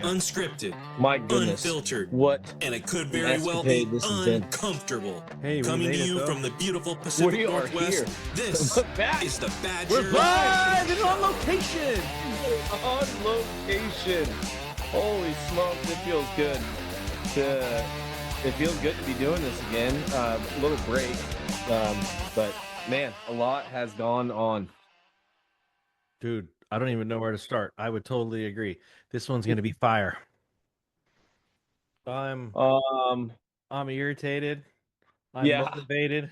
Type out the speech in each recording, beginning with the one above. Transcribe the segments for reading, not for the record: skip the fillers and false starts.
Unscripted, My goodness, unfiltered, what and it could an very well be escapade this has been. uncomfortable. Hey, we Coming made to it, you though. from the beautiful Pacific We are Northwest, here. this We're back. is the Badger. We're live and on Show. location. On location. Holy smokes, it feels good. It feels good to be doing this again. A little break, but man, a lot has gone on. Dude, I don't even know where to start. I would totally agree. This one's going to be fire. I'm irritated. I'm Yeah. motivated.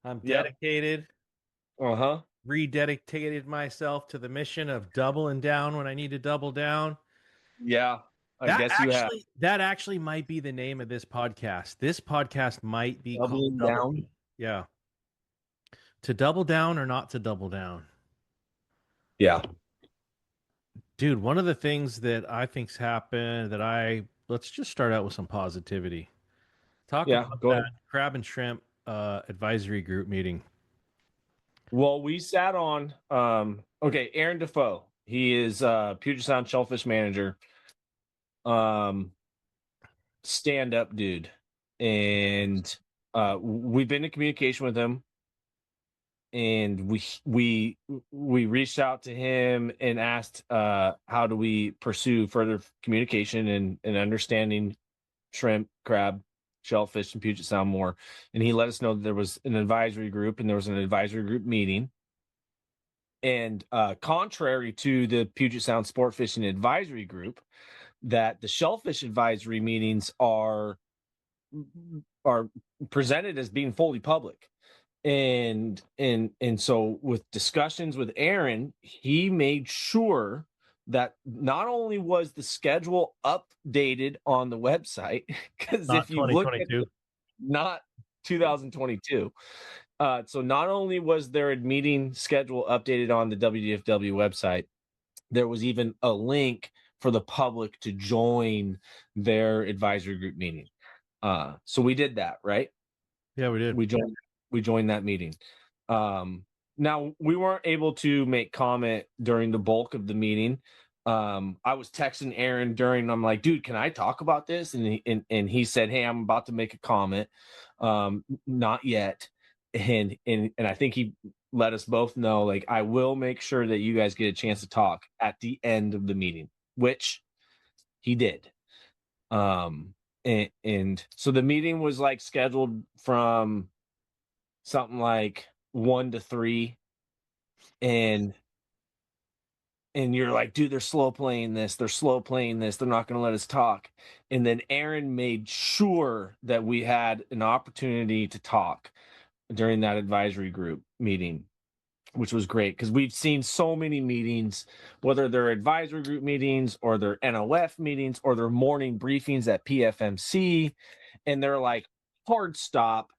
I'm Yep. dedicated. Uh-huh. Rededicated myself to the mission of doubling down when I need to double down. Yeah. I guess you have. That actually might be the name of this podcast. This podcast might be Doubling called down? Yeah. To double down or not to double down. Yeah. Dude, one of the things that I think's happened let's just start out with some positivity. Talk about Go that ahead. crab and shrimp advisory group meeting. Well, we sat on Aaron Defoe. He is Puget Sound Shellfish Manager. Stand-up dude. And we've been in communication with him. And we reached out to him and asked how do we pursue further communication and understanding shrimp, crab, shellfish, and Puget Sound more. And he let us know that there was an advisory group and there was an advisory group meeting. And contrary to the Puget Sound Sport Fishing Advisory Group, that the shellfish advisory meetings are presented as being fully public. And so with discussions with Aaron, he made sure that not only was the schedule updated on the website, because if you look at not 2022, so not only was there a meeting schedule updated on the WDFW website, there was even a link for the public to join their advisory group meeting. So we did that, right? Yeah, we did. We joined that meeting. Now we weren't able to make comment during the bulk of the meeting. I was texting Aaron during. I'm like, dude, can I talk about this? And he said, hey, I'm about to make a comment. Not yet. And I think he let us both know, like, I will make sure that you guys get a chance to talk at the end of the meeting, which he did. And so the meeting was like scheduled from something like 1 to 3, and you're like, dude, they're slow playing this, they're not going to let us talk. And then Aaron made sure that we had an opportunity to talk during that advisory group meeting, which was great, because we've seen so many meetings, whether they're advisory group meetings or they're NOF meetings or they're morning briefings at PFMC, and they're like, hard stop.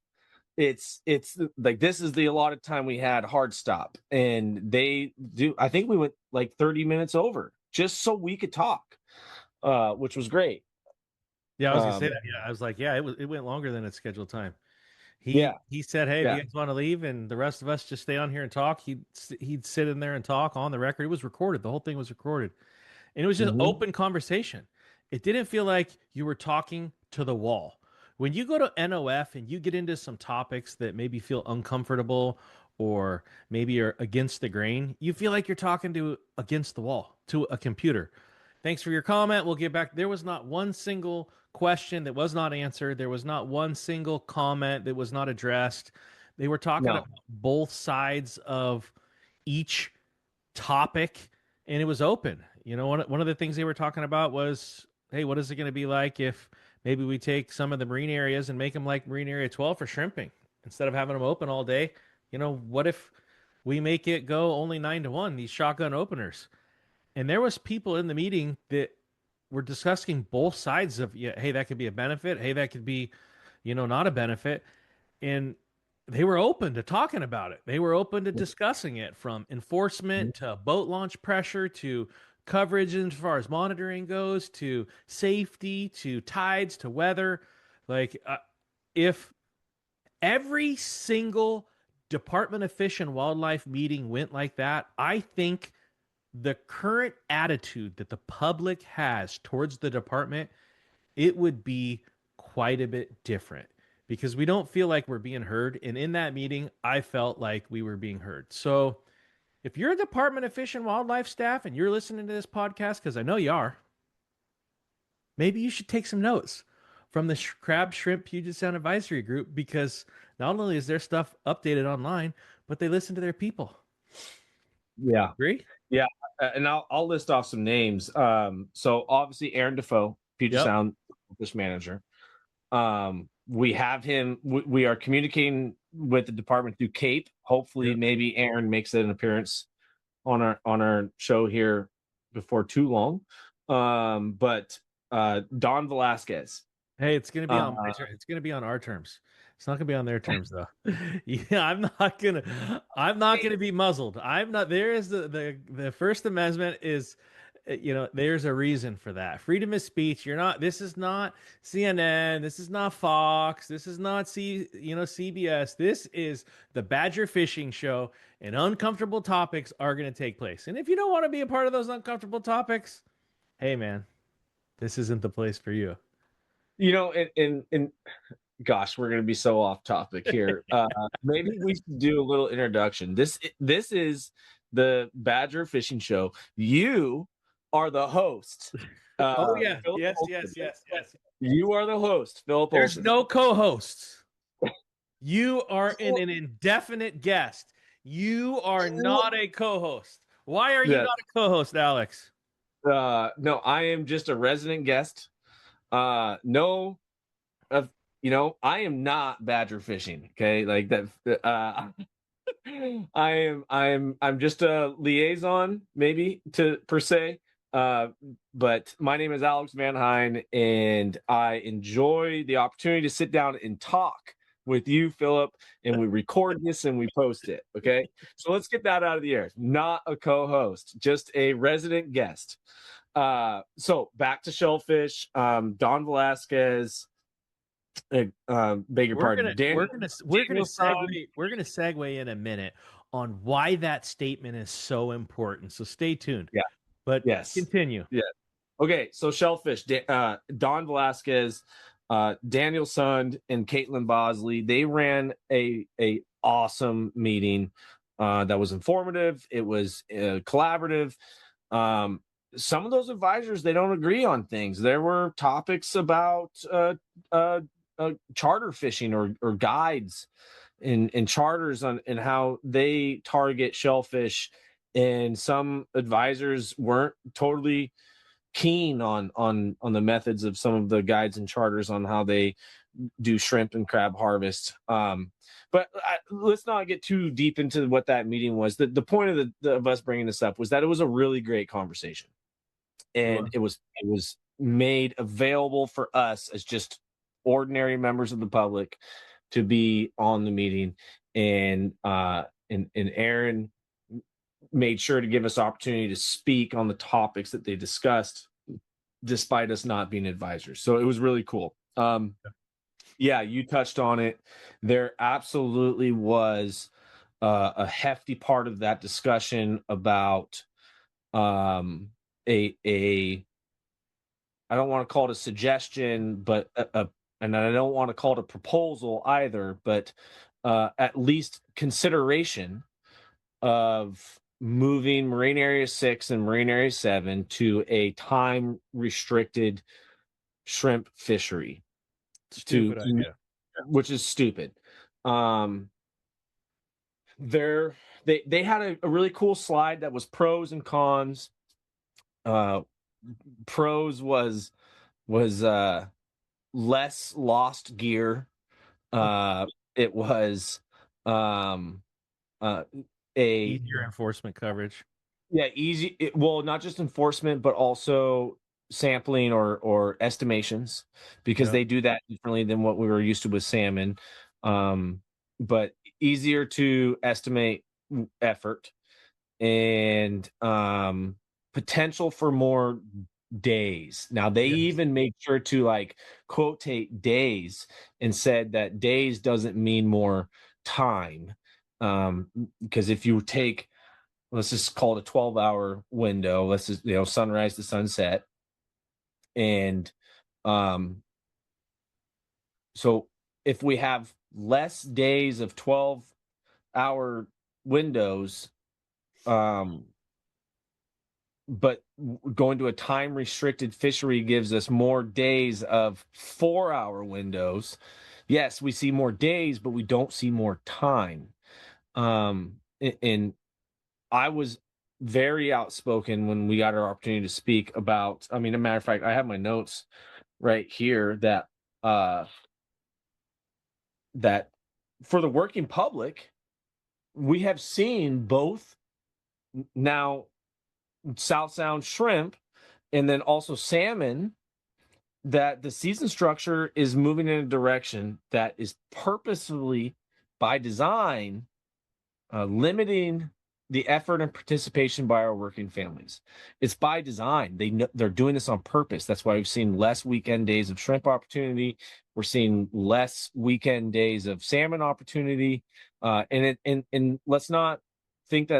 It's like, this is the allotted time we had, hard stop. And they do, I think we went like 30 minutes over just so we could talk, which was great. Yeah, I was gonna say that. Yeah, I was like, yeah, it went longer than its scheduled time. He said, hey, if you guys want to leave and the rest of us just stay on here and talk, he'd sit in there and talk on the record. It was recorded. The whole thing was recorded. And it was just open conversation. It didn't feel like you were talking to the wall. When you go to NOF and you get into some topics that maybe feel uncomfortable or maybe are against the grain, you feel like you're talking to against the wall, to a computer. Thanks for your comment. We'll get back. There was not one single question that was not answered. There was not one single comment that was not addressed. They were talking about both sides of each topic, and it was open. You know, one of the things they were talking about was, hey, what is it going to be like if maybe we take some of the marine areas and make them like Marine Area 12 for shrimping instead of having them open all day? You know, what if we make it go only 9 to 1, these shotgun openers? And there was people in the meeting that were discussing both sides of, yeah, hey, that could be a benefit. Hey, that could be, you know, not a benefit. And they were open to talking about it. They were open to discussing it, from enforcement to boat launch pressure to coverage as far as monitoring goes, to safety, to tides, to weather. Like, if every single Department of Fish and Wildlife meeting went like that, I think the current attitude that the public has towards the department, it would be quite a bit different because we don't feel like we're being heard. And in that meeting, I felt like we were being heard. So if you're a Department of Fish and Wildlife staff and you're listening to this podcast, because I know you are, maybe you should take some notes from the Crab Shrimp Puget Sound Advisory Group, because not only is their stuff updated online, but they listen to their people. Yeah. Agree? Yeah. And I'll list off some names. So obviously Aaron Defoe, Puget Sound fish manager. We have him. We are communicating with the department through Cape. Hopefully, maybe Aaron makes an appearance on our show here before too long. But Don Velasquez. Hey, it's gonna be on my it's gonna be on our terms. It's not gonna be on their terms though. Yeah, I'm not gonna be muzzled. I'm not. There is the First Amendment is, there's a reason for that. Freedom of speech. You're not. This is not CNN. This is not Fox. This is not CBS. This is the Badger Fishing Show, and uncomfortable topics are gonna take place. And if you don't want to be a part of those uncomfortable topics, hey man, this isn't the place for you. And gosh, we're going to be so off topic here. Maybe we should do a little introduction. This is the Badger Fishing Show. You are the host. Oh yeah, Phillip yes. You are the host, Phillip There's Olson. no co-hosts. You are an indefinite guest. You are not a co-host. Why are you not a co-host, Alex? No, I am just a resident guest. I am not badger fishing. Okay, like that. I'm just a liaison, maybe per se. But my name is Alex Van Hine, and I enjoy the opportunity to sit down and talk with you, Phillip, and we record this and we post it. Okay, so let's get that out of the air. Not a co-host, just a resident guest. So back to shellfish. Don Velasquez. Beg your pardon. We're gonna segue in a minute on why that statement is so important. So stay tuned. Yeah. But continue. Yeah. Okay. So shellfish. Don Velasquez, Daniel Sund, and Caitlin Bosley. They ran a awesome meeting that was informative. It was collaborative. Some of those advisors, they don't agree on things. There were topics about charter fishing or guides in charters on and how they target shellfish, and some advisors weren't totally keen on the methods of some of the guides and charters on how they do shrimp and crab harvest. But let's not get too deep into what that meeting was. The point of us bringing this up was that it was a really great conversation, and it was made available for us as just ordinary members of the public to be on the meeting, and Aaron made sure to give us opportunity to speak on the topics that they discussed, despite us not being advisors. So it was really cool. Yeah, you touched on it. There absolutely was a hefty part of that discussion about I don't want to call it a suggestion, but and I don't want to call it a proposal either, but at least consideration of moving Marine Area 6 and Marine Area 7 to a time restricted shrimp fishery. Stupid idea. Which is stupid. They had a really cool slide that was pros and cons. Pros was less lost gear. It was easier enforcement coverage. Yeah, easy. Well, not just enforcement, but also sampling or estimations, because they do that differently than what we were used to with salmon. But easier to estimate effort, and potential for more days. Now they even made sure to quotate days and said that days doesn't mean more time, because if you take let's just call it a 12-hour window. Let's just, sunrise to sunset. And so if we have less days of 12-hour windows, but going to a time restricted fishery gives us more days of 4-hour windows. Yes, we see more days, but we don't see more time. And I was very outspoken when we got our opportunity to speak about, a matter of fact, I have my notes right here that that for the working public, we have seen both now South Sound shrimp and then also salmon, that the season structure is moving in a direction that is purposefully, by design, limiting the effort and participation by our working families. It's by design. They're doing this on purpose. That's why we've seen less weekend days of shrimp opportunity. We're seeing less weekend days of salmon opportunity. And let's not think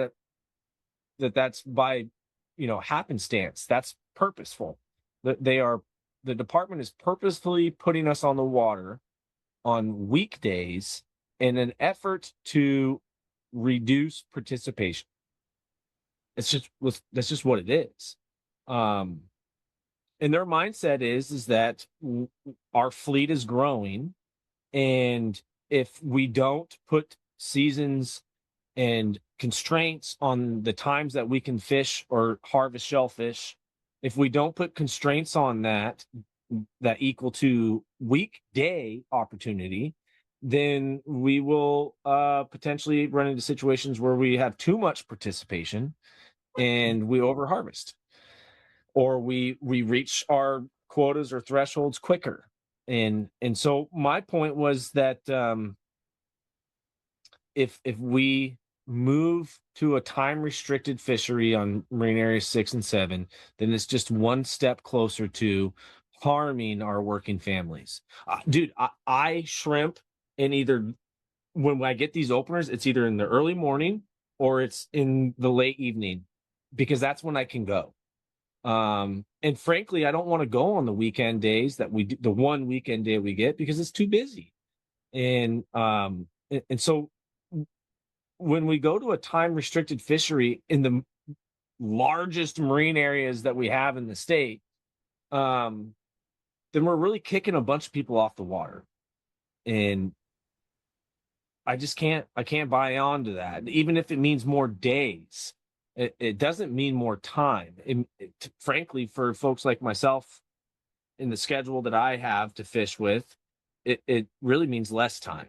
that's by happenstance. That's purposeful. The department is purposefully putting us on the water on weekdays in an effort to reduce participation. That's just what it is. And their mindset is that our fleet is growing, and if we don't put seasons and constraints on the times that we can fish or harvest shellfish, if we don't put constraints on that equal to weekday opportunity, then we will potentially run into situations where we have too much participation and we overharvest, or we reach our quotas or thresholds quicker. And so my point was that if we move to a time restricted fishery on marine areas 6 and 7, then it's just one step closer to harming our working families. Dude, I shrimp in either, when I get these openers, it's either in the early morning or it's in the late evening, because that's when I can go. And frankly, I don't want to go on the weekend days that we do, the one weekend day we get, because it's too busy. And so when we go to a time restricted fishery in the largest marine areas that we have in the state, then we're really kicking a bunch of people off the water. And I can't buy on to that. Even if it means more days, it doesn't mean more time. Frankly, for folks like myself in the schedule that I have to fish with, it really means less time.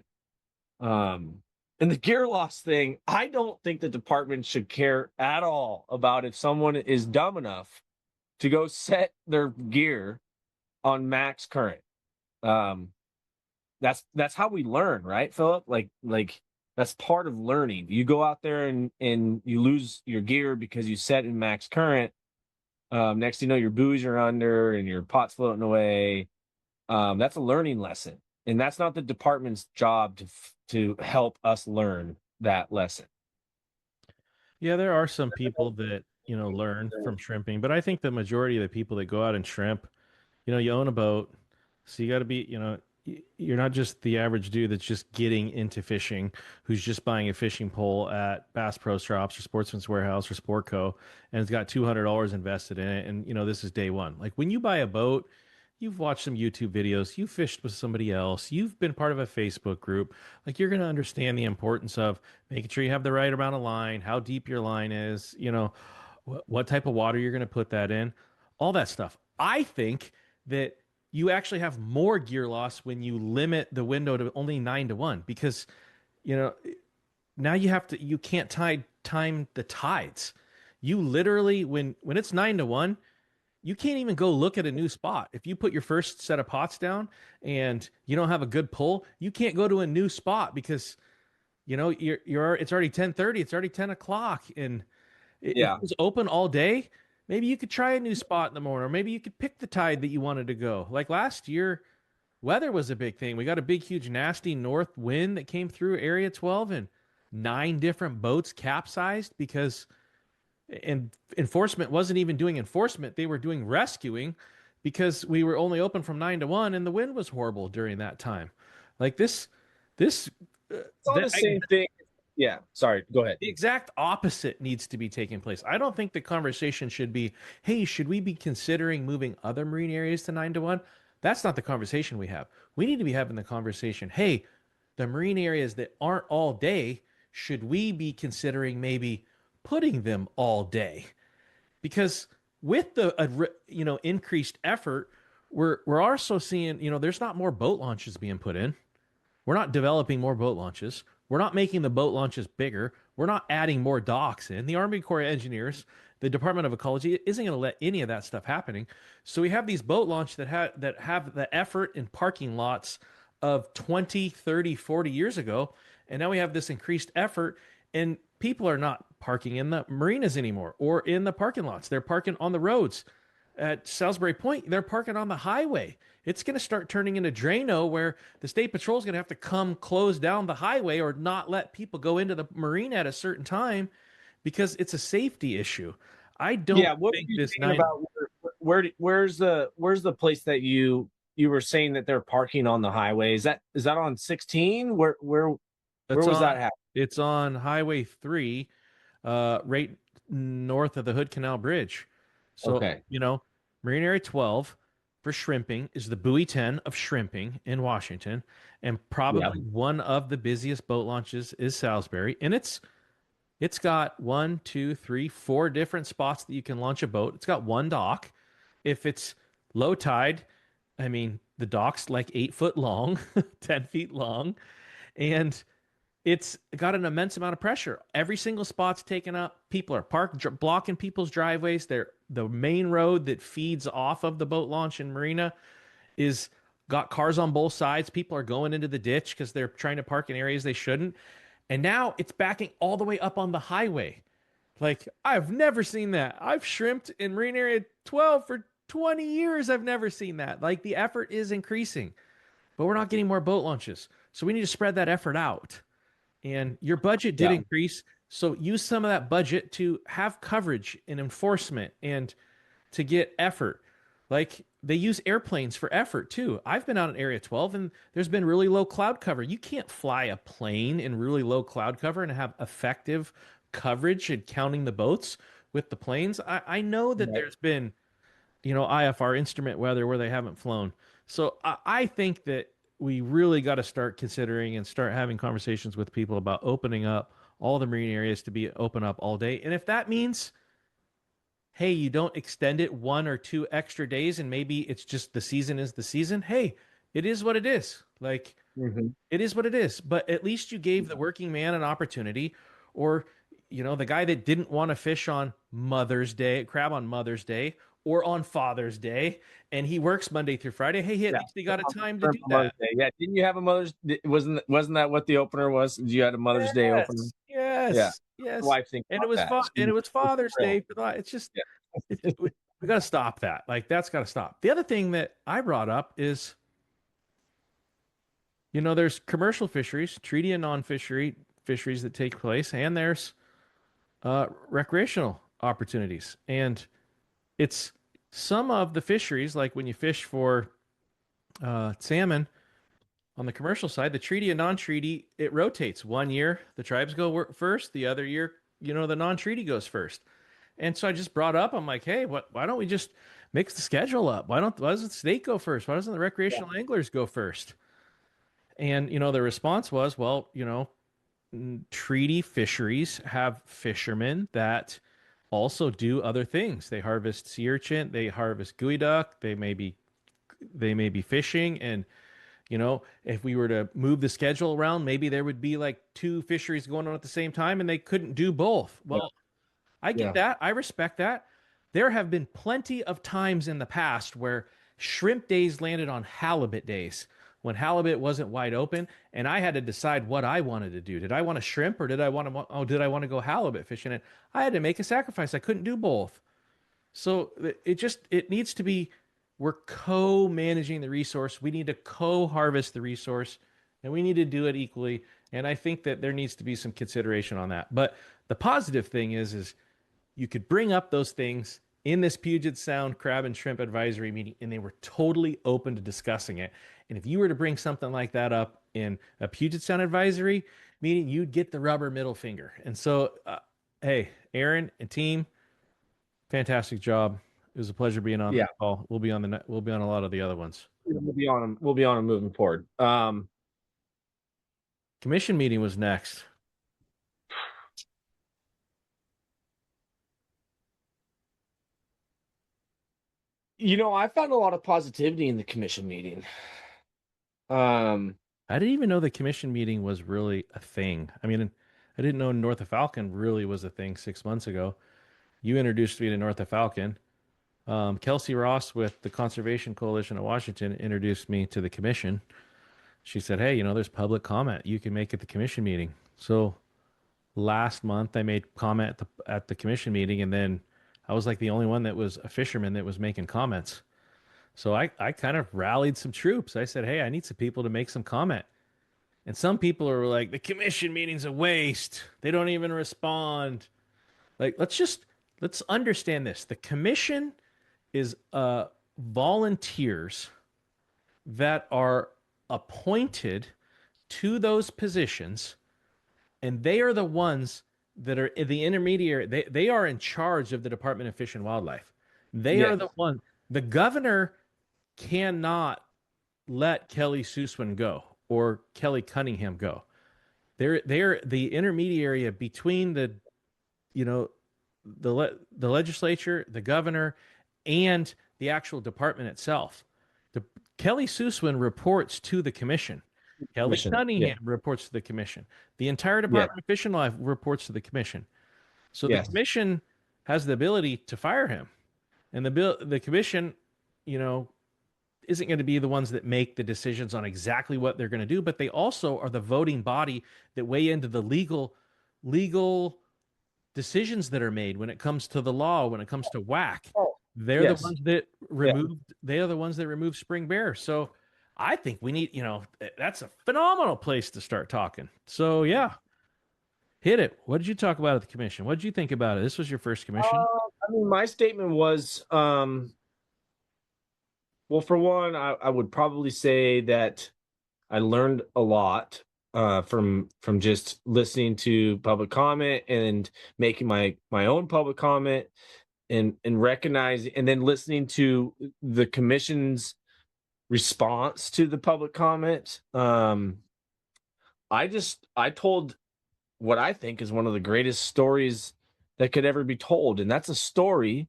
And the gear loss thing, I don't think the department should care at all about if someone is dumb enough to go set their gear on max current. That's how we learn, right, Phillip? Like that's part of learning. You go out there and you lose your gear because you set in max current. Next thing you know, your buoys are under and your pot's floating away. That's a learning lesson, and that's not the department's job to help us learn that lesson. Yeah, there are some people that learn from shrimping, but I think the majority of the people that go out and shrimp, you own a boat, so you got to be, you're not just the average dude that's just getting into fishing, who's just buying a fishing pole at Bass Pro Shops or Sportsman's Warehouse or Sportco, and has got $200 invested in it, and this is day one. Like, when you buy a boat, you've watched some YouTube videos, you fished with somebody else, you've been part of a Facebook group. Like, you're going to understand the importance of making sure you have the right amount of line, how deep your line is, what type of water you're going to put that in, all that stuff. I think that you actually have more gear loss when you limit the window to only 9-1, because now you can't time the tides. You literally, when it's 9-1, you can't even go look at a new spot. If you put your first set of pots down and you don't have a good pull, you can't go to a new spot because it's already 10:30, it's already 10 o'clock, and if it was open all day, maybe you could try a new spot in the morning, or maybe you could pick the tide that you wanted to go. Like last year, weather was a big thing. We got a big, huge, nasty north wind that came through Area 12, and 9 different boats capsized because And enforcement wasn't even doing enforcement. They were doing rescuing because we were only open from 9 to 1 and the wind was horrible during that time. Like this, It's all the same thing. Yeah. Sorry. Go ahead. the exact opposite needs to be taking place. I don't think the conversation should be, hey, should we be considering moving other marine areas to 9 to 1? That's not the conversation we have. We need to be having the conversation, hey, the marine areas that aren't all day, should we be considering maybe putting them all day? Because with the increased effort, we're also seeing, there's not more boat launches being put in. We're not developing more boat launches. We're not making the boat launches bigger. We're not adding more docks in. The Army Corps of Engineers, the Department of Ecology isn't going to let any of that stuff happening. So we have these boat launches that have the effort in parking lots of 20, 30, 40 years ago. And now we have this increased effort, and people are not parking in the marinas anymore or in the parking lots. They're parking on the roads. At Salisbury Point, they're parking on the highway. It's going to start turning into Drano, where the state patrol is going to have to come close down the highway or not let people go into the marina at a certain time because it's a safety issue. I don't what think were you this saying about where's the place that you were saying that they're parking on the highway? Is that on 16? Where was that happening? It's on Highway 3, right north of the Hood Canal Bridge. So, Okay. Marine Area 12 for shrimping is the Buoy 10 of shrimping in Washington, and probably one of the busiest boat launches is Salisbury, and it's got 1, 2, 3, 4 different spots that you can launch a boat. It's got one dock. If it's low tide, I mean, the dock's like 8 foot long, 10 feet long, and it's got an immense amount of pressure. Every single spot's taken up. People are parked, blocking people's driveways. The main road that feeds off of the boat launch and marina is got cars on both sides. People are going into the ditch because they're trying to park in areas they shouldn't. And now it's backing all the way up on the highway. Like, I've never seen that. I've shrimped in Marine Area 12 for 20 years. I've never seen that. Like, the effort is increasing, but we're not getting more boat launches. So we need to spread that effort out. And your budget did increase. So use some of that budget to have coverage and enforcement and to get effort. Like, they use airplanes for effort too. I've been out in Area 12 and there's been really low cloud cover. You can't fly a plane in really low cloud cover and have effective coverage and counting the boats with the planes. I know that there's been, IFR instrument weather where they haven't flown. So I think that we really got to start considering and start having conversations with people about opening up all the marine areas to be open up all day. And if that means, hey, you don't extend it 1 or 2 extra days and maybe it's just the season is the season, hey, it is what it is. Like, it is what it is. But at least you gave the working man an opportunity, or, the guy that didn't want to fish on Mother's Day, crab on Mother's Day, or on Father's Day, and he works Monday through Friday. Hey, at least he got a time to do that. Yeah, didn't you have a Mother's? Wasn't that what the opener was? You had a Mother's Day opener. Yes. Wife thinks and it was and it was Father's Day for that. It's just we got to stop that. Like, that's got to stop. The other thing that I brought up is, there's commercial fisheries, treaty and non-fishery fisheries that take place, and there's recreational opportunities, and it's some of the fisheries, like when you fish for salmon on the commercial side, the treaty and non-treaty, it rotates. One year the tribes go first, the other year, the non-treaty goes first. And so I just brought up, I'm like, hey, why don't we just mix the schedule up? Why doesn't the state go first? Why doesn't the recreational anglers go first? And the response was, well, treaty fisheries have fishermen that also do other things. They harvest sea urchin, they harvest geoduck, they may be fishing, and if we were to move the schedule around, maybe there would be like 2 fisheries going on at the same time and they couldn't do both. Well, I get that. I respect that. There have been plenty of times in the past where shrimp days landed on halibut days when halibut wasn't wide open, and I had to decide what I wanted to do. Did I want to shrimp, or did I want to go halibut fishing? And I had to make a sacrifice. I couldn't do both. So it needs to be, we're co-managing the resource. We need to co-harvest the resource, and we need to do it equally. And I think that there needs to be some consideration on that. But the positive thing is you could bring up those things in this Puget Sound Crab and Shrimp Advisory meeting, and they were totally open to discussing it. And if you were to bring something like that up in a Puget Sound Advisory meeting, you'd get the rubber middle finger. And so, hey, Aaron and team, fantastic job. It was a pleasure being on the call. We'll be on a lot of the other ones. We'll be on them. We'll be on them moving forward. Commission meeting was next. I found a lot of positivity in the commission meeting. I didn't even know the commission meeting was really a thing. I mean, I didn't know North of Falcon really was a thing 6 months ago. You introduced me to North of Falcon. Kelsey Ross with the Conservation Coalition of Washington introduced me to the commission. She said, hey, there's public comment you can make at the commission meeting. So last month I made comment at the commission meeting, and then I was like the only one that was a fisherman that was making comments. So I kind of rallied some troops. I said, hey, I need some people to make some comment. And some people are like, the commission meeting's a waste. They don't even respond. Like, let's understand this. The commission is volunteers that are appointed to those positions, and they are the ones that are the intermediary. They are in charge of the Department of Fish and Wildlife. They are the one. The governor cannot let Kelly Suswin go or Kelly Cunningham go. They're the intermediary between the legislature, the governor, and the actual department itself. Kelly Suswin reports to the commission. Kelly Cunningham reports to the commission. The entire Department of Fish and Wildlife reports to the commission. So the commission has the ability to fire him, and the commission, isn't going to be the ones that make the decisions on exactly what they're going to do, but they also are the voting body that weigh into the legal decisions that are made when it comes to the law, when it comes to WAC. They're the ones that they are the ones that remove spring bear. So I think we need, that's a phenomenal place to start talking. So yeah, hit it. What did you talk about at the commission? What did you think about it? This was your first commission. My statement was, well, for one, I would probably say that I learned a lot from just listening to public comment and making my own public comment and recognizing, and then listening to the commission's response to the public comment. I told what I think is one of the greatest stories that could ever be told, and that's a story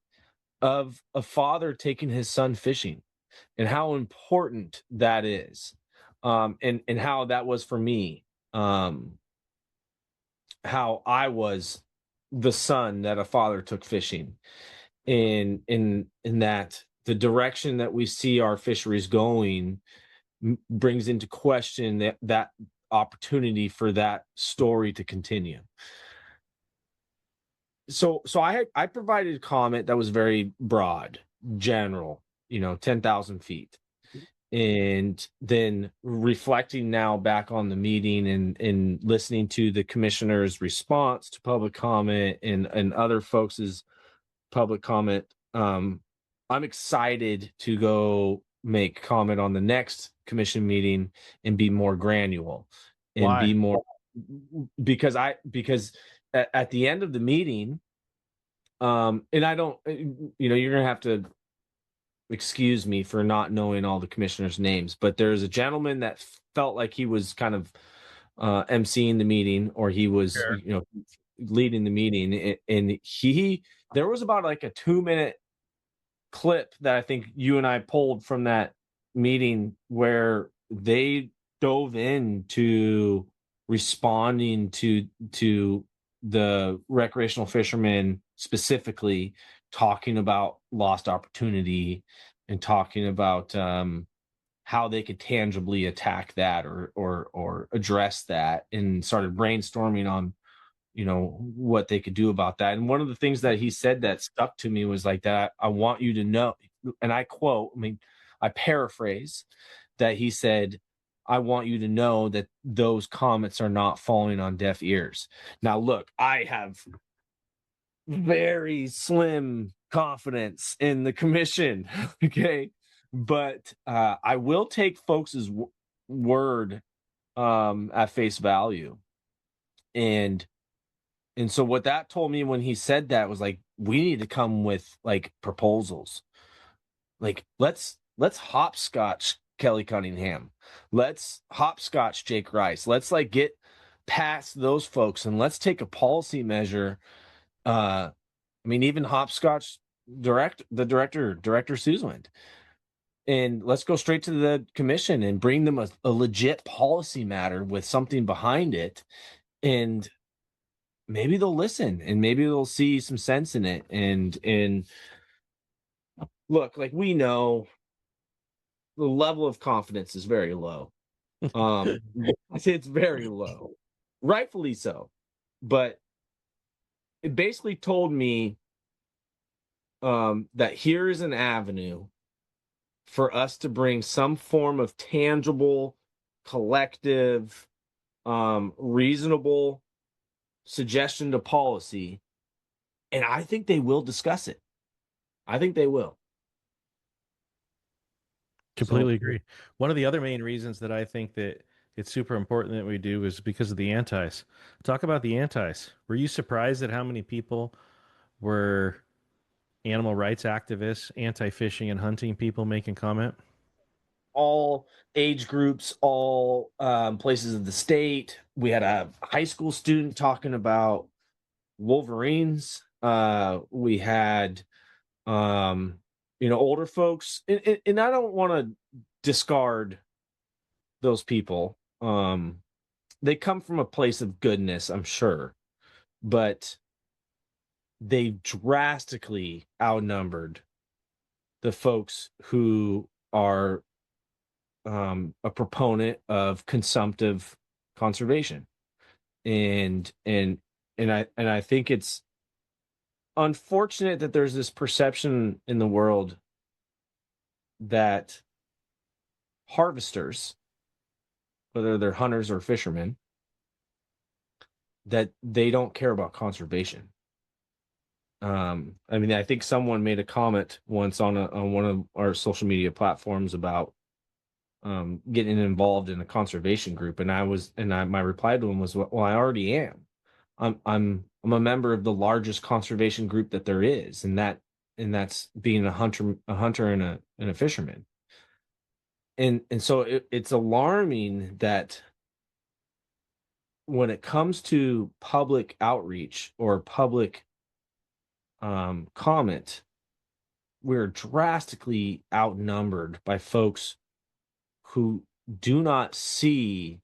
of a father taking his son fishing and how important that is, and how that was for me, how I was the son that a father took fishing, in that the direction that we see our fisheries going brings into question that opportunity for that story to continue. So I provided a comment that was very broad, general, 10,000 feet. And then reflecting now back on the meeting and listening to the commissioner's response to public comment and other folks' public comment, I'm excited to go make comment on the next commission meeting and be more granular and be more, because at the end of the meeting, and I don't, you're gonna have to excuse me for not knowing all the commissioners' names, but there's a gentleman that felt like he was kind of emceeing the meeting, or he was leading the meeting, and there was about like a 2-minute clip that I think you and I pulled from that meeting where they dove into responding to the recreational fishermen, specifically talking about lost opportunity and talking about how they could tangibly attack that or address that, and started brainstorming on what they could do about that. And one of the things that he said that stuck to me was like that, I want you to know, and I quote, I paraphrase, that he said, I want you to know that those comments are not falling on deaf ears. Now, look, I have very slim confidence in the commission. Okay. But I will take folks' word at face value. And so what that told me when he said that was like, we need to come with like proposals. Like, let's hopscotch Kelly Cunningham. Let's hopscotch Jake Rice. Let's like get past those folks and let's take a policy measure. I mean, even hopscotch director Sueswind. And let's go straight to the commission and bring them a legit policy matter with something behind it. And maybe they'll listen and maybe they'll see some sense in it. And look, like, we know the level of confidence is very low. It's very low, rightfully so. But it basically told me that here is an avenue for us to bring some form of tangible, collective, reasonable suggestion to policy. And I think they will discuss it. I think they will. Completely agree. One of the other main reasons that I think that it's super important that we do is because of the antis. Talk about the antis. Were you surprised at how many people were animal rights activists, anti-fishing and hunting people making comment? All age groups, all places of the state. We had a high school student talking about wolverines. We had older folks, and I don't want to discard those people. They come from a place of goodness, I'm sure, but they drastically outnumbered the folks who are a proponent of consumptive conservation. And I think it's unfortunate that there's this perception in the world that harvesters, whether they're hunters or fishermen, that they don't care about conservation. I mean, I think someone made a comment once on one of our social media platforms about getting involved in a conservation group, and my reply to him was, well, I already am. I'm a member of the largest conservation group that there is, and that's being a hunter and a fisherman. And so it's alarming that when it comes to public outreach or public comment, we're drastically outnumbered by folks who do not see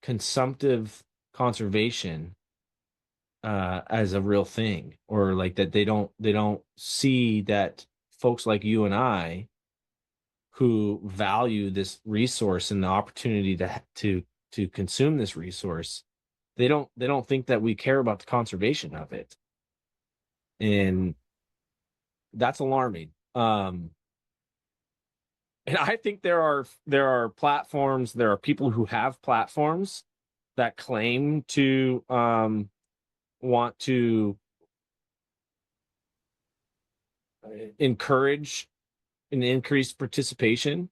consumptive conservation as a real thing, or like that they don't see that folks like you and I who value this resource and the opportunity to consume this resource, they don't think that we care about the conservation of it. And that's alarming. And I think there are platforms, there are people who have platforms that claim to want to encourage an increased participation,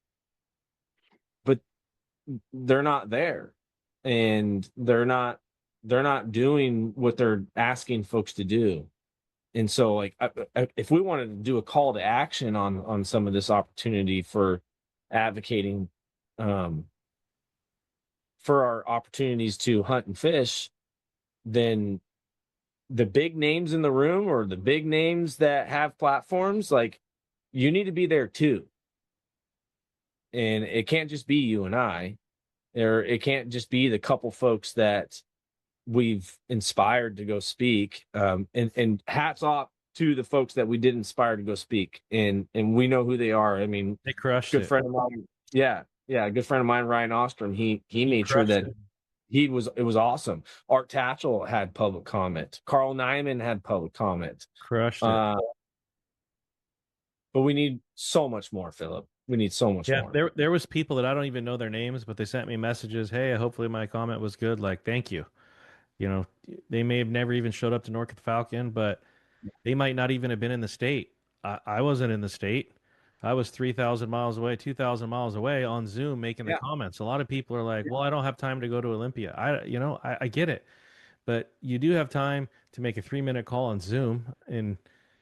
but they're not there, and they're not doing what they're asking folks to do. And so, like, if we wanted to do a call to action on some of this opportunity for advocating for our opportunities to hunt and fish, then the big names in the room, or the big names that have platforms, like, you need to be there too. And it can't just be you and I, or it can't just be the couple folks that we've inspired to go speak. And hats off to the folks that we did inspire to go speak. And we know who they are. I mean, they crushed good it. friend of mine. Yeah. A good friend of mine, Ryan Ostrom, he made sure that it was awesome. Art Tatchell had public comment. Carl Nyman had public comment. Crushed it. But we need so much more, Phillip. We need so much more. There was people that I don't even know their names, but they sent me messages. Hey, hopefully my comment was good. Like, thank you. You know, they may have never even showed up to North Falcon, but They might not even have been in the state. I wasn't in the state. I was 3,000 miles away, 2,000 miles away on Zoom making the comments. A lot of people are like, well, I don't have time to go to Olympia. I get it. But you do have time to make a 3-minute call on Zoom, and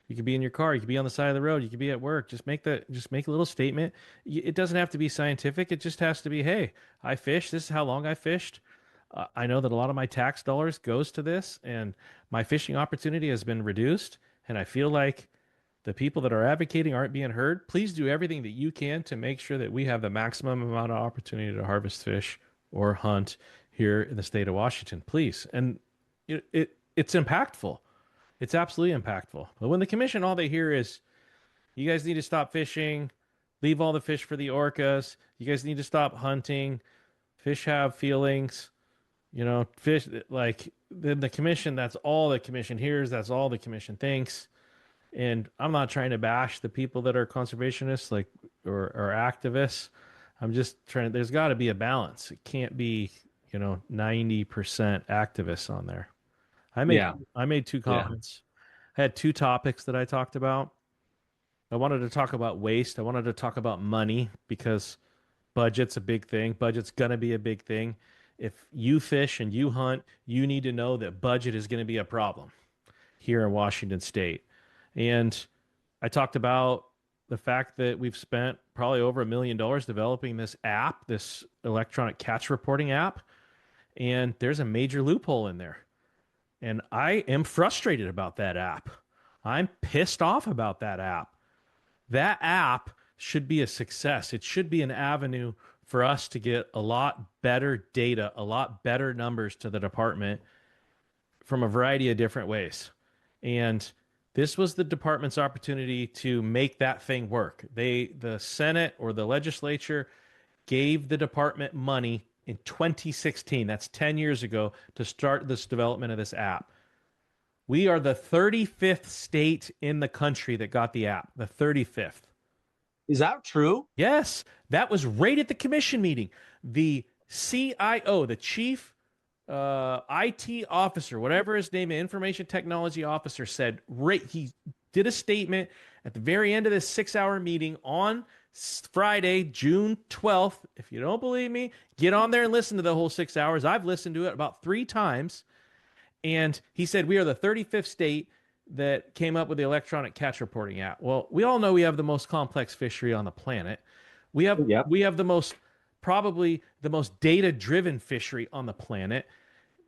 you could be in your car, you could be on the side of the road, you could be at work. Just make a little statement. It doesn't have to be scientific. It just has to be, hey, I fished. This is how long I fished. I know that a lot of my tax dollars goes to this, and my fishing opportunity has been reduced. And I feel like the people that are advocating aren't being heard. Please do everything that you can to make sure that we have the maximum amount of opportunity to harvest fish or hunt here in the state of Washington, please. And it's impactful. It's absolutely impactful. But when the commission, all they hear is, you guys need to stop fishing, leave all the fish for the orcas. You guys need to stop hunting. Fish have feelings. Fish, like, the commission, that's all the commission hears. That's all the commission thinks. And I'm not trying to bash the people that are conservationists, like, or activists. I'm just trying, there's got to be a balance. It can't be, 90% activists on there. I made 2 comments. I had 2 topics that I talked about. I wanted to talk about waste. I wanted to talk about money, because budget's a big thing. Budget's going to be a big thing. If you fish and you hunt, you need to know that budget is going to be a problem here in Washington State. And I talked about the fact that we've spent probably over $1 million developing this app, this electronic catch reporting app, and there's a major loophole in there. And I am frustrated about that app. I'm pissed off about that app. That app should be a success. It should be an avenue for us to get a lot better data, a lot better numbers to the department from a variety of different ways. And this was the department's opportunity to make that thing work. The Senate or the legislature gave the department money in 2016, that's 10 years ago, to start this development of this app. We are the 35th state in the country that got the app, the 35th. Is that true? Yes, that was right at the commission meeting. The CIO, the chief IT officer, whatever his name is, information technology officer, said, he did a statement at the very end of this 6-hour meeting on Friday, June 12th. If you don't believe me, get on there and listen to the whole 6 hours. I've listened to it about 3 times. And he said, we are the 35th state that came up with the electronic catch reporting app. Well, we all know we have the most complex fishery on the planet. We have probably the most data-driven fishery on the planet.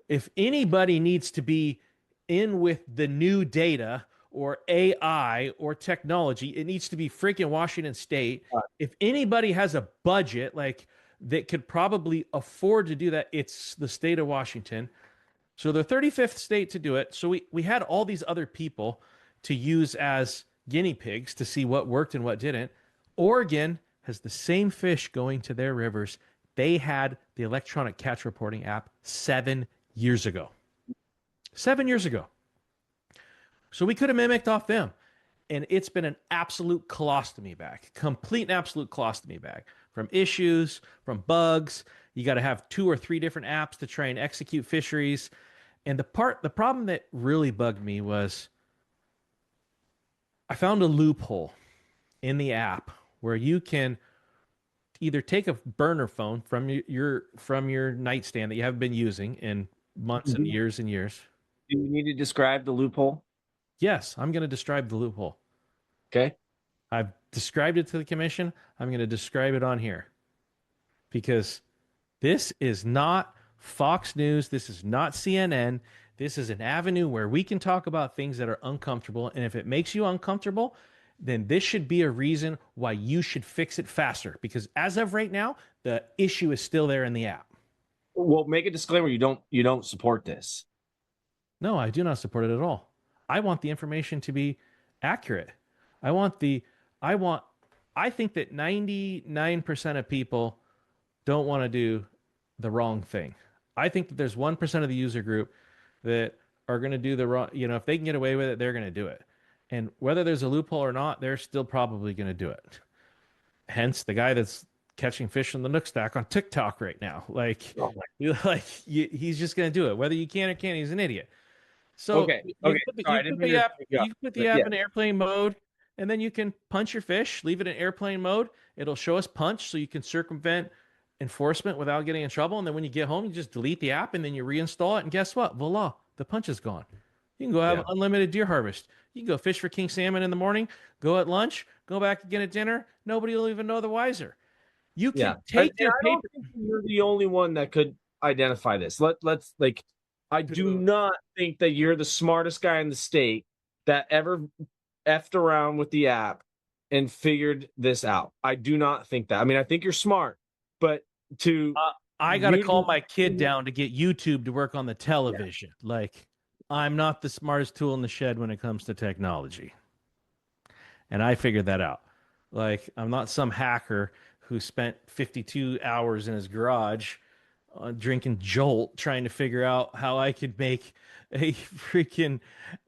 If anybody needs to be in with the new data or AI or technology, it needs to be freaking Washington State. If anybody has a budget that could probably afford to do that, it's the state of Washington. So the 35th state to do it. So we had all these other people to use as guinea pigs to see what worked and what didn't. Oregon has the same fish going to their rivers. They had the electronic catch reporting app 7 years ago. 7 years ago. So we could have mimicked off them. And it's been an absolute colostomy bag, complete and absolute colostomy bag, from issues, from bugs. You got to have 2 or 3 different apps to try and execute fisheries. And the problem that really bugged me was I found a loophole in the app where you can either take a burner phone from your nightstand that you haven't been using in months and years and years. Do you need to describe the loophole? Yes, I'm going to describe the loophole. Okay. I've described it to the commission. I'm going to describe it on here, because this is not Fox News. This is not CNN. This is an avenue where we can talk about things that are uncomfortable. And if it makes you uncomfortable, then this should be a reason why you should fix it faster. Because as of right now, the issue is still there in the app. Well, make a disclaimer. You don't support this. No, I do not support it at all. I want the information to be accurate. I think that 99% of people don't want to do the wrong thing. I think that there's 1% of the user group that are going to do the wrong, if they can get away with it, they're going to do it. And whether there's a loophole or not, they're still probably going to do it. Hence the guy that's catching fish in the Nook Stack on TikTok right now. He's just going to do it. Whether you can or can't, he's an idiot. So Okay. you Okay. put the, Sorry, I you didn't put mean the to app cut you off, you can put the but app yeah. in airplane mode, and then you can punch your fish, leave it in airplane mode. It'll show us punch, so you can circumvent enforcement without getting in trouble. And then when you get home, you just delete the app and then you reinstall it. And guess what? Voila, the punch is gone. You can go have Yeah. unlimited deer harvest. You can go fish for king salmon in the morning, go at lunch, go back again at dinner. Nobody will even know the wiser. You Yeah. can take And your I don't paper. think you're the only one that could identify this. Let's like, I do not think that you're the smartest guy in the state that ever effed around with the app and figured this out. I do not think that. I mean, I think you're smart, but to I got to call my kid down to get YouTube to work on the television. Yeah. Like, I'm not the smartest tool in the shed when it comes to technology. And I figured that out. Like, I'm not some hacker who spent 52 hours in his garage drinking Jolt trying to figure out how I could make a freaking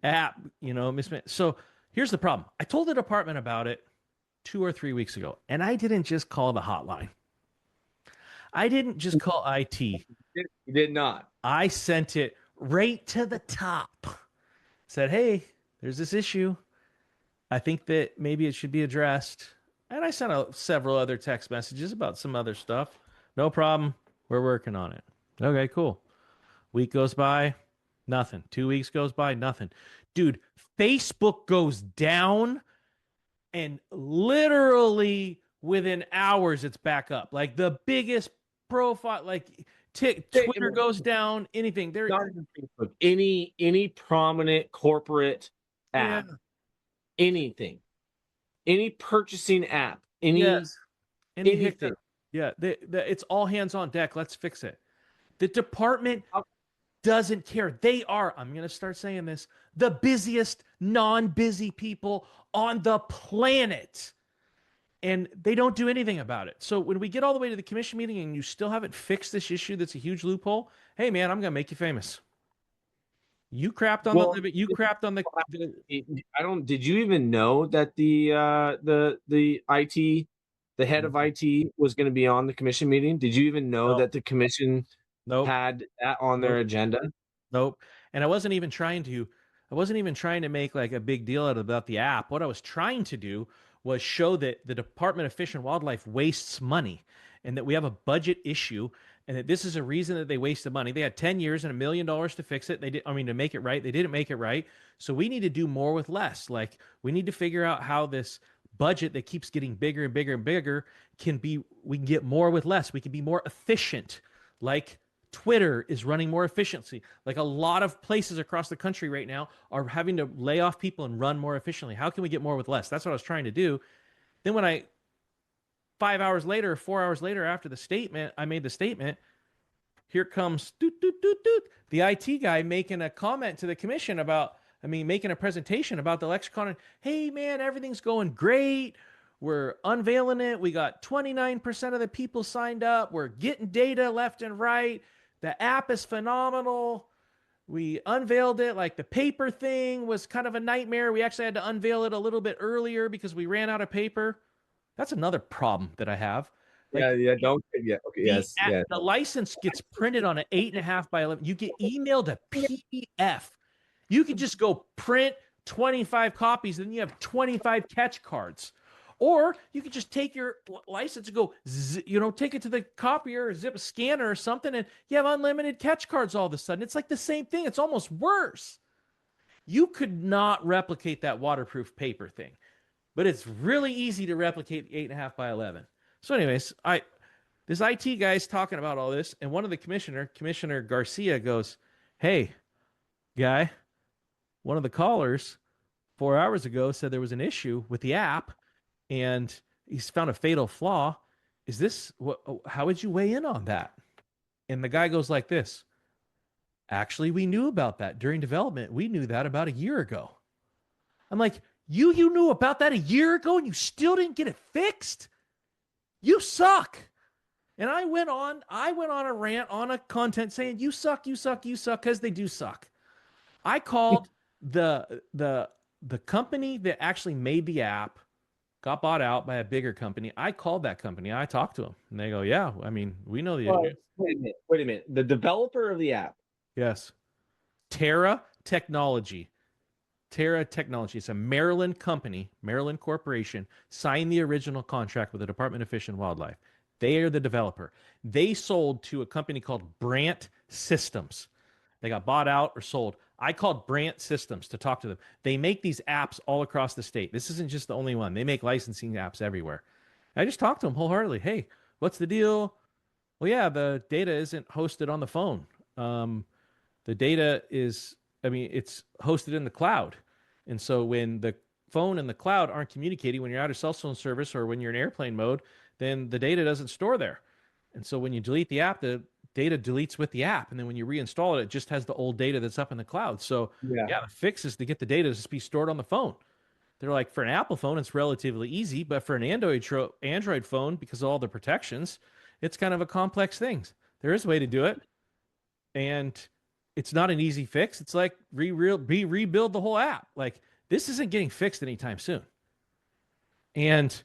app, So here's the problem. I told the department about it 2 or 3 weeks ago, and I didn't just call the hotline. I didn't just call IT. You did not. I sent it right to the top. Said, hey, there's this issue. I think that maybe it should be addressed. And I sent out several other text messages about some other stuff. No problem. We're working on it. Okay, cool. Week goes by, nothing. 2 weeks goes by, nothing. Dude, Facebook goes down and literally within hours it's back up. Like the biggest profile, like Twitter goes down, anything. There, not even Facebook. Any prominent corporate app, anything, any purchasing app, anything. Yeah, it's all hands on deck. Let's fix it. The department doesn't care. They are, I'm going to start saying this, the busiest non-busy people on the planet. And they don't do anything about it. So when we get all the way to the commission meeting and you still haven't fixed this issue that's a huge loophole, hey, man, I'm going to make you famous. You crapped on the limit. You crapped on the. I don't. Did you even know that the IT, the head of IT, was going to be on the commission meeting? Did you even know that the commission had that on their agenda? Nope. And I wasn't even trying to make like a big deal out about the app. What I was trying to do was show that the Department of Fish and Wildlife wastes money and that we have a budget issue and that this is a reason that they wasted money. They had 10 years and $1 million to fix it. To make it right. They didn't make it right. So we need to do more with less. Like we need to figure out how this budget that keeps getting bigger and bigger and bigger we can get more with less. We can be more efficient. Like Twitter is running more efficiently. Like a lot of places across the country right now are having to lay off people and run more efficiently. How can we get more with less? That's what I was trying to do. Then when 4 hours later after I made the statement, here comes the IT guy making a comment to the commission making a presentation about the lexicon. And, hey man, everything's going great. We're unveiling it. We got 29% of the people signed up. We're getting data left and right. The app is phenomenal. We unveiled it. Like the paper thing was kind of a nightmare. We actually had to unveil it a little bit earlier because we ran out of paper. That's another problem that I have. Like, okay, the license gets printed on an 8.5 by 11. You get emailed a PDF. You can just go print 25 copies, and you have 25 catch cards. Or you could just take your license and go, take it to the copier or zip a scanner or something, and you have unlimited catch cards all of a sudden. It's like the same thing. It's almost worse. You could not replicate that waterproof paper thing, but it's really easy to replicate the 8.5 by 11. So anyways, this IT guy's talking about all this, and one of the Commissioner Garcia goes, hey, guy, one of the callers 4 hours ago said there was an issue with the app, and he's found a fatal flaw. How would you weigh in on that? And the guy goes like this. Actually, we knew about that during development. We knew that about a year ago. I'm like, you knew about that a year ago and you still didn't get it fixed? You suck. And I went on a rant on a content saying, you suck, because they do suck. I called the company that actually made the app, got bought out by a bigger company. I called that company. I talked to them, and they go, "Yeah, we know the issue." Wait a minute. The developer of the app. Yes. Terra Technology. Terra Technology. It's a Maryland company, Maryland corporation, signed the original contract with the Department of Fish and Wildlife. They are the developer. They sold to a company called Brant Systems. They got bought out or sold. I called Brant Systems to talk to them. They make these apps all across the state. This isn't just the only one. They make licensing apps everywhere. I just talked to them wholeheartedly. Hey, what's the deal? Well, yeah, the data isn't hosted on the phone. The data is, I mean, it's hosted in the cloud. And so when the phone and the cloud aren't communicating, when you're out of cell phone service or when you're in airplane mode, then the data doesn't store there. And so when you delete the app, the data deletes with the app. And then when you reinstall it, it just has the old data that's up in the cloud. So yeah, the fix is to get the data to just be stored on the phone. They're like, for an Apple phone, it's relatively easy, but for an Android phone, because of all the protections, it's kind of a complex thing. There is a way to do it, and it's not an easy fix. It's like rebuild the whole app. Like, this isn't getting fixed anytime soon. And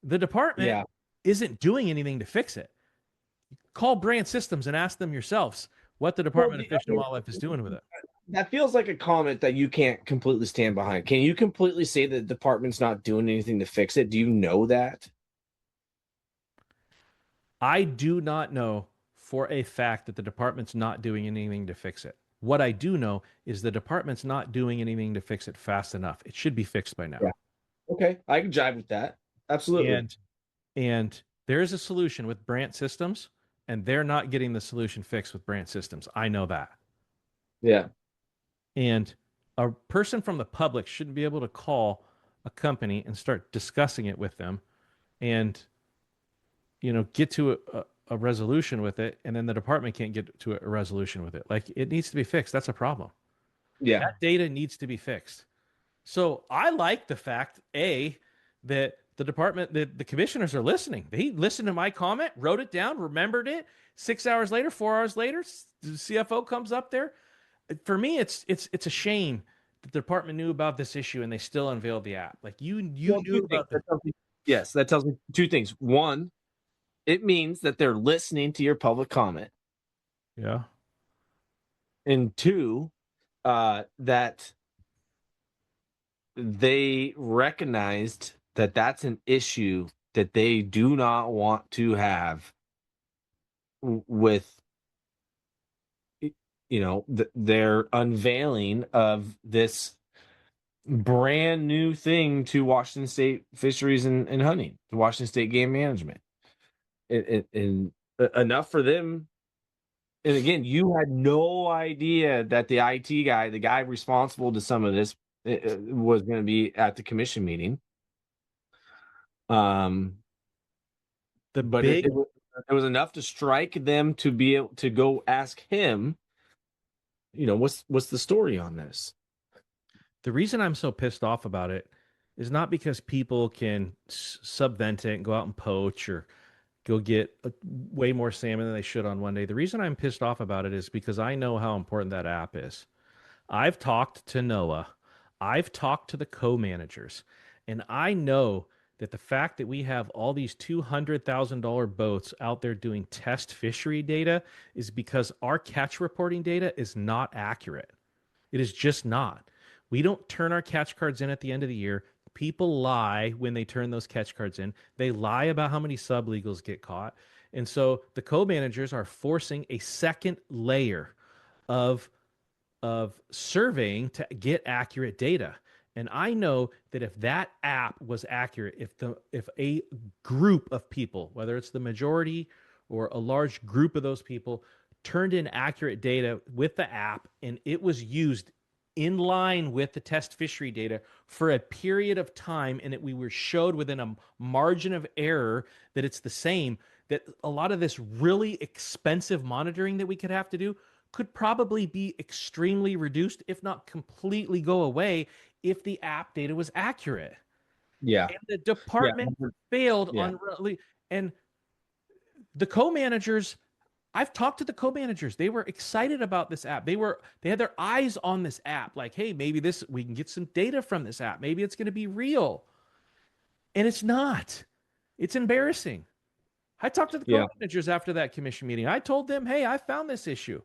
the department isn't doing anything to fix it. Call Brand Systems and ask them yourselves what the Department of Fish and Wildlife is doing with it. That feels like a comment that you can't completely stand behind. Can you completely say that the department's not doing anything to fix it? Do you know that? I do not know for a fact that the department's not doing anything to fix it. What I do know is the department's not doing anything to fix it fast enough. It should be fixed by now. Yeah. Okay, I can jive with that. Absolutely. And there is a solution with Brant Systems, and they're not getting the solution fixed with Brant Systems. I know that. Yeah. And a person from the public shouldn't be able to call a company and start discussing it with them and, you know, get to a resolution with it, and then the department can't get to a resolution with it. Like, it needs to be fixed. That's a problem. Yeah. That data needs to be fixed. So I like the fact, that the department, that the commissioners are listening. They listened to my comment, wrote it down, remembered it. 6 hours later, 4 hours later, the CFO comes up there. For me, it's a shame that the department knew about this issue and they still unveiled the app. Like, you knew about the... Yes, that tells me two things. One, it means that they're listening to your public comment. Yeah. And two, that they recognized that that's an issue that they do not want to have with, you know, their unveiling of this brand new thing to Washington State fisheries and hunting, to Washington State game management. And enough for them. And again, you had no idea that the IT guy, the guy responsible to some of this, was going to be at the commission meeting. It was enough to strike them to be able to go ask him, you know, what's the story on this? The reason I'm so pissed off about it is not because people can subvent it and go out and poach or go get way more salmon than they should on one day. The reason I'm pissed off about it is because I know how important that app is. I've talked to Noah. I've talked to the co-managers, and I know that the fact that we have all these $200,000 boats out there doing test fishery data is because our catch reporting data is not accurate. It is just not. We don't turn our catch cards in at the end of the year. People lie when they turn those catch cards in. They lie about how many sublegals get caught. And so the co-managers are forcing a second layer of surveying to get accurate data. And I know that if that app was accurate, if a group of people, whether it's the majority or a large group of those people, turned in accurate data with the app and it was used in line with the test fishery data for a period of time, and that we were showed within a margin of error that it's the same, that a lot of this really expensive monitoring that we could have to do could probably be extremely reduced, if not completely go away, if the app data was accurate. Yeah. And the department failed on, and the co-managers, I've talked to the co-managers. They were excited about this app. They had their eyes on this app. Like, hey, maybe we can get some data from this app. Maybe it's going to be real. And it's not. It's embarrassing. I talked to the co-managers after that commission meeting. I told them, hey, I found this issue.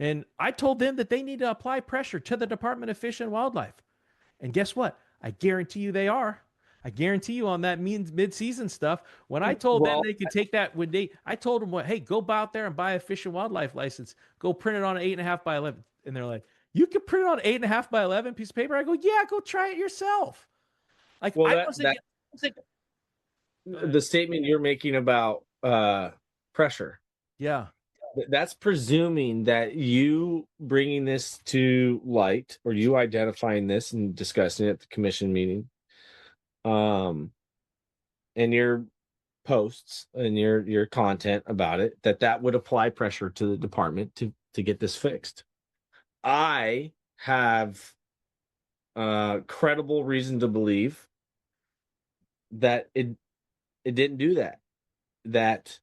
And I told them that they need to apply pressure to the Department of Fish and Wildlife. And guess what? I guarantee you they are. I guarantee you on that mid-season stuff. When I told them they could take that, I told them what, hey, go out there and buy a fish and wildlife license. Go print it on an 8.5 by 11. And they're like, you can print it on an 8.5 by 11 piece of paper. I go, yeah, go try it yourself. Like, well, the statement you're making about pressure. Yeah. That's presuming that you bringing this to light, or you identifying this and discussing it at the commission meeting, and your posts and your content about it, that would apply pressure to the department to get this fixed. I have credible reason to believe that it didn't do that. That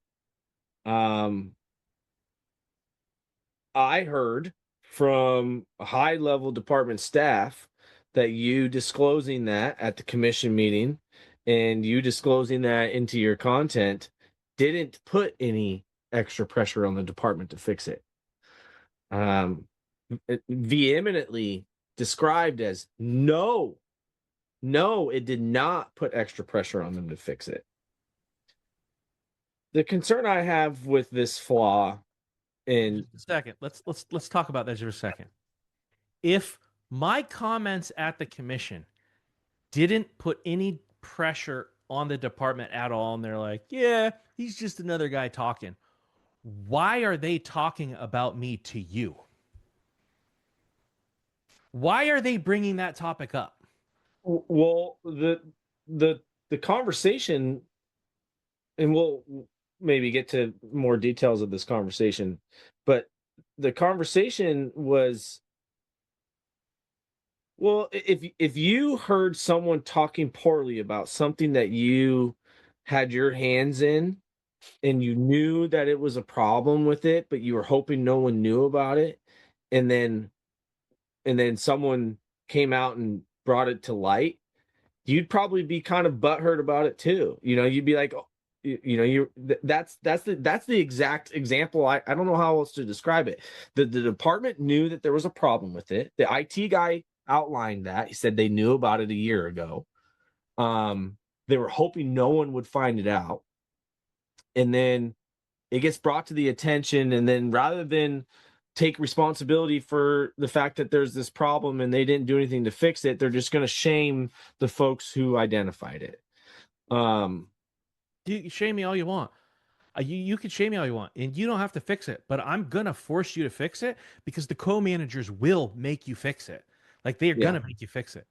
I heard from high level department staff that you disclosing that at the commission meeting and you disclosing that into your content didn't put any extra pressure on the department to fix it. It vehemently described as no, it did not put extra pressure on them to fix it. The concern I have with this flaw in just a second, let's talk about that just for a second. If my comments at the commission didn't put any pressure on the department at all, and they're like, yeah, he's just another guy talking, why are they talking about me to you? Why are they bringing that topic up? Well, the conversation, and we'll maybe get to more details of this conversation, but the conversation was, well, if you heard someone talking poorly about something that you had your hands in, and you knew that it was a problem with it, but you were hoping no one knew about it, and then someone came out and brought it to light, you'd probably be kind of butthurt about it too. You'd be like, that's the exact example. I don't know how else to describe it. The department knew that there was a problem with it. The IT guy outlined that. He said they knew about it a year ago. They were hoping no one would find it out. And then it gets brought to the attention, and then rather than take responsibility for the fact that there's this problem and they didn't do anything to fix it, they're just going to shame the folks who identified it. You shame me all you want. You can shame me all you want, and you don't have to fix it, but I'm going to force you to fix it because the co-managers will make you fix it. Like, they're going to make you fix it.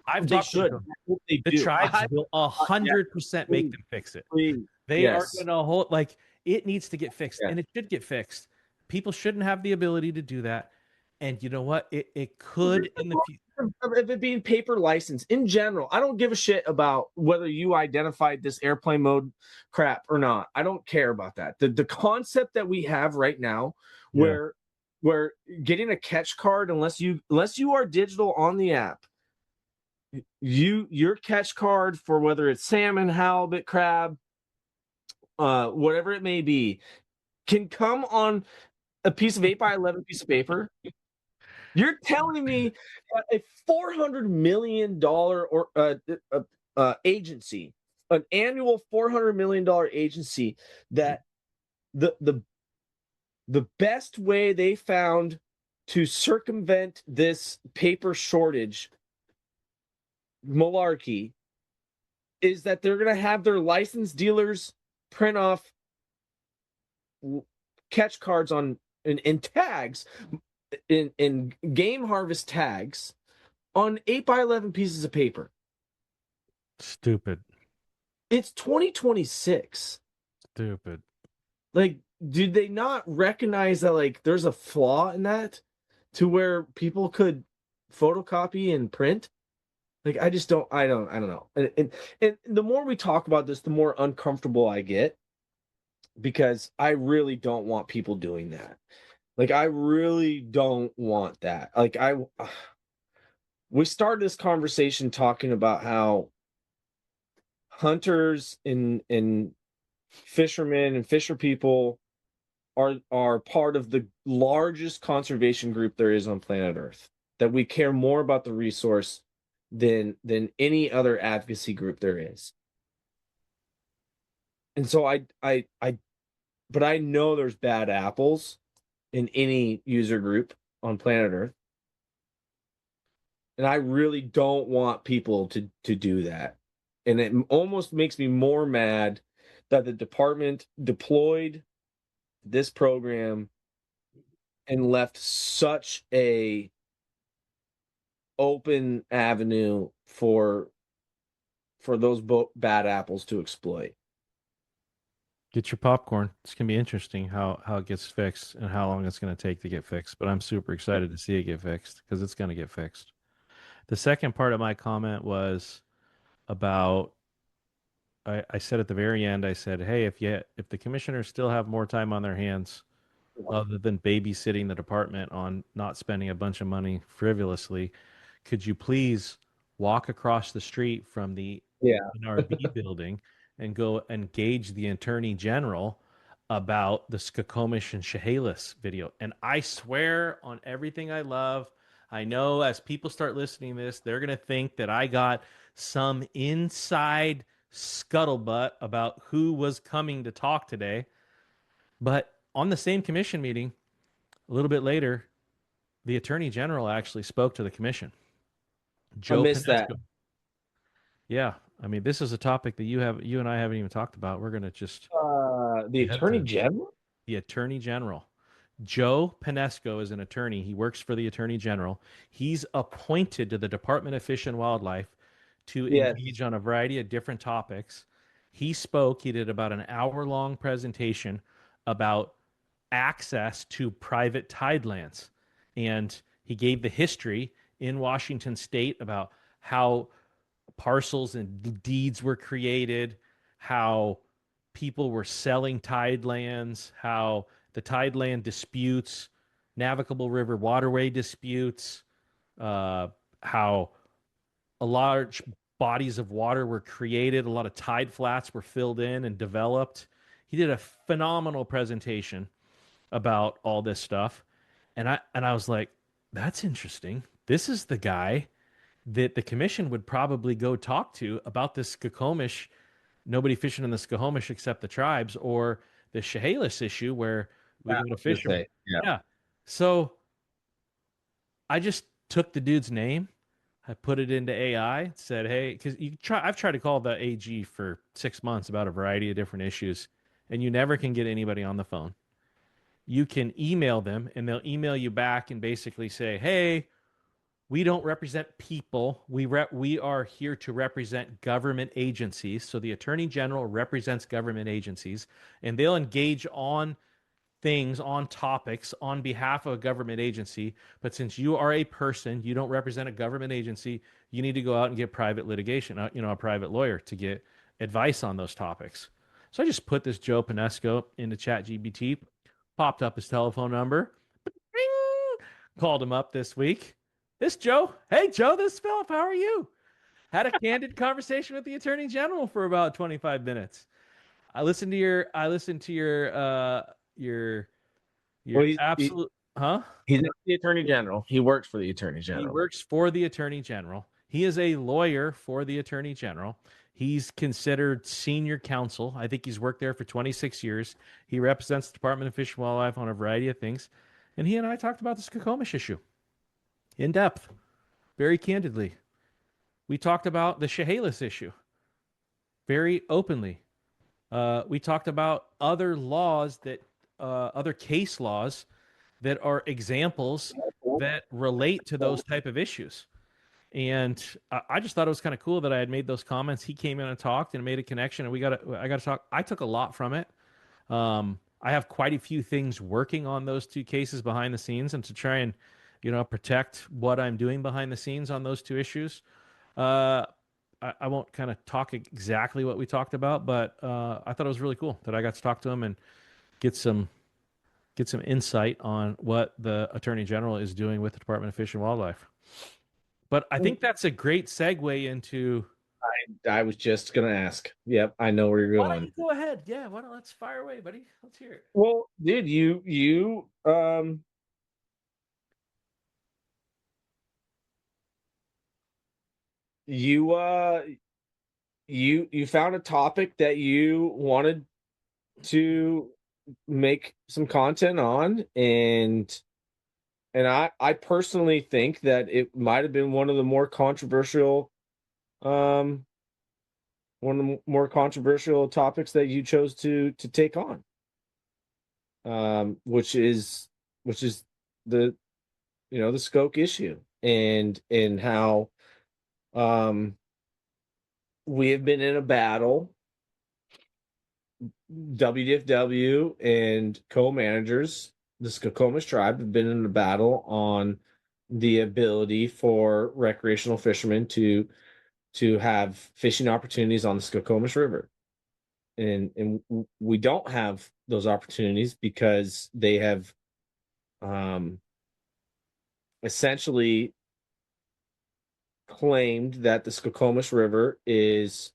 I've talked to them. The tribes will 100% make them fix it. They are going to hold, like, it needs to get fixed, and it should get fixed. People shouldn't have the ability to do that. And you know what? It could in the future. Of it being paper license in general, I don't give a shit about whether you identified this airplane mode crap or not. I don't care about that. The concept that we have right now, where getting a catch card, unless you are digital on the app, your catch card for whether it's salmon, halibut, crab, whatever it may be, can come on a piece of 8x11 piece of paper. You're telling me a $400 million agency, an annual $400 million agency, that the best way they found to circumvent this paper shortage malarkey is that they're going to have their licensed dealers print off catch cards on and tags in game harvest tags on 8x11 pieces of paper. Stupid. It's 2026. Stupid. Like, did they not recognize that, like, there's a flaw in that to where people could photocopy and print? Like, I don't know. And the more we talk about this, the more uncomfortable I get, because I really don't want people doing that. Like, I really don't want that. Like, we started this conversation talking about how hunters and fishermen and fisher people are part of the largest conservation group there is on planet Earth. That we care more about the resource than any other advocacy group there is. And so but I know there's bad apples in any user group on planet Earth. And I really don't want people to do that. And it almost makes me more mad that the department deployed this program and left such a open avenue for those bad apples to exploit. Get your popcorn. It's gonna be interesting how it gets fixed and how long it's gonna take to get fixed. But I'm super excited to see it get fixed because it's gonna get fixed. The second part of my comment was about I said at the very end, I said, hey, if the commissioners still have more time on their hands other than babysitting the department on not spending a bunch of money frivolously, could you please walk across the street from the NRB building and go engage the Attorney General about the Skokomish and Chehalis video? And I swear on everything I love, I know as people start listening to this, they're going to think that I got some inside scuttlebutt about who was coming to talk today. But on the same commission meeting, a little bit later, the Attorney General actually spoke to the commission. I missed that. Yeah, I mean, this is a topic that you and I haven't even talked about. We're gonna just the Attorney General? The Attorney General. Joe Pinesco is an attorney. He works for the Attorney General. He's appointed to the Department of Fish and Wildlife to engage on a variety of different topics. He spoke, he did about an hour-long presentation about access to private tidelands. And he gave the history in Washington State about how parcels and deeds were created, how people were selling tidelands, how the tideland disputes, navigable river waterway disputes, how a large bodies of water were created, a lot of tide flats were filled in and developed. He did a phenomenal presentation about all this stuff. And I was like, that's interesting. This is the guy that the commission would probably go talk to about this Skokomish, nobody fishing in the Skokomish except the tribes, or the Chehalis issue where we go to fishermen. Yeah. So I just took the dude's name, I put it into AI, said, hey, because I've tried to call the AG for 6 months about a variety of different issues, and you never can get anybody on the phone. You can email them and they'll email you back and basically say, hey, we don't represent people. We are here to represent government agencies. So the Attorney General represents government agencies, and they'll engage on things, on topics on behalf of a government agency. But since you are a person, you don't represent a government agency, you need to go out and get private litigation, a private lawyer to get advice on those topics. So I just put this Joe Pinesco into ChatGPT, popped up his telephone number, called him up this week. This Joe. Hey, Joe, this is Phillip. How are you? Had a candid conversation with the Attorney General for about 25 minutes. I listened to your absolute, huh? He's not the Attorney General. He works for the Attorney General. He works for the Attorney General. He is a lawyer for the Attorney General. He's considered senior counsel. I think he's worked there for 26 years. He represents the Department of Fish and Wildlife on a variety of things. And he and I talked about the Skokomish issue in depth, very candidly. We talked about the Chehalis issue very openly. We talked about other laws other case laws that are examples that relate to those type of issues. And I just thought it was kind of cool that I had made those comments. He came in and talked and made a connection, and I got to talk. I took a lot from it. I have quite a few things working on those two cases behind the scenes, and to try and protect what I'm doing behind the scenes on those two issues. I won't kind of talk exactly what we talked about, but I thought it was really cool that I got to talk to him and get some insight on what the Attorney General is doing with the Department of Fish and Wildlife. But I think that's a great segue into I was just gonna ask. Yep, I know where you're Why don't going. you go ahead? Yeah, why don't let's fire away, buddy. Let's hear it. Well, dude, you you found a topic that you wanted to make some content on, and I personally think that it might have been one of the more controversial um one of the more controversial topics that you chose to take on, which is the the Skoke issue, and how um we have been in a battle. WDFW and co-managers, the Skokomish tribe, have been in a battle on the ability for recreational fishermen to have fishing opportunities on the Skokomish River. And we don't have those opportunities because they have um, essentially claimed that the Skokomish River is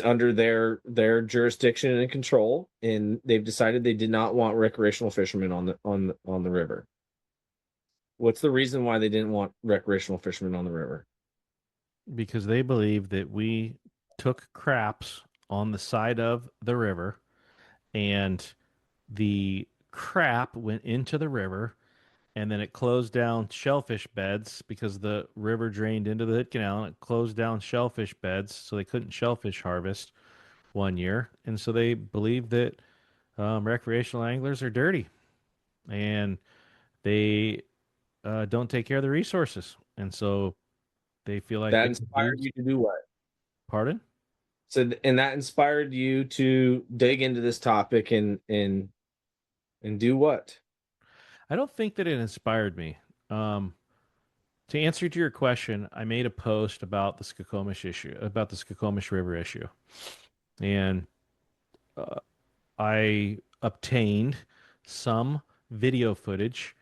under their jurisdiction and control, and they've decided they did not want recreational fishermen on the river. What's the reason why they didn't want recreational fishermen on the river? Because they believe that we took craps on the side of the river and the crap went into the river and then it closed down shellfish beds because the river drained into the Hood Canal and it closed down shellfish beds so they couldn't shellfish harvest one year. And so they believe that recreational anglers are dirty and they don't take care of the resources. And so they feel like That they could inspired use, you to do what? pardon? So, and that inspired you to dig into this topic and do what? I don't think that it inspired me. Um, to answer to your question, I made a post about the Skokomish issue, about the Skokomish River issue, and uh, I obtained some video footage.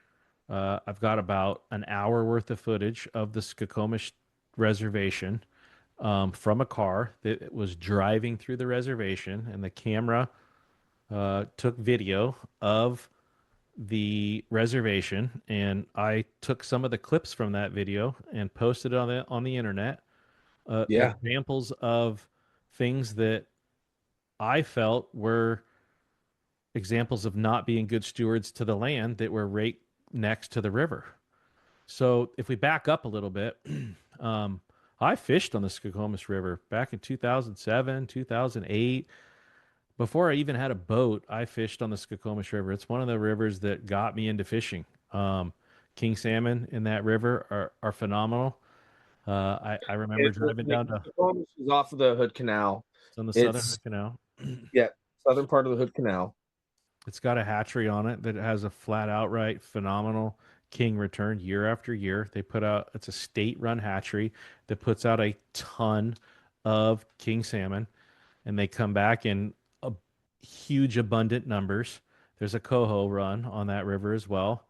I've got about an hour worth of footage of the Skokomish reservation from a car that was driving through the reservation, and the camera took video of the reservation, and I took some of the clips from that video and posted it on the internet. Yeah, Examples of things that I felt were examples of not being good stewards to the land that were right next to the river. So if we back up a little bit, um, I fished on the Skokomish River back in 2007, 2008. Before I even had a boat, I fished on the Skokomish River. It's one of the rivers that got me into fishing. King salmon in that river are phenomenal. I remember driving down to Skokomish is off of the Hood Canal. it's on the Southern It's Hood Canal. yeah, southern part of the Hood Canal. It's got a hatchery on it that has a flat outright phenomenal king return year after year. They put out it's a state run hatchery that puts out a ton of king salmon, and they come back in a huge abundant numbers. There's a coho run on that river as well.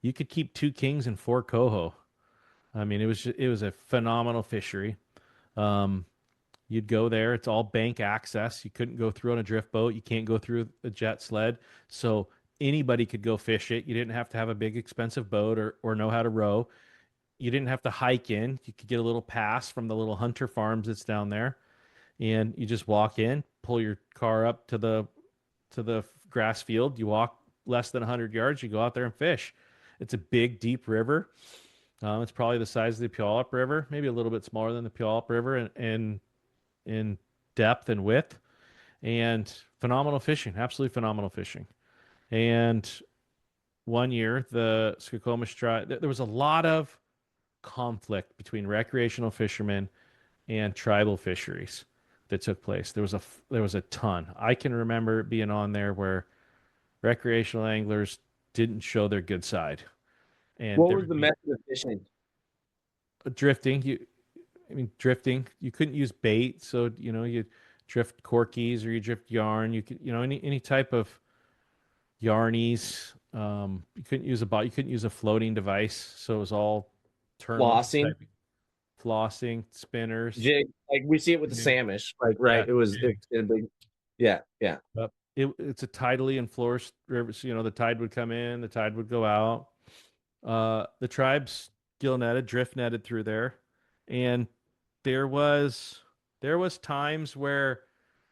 You could keep two kings and four coho. I mean, it was a phenomenal fishery. Um, You'd go there. It's all bank access. You couldn't go through on a drift boat. You can't go through a jet sled. So anybody could go fish it. You didn't have to have a big expensive boat or know how to row. You didn't have to hike in. You could get a little pass from the little hunter farms that's down there, and you just walk in, pull your car up to the grass field. You walk less than 100 yards. You go out there and fish. It's a big, deep river. It's probably the size of the Puyallup River, maybe a little bit smaller than the Puyallup River, and in depth and width, and phenomenal fishing, absolutely phenomenal fishing. And one year, the Skokomish tribe, there was a lot of conflict between recreational fishermen and tribal fisheries that took place. There was a ton. I can remember being on there where recreational anglers didn't show their good side, and What there was would the be method of fishing? drifting. I mean, drifting. You couldn't use bait, so you drift corkies or you drift yarn. You could, any type of yarnies. You couldn't use a bot. You couldn't use a floating device, so it was all turn once Flossing? type flossing, spinners. Jig, like we see it with the Samish, like right. Yeah, It's a big, yeah. It's a tidally enforced river. So, the tide would come in, the tide would go out. The tribes gill netted, drift netted through there, and there was times where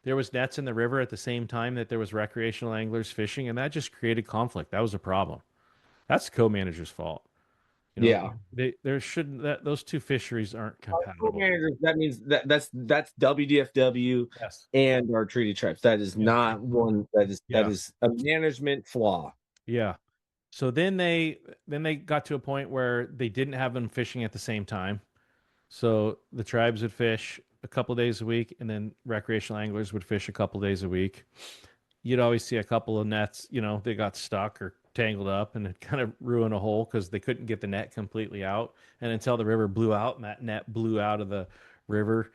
there was nets in the river at the same time that there was recreational anglers fishing, and that just created conflict. That was a problem. That's the co-manager's fault. Yeah. There shouldn't that those two fisheries aren't compatible. That means that's WDFW Yes. and our treaty tribes. That is not one. That is a management flaw. Yeah. So then they got to a point where they didn't have them fishing at the same time. So the tribes would fish a couple days a week, and then recreational anglers would fish a couple days a week. You'd always see a couple of nets, they got stuck or tangled up, and it kind of ruined a hole because they couldn't get the net completely out. And until the river blew out and that net blew out of the river,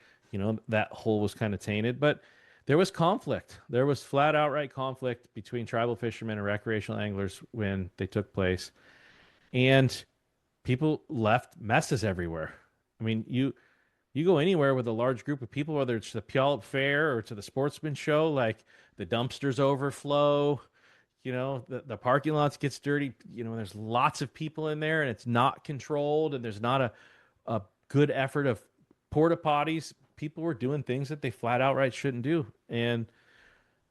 that hole was kind of tainted. But there was conflict. There was flat outright conflict between tribal fishermen and recreational anglers when they took place. And people left messes everywhere. I mean, you go anywhere with a large group of people, whether it's the Puyallup Fair or to the Sportsman Show, like the dumpsters overflow, the parking lots gets dirty, there's lots of people in there and it's not controlled and there's not a good effort of porta potties. People were doing things that they flat outright shouldn't do. And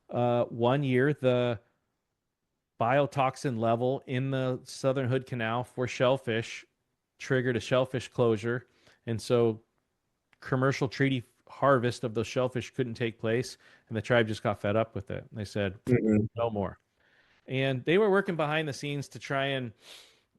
one year, the biotoxin level in the Southern Hood Canal for shellfish triggered a shellfish closure. And so commercial treaty harvest of those shellfish couldn't take place. And the tribe just got fed up with it. They said, no more. And they were working behind the scenes to try and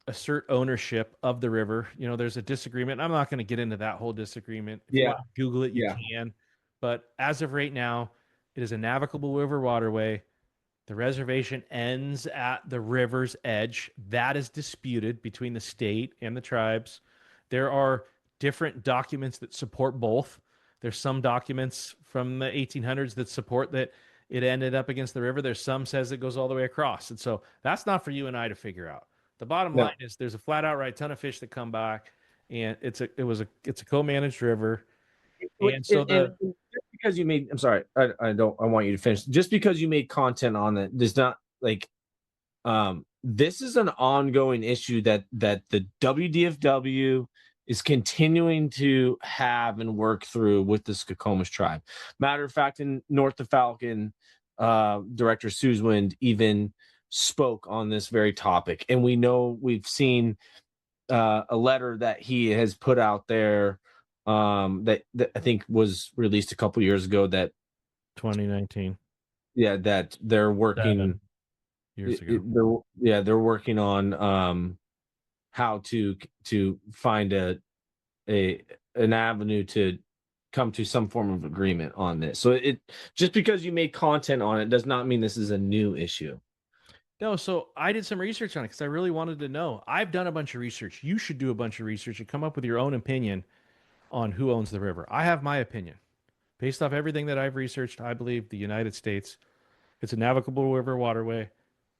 assert ownership of the river. There's a disagreement. I'm not going to get into that whole disagreement. If you want to Google it, you can. But as of right now, it is a navigable river waterway. The reservation ends at the river's edge. That is disputed between the state and the tribes. There are different documents that support both. There's some documents from the 1800s that support that it ended up against the river. There's some says it goes all the way across. And so that's not for you and I to figure out. The bottom line is there's a flat outright ton of fish that come back, and it's a co-managed river. And so just because you made, I'm sorry, I want you to finish. Just because you made content on it does not this is an ongoing issue that the WDFW is continuing to have and work through with the Skokomish tribe. Matter of fact, in North of Falcon, Director Suswind even spoke on this very topic. And we've seen a letter that he has put out there that I think was released a couple years ago, that 2019. Yeah, that they're working 7 years ago. They're working on how to find an avenue to come to some form of agreement on this. So it just because you made content on it does not mean this is a new issue. No, so I did some research on it because I really wanted to know. I've done a bunch of research. You should do a bunch of research and come up with your own opinion on who owns the river. I have my opinion. Based off everything that I've researched, I believe the United States, it's a navigable river waterway,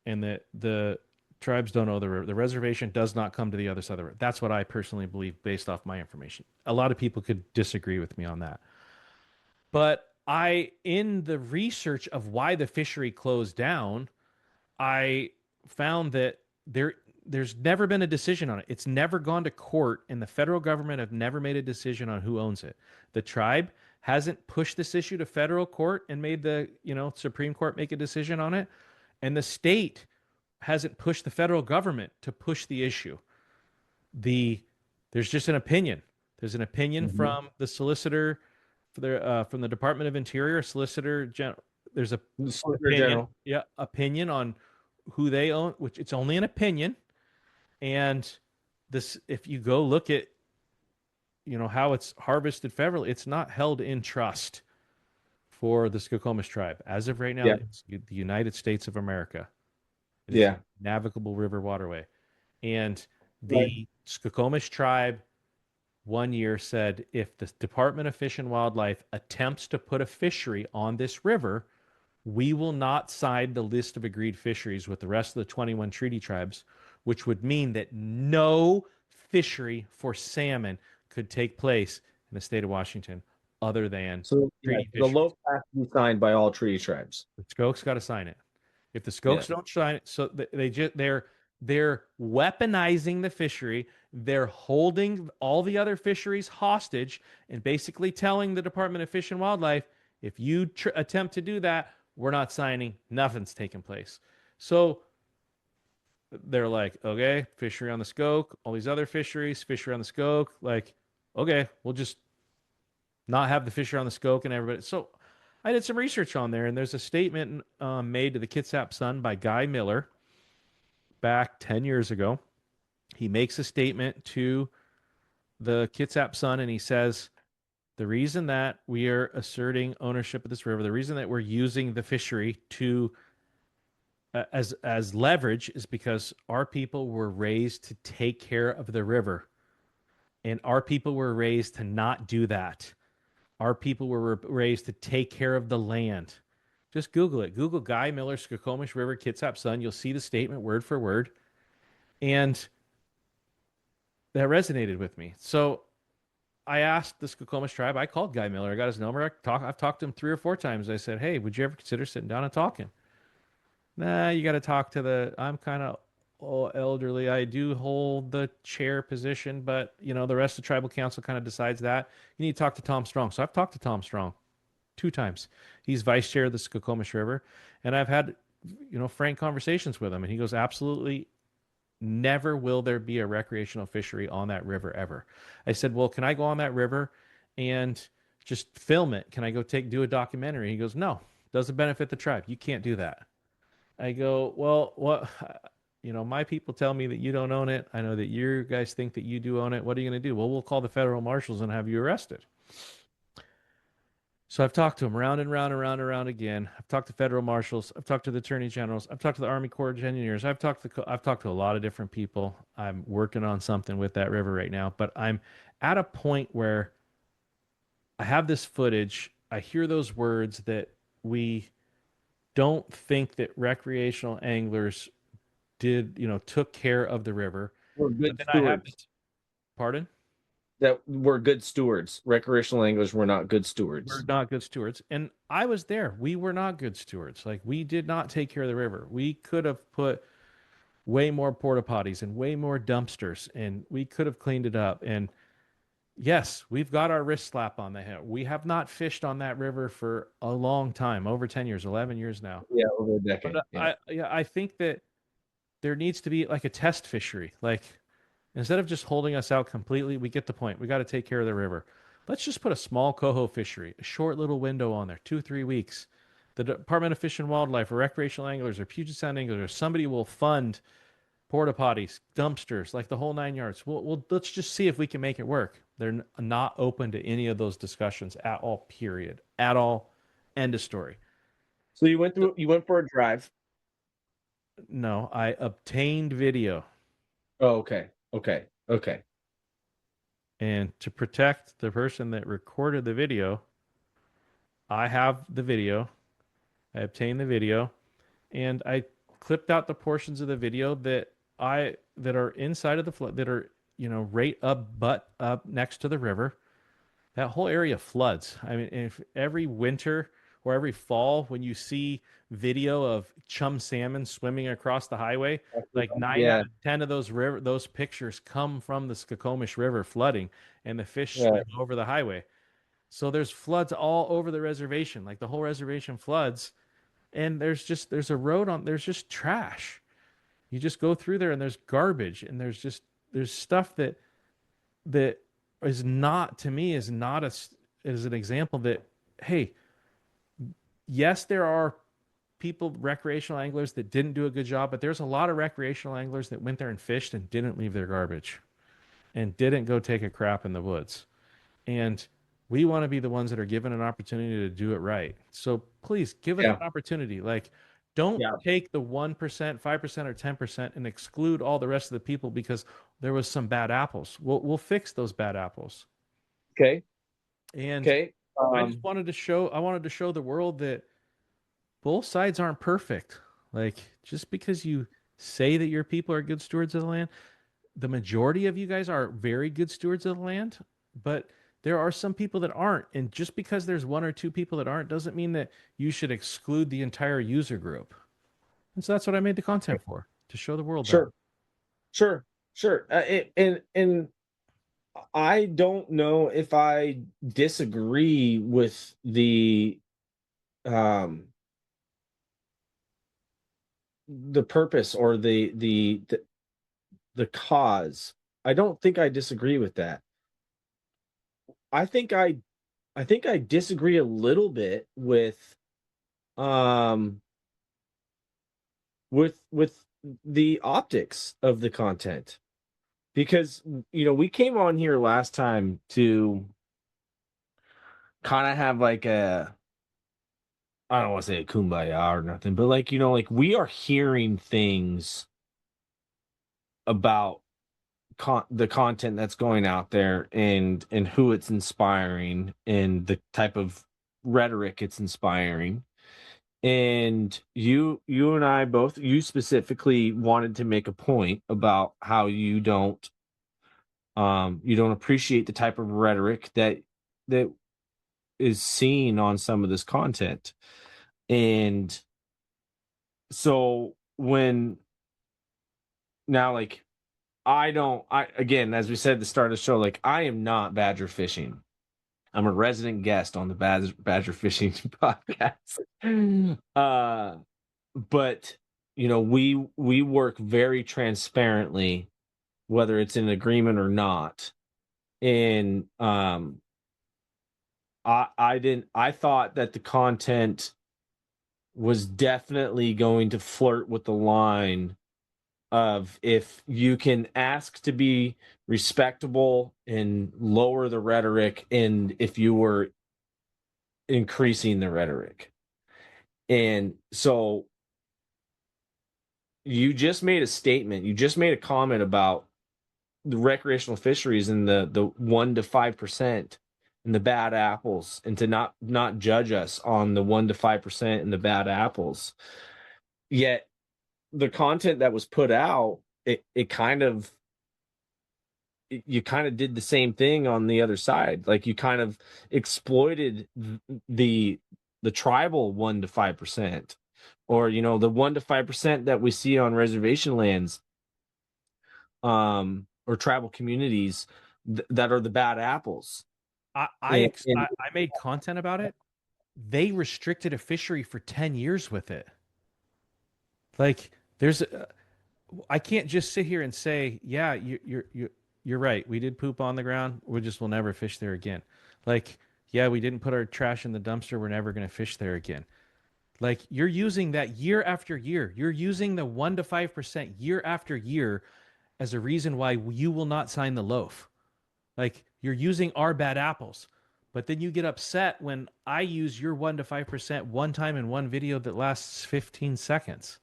and that the tribes don't own the river. The reservation does not come to the other side of the river. That's what I personally believe based off my information. A lot of people could disagree with me on that. But in the research of why the fishery closed down, I found that there's never been a decision on it. It's never gone to court, and the federal government have never made a decision on who owns it. The tribe hasn't pushed this issue to federal court and made the Supreme Court make a decision on it, and the state hasn't pushed the federal government to push the issue. There's just an opinion. There's an opinion from the solicitor from the Department of Interior, Solicitor General. There's a opinion on who they own, which it's only an opinion. And this, if you go look at, how it's harvested federally, it's not held in trust for the Skokomish tribe. As of right now, it's the United States of America. It is a navigable river waterway. And the Skokomish tribe one year said, if the Department of Fish and Wildlife attempts to put a fishery on this river, we will not sign the list of agreed fisheries with the rest of the 21 treaty tribes, which would mean that no fishery for salmon could take place in the state of Washington other than So treaty the fisheries. loaf has to be signed by all treaty tribes. The Skoks got to sign it. If the Skoks don't sign it, so they're weaponizing the fishery. They're holding all the other fisheries hostage and basically telling the Department of Fish and Wildlife, if you attempt to do that, we're not signing. Nothing's taking place. So they're like, okay, fishery on the Skoke, all these other fisheries, fishery on the Skoke, like, okay, we'll just not have the fishery on the Skoke and everybody. So I did some research on there, and there's a statement made to the Kitsap Sun by Guy Miller back 10 years ago. He makes a statement to the Kitsap Sun, and he says, the reason that we are asserting ownership of this river, the reason that we're using the fishery to as leverage is because our people were raised to take care of the river, and our people were raised to not do that. Our people were raised to take care of the land. Just Google it. Google Guy Miller, Skokomish River, Kitsap Sun. You'll see the statement word for word. And that resonated with me. So I asked the Skokomish tribe. I called Guy Miller. I got his number. I've talked to him 3 or 4 times. I said, hey, would you ever consider sitting down and talking? Nah, you got to talk to I'm kind of elderly. I do hold the chair position, but the rest of the tribal council kind of decides that. You need to talk to Tom Strong. So I've talked to Tom Strong 2 times. He's vice chair of the Skokomish River, and I've had frank conversations with him, and he goes, absolutely never will there be a recreational fishery on that river ever. I said, well, can I go on that river and just film it? Can I go do a documentary? He goes, no, doesn't benefit the tribe. You can't do that. I go, well, what? My people tell me that you don't own it. I know that you guys think that you do own it. What are you going to do? Well, we'll call the federal marshals and have you arrested. So I've talked to him round and round and round and round again. I've talked to federal marshals. I've talked to the attorney generals. I've talked to the Army Corps of Engineers. I've talked to a lot of different people. I'm working on something with that river right now, but I'm at a point where I have this footage. I hear those words that we don't think that recreational anglers took care of the river. We're good stewards. Pardon? That we're good stewards. Recreational anglers were not good stewards. We're not good stewards. And I was there. We were not good stewards. Like, we did not take care of the river. We could have put way more porta potties and way more dumpsters, and we could have cleaned it up. And yes, we've got our wrist slap on the head. We have not fished on that river for a long time, over 10 years, 11 years now. Yeah, over a decade. But I think that there needs to be like a test fishery. Like, instead of just holding us out completely, we get the point. We got to take care of the river. Let's just put a small coho fishery, a short little window on there, 2-3 weeks. The Department of Fish and Wildlife or recreational anglers or Puget Sound anglers or somebody will fund porta potties, dumpsters, like the whole 9 yards. Let's just see if we can make it work. They're not open to any of those discussions at all, period. At all. End of story. So you went for a drive. No, I obtained video. Oh, okay. And to protect the person that recorded the video, I have the video. I obtained the video, and I clipped out the portions of the video that are inside of the flood, that are right up next to the river. That whole area floods. I mean, if every winter or every fall, when you see video of chum salmon swimming across the highway, like 9 out of 10 of those pictures come from the Skokomish River flooding, and the fish swim over the highway. So there's floods all over the reservation, like the whole reservation floods, and there's just trash. You just go through there and there's garbage, and there's stuff that is not, to me, is an example that, hey, yes, there are people, recreational anglers, that didn't do a good job, but there's a lot of recreational anglers that went there and fished and didn't leave their garbage and didn't go take a crap in the woods. And we want to be the ones that are given an opportunity to do it right. So please give us an opportunity. Like, don't take the 1%, 5%, or 10% and exclude all the rest of the people because there was some bad apples. We'll fix those bad apples. Okay. And I just wanted to show the world that both sides aren't perfect. Like, just because you say that your people are good stewards of the land, the majority of you guys are very good stewards of the land. but there are some people that aren't. And just because there's one or two people that aren't doesn't mean that you should exclude the entire user group. And so that's what I made the content for, to show the world that. Sure. And I don't know if I disagree with the purpose or the cause. I don't think I disagree with that. I think I disagree a little bit with the optics of the content, because we came on here last time to kind of have like I don't want to say a kumbaya or nothing, but like we are hearing things about the content that's going out there and who it's inspiring and the type of rhetoric it's inspiring. And you and I both, you specifically wanted to make a point about how you don't appreciate the type of rhetoric that is seen on some of this content. And so again, as we said at the start of the show, like, I am not badger fishing. I'm a resident guest on the badger fishing podcast. But we work very transparently, whether it's in agreement or not. And I thought that the content was definitely going to flirt with the line of, if you can ask to be respectable and lower the rhetoric, and if you were increasing the rhetoric. And so you just made a statement, you just made a comment about the recreational fisheries and the 1 to 5% and the bad apples, and to not judge us on the 1 to 5% and the bad apples. Yet the content that was put out, you kind of did the same thing on the other side. Like, you kind of exploited the tribal 1 to 5%, or the 1 to 5% that we see on reservation lands, or tribal communities that are the bad apples. I made content about it. They restricted a fishery for 10 years with it. Like, I can't just sit here and say, yeah, you're right. We did poop on the ground. We'll never fish there again. Like, yeah, we didn't put our trash in the dumpster. We're never going to fish there again. Like, you're using that year after year. You're using the 1 to 5% year after year as a reason why you will not sign the loaf. Like, you're using our bad apples. But then you get upset when I use your 1 to 5% one time in one video that lasts 15 seconds.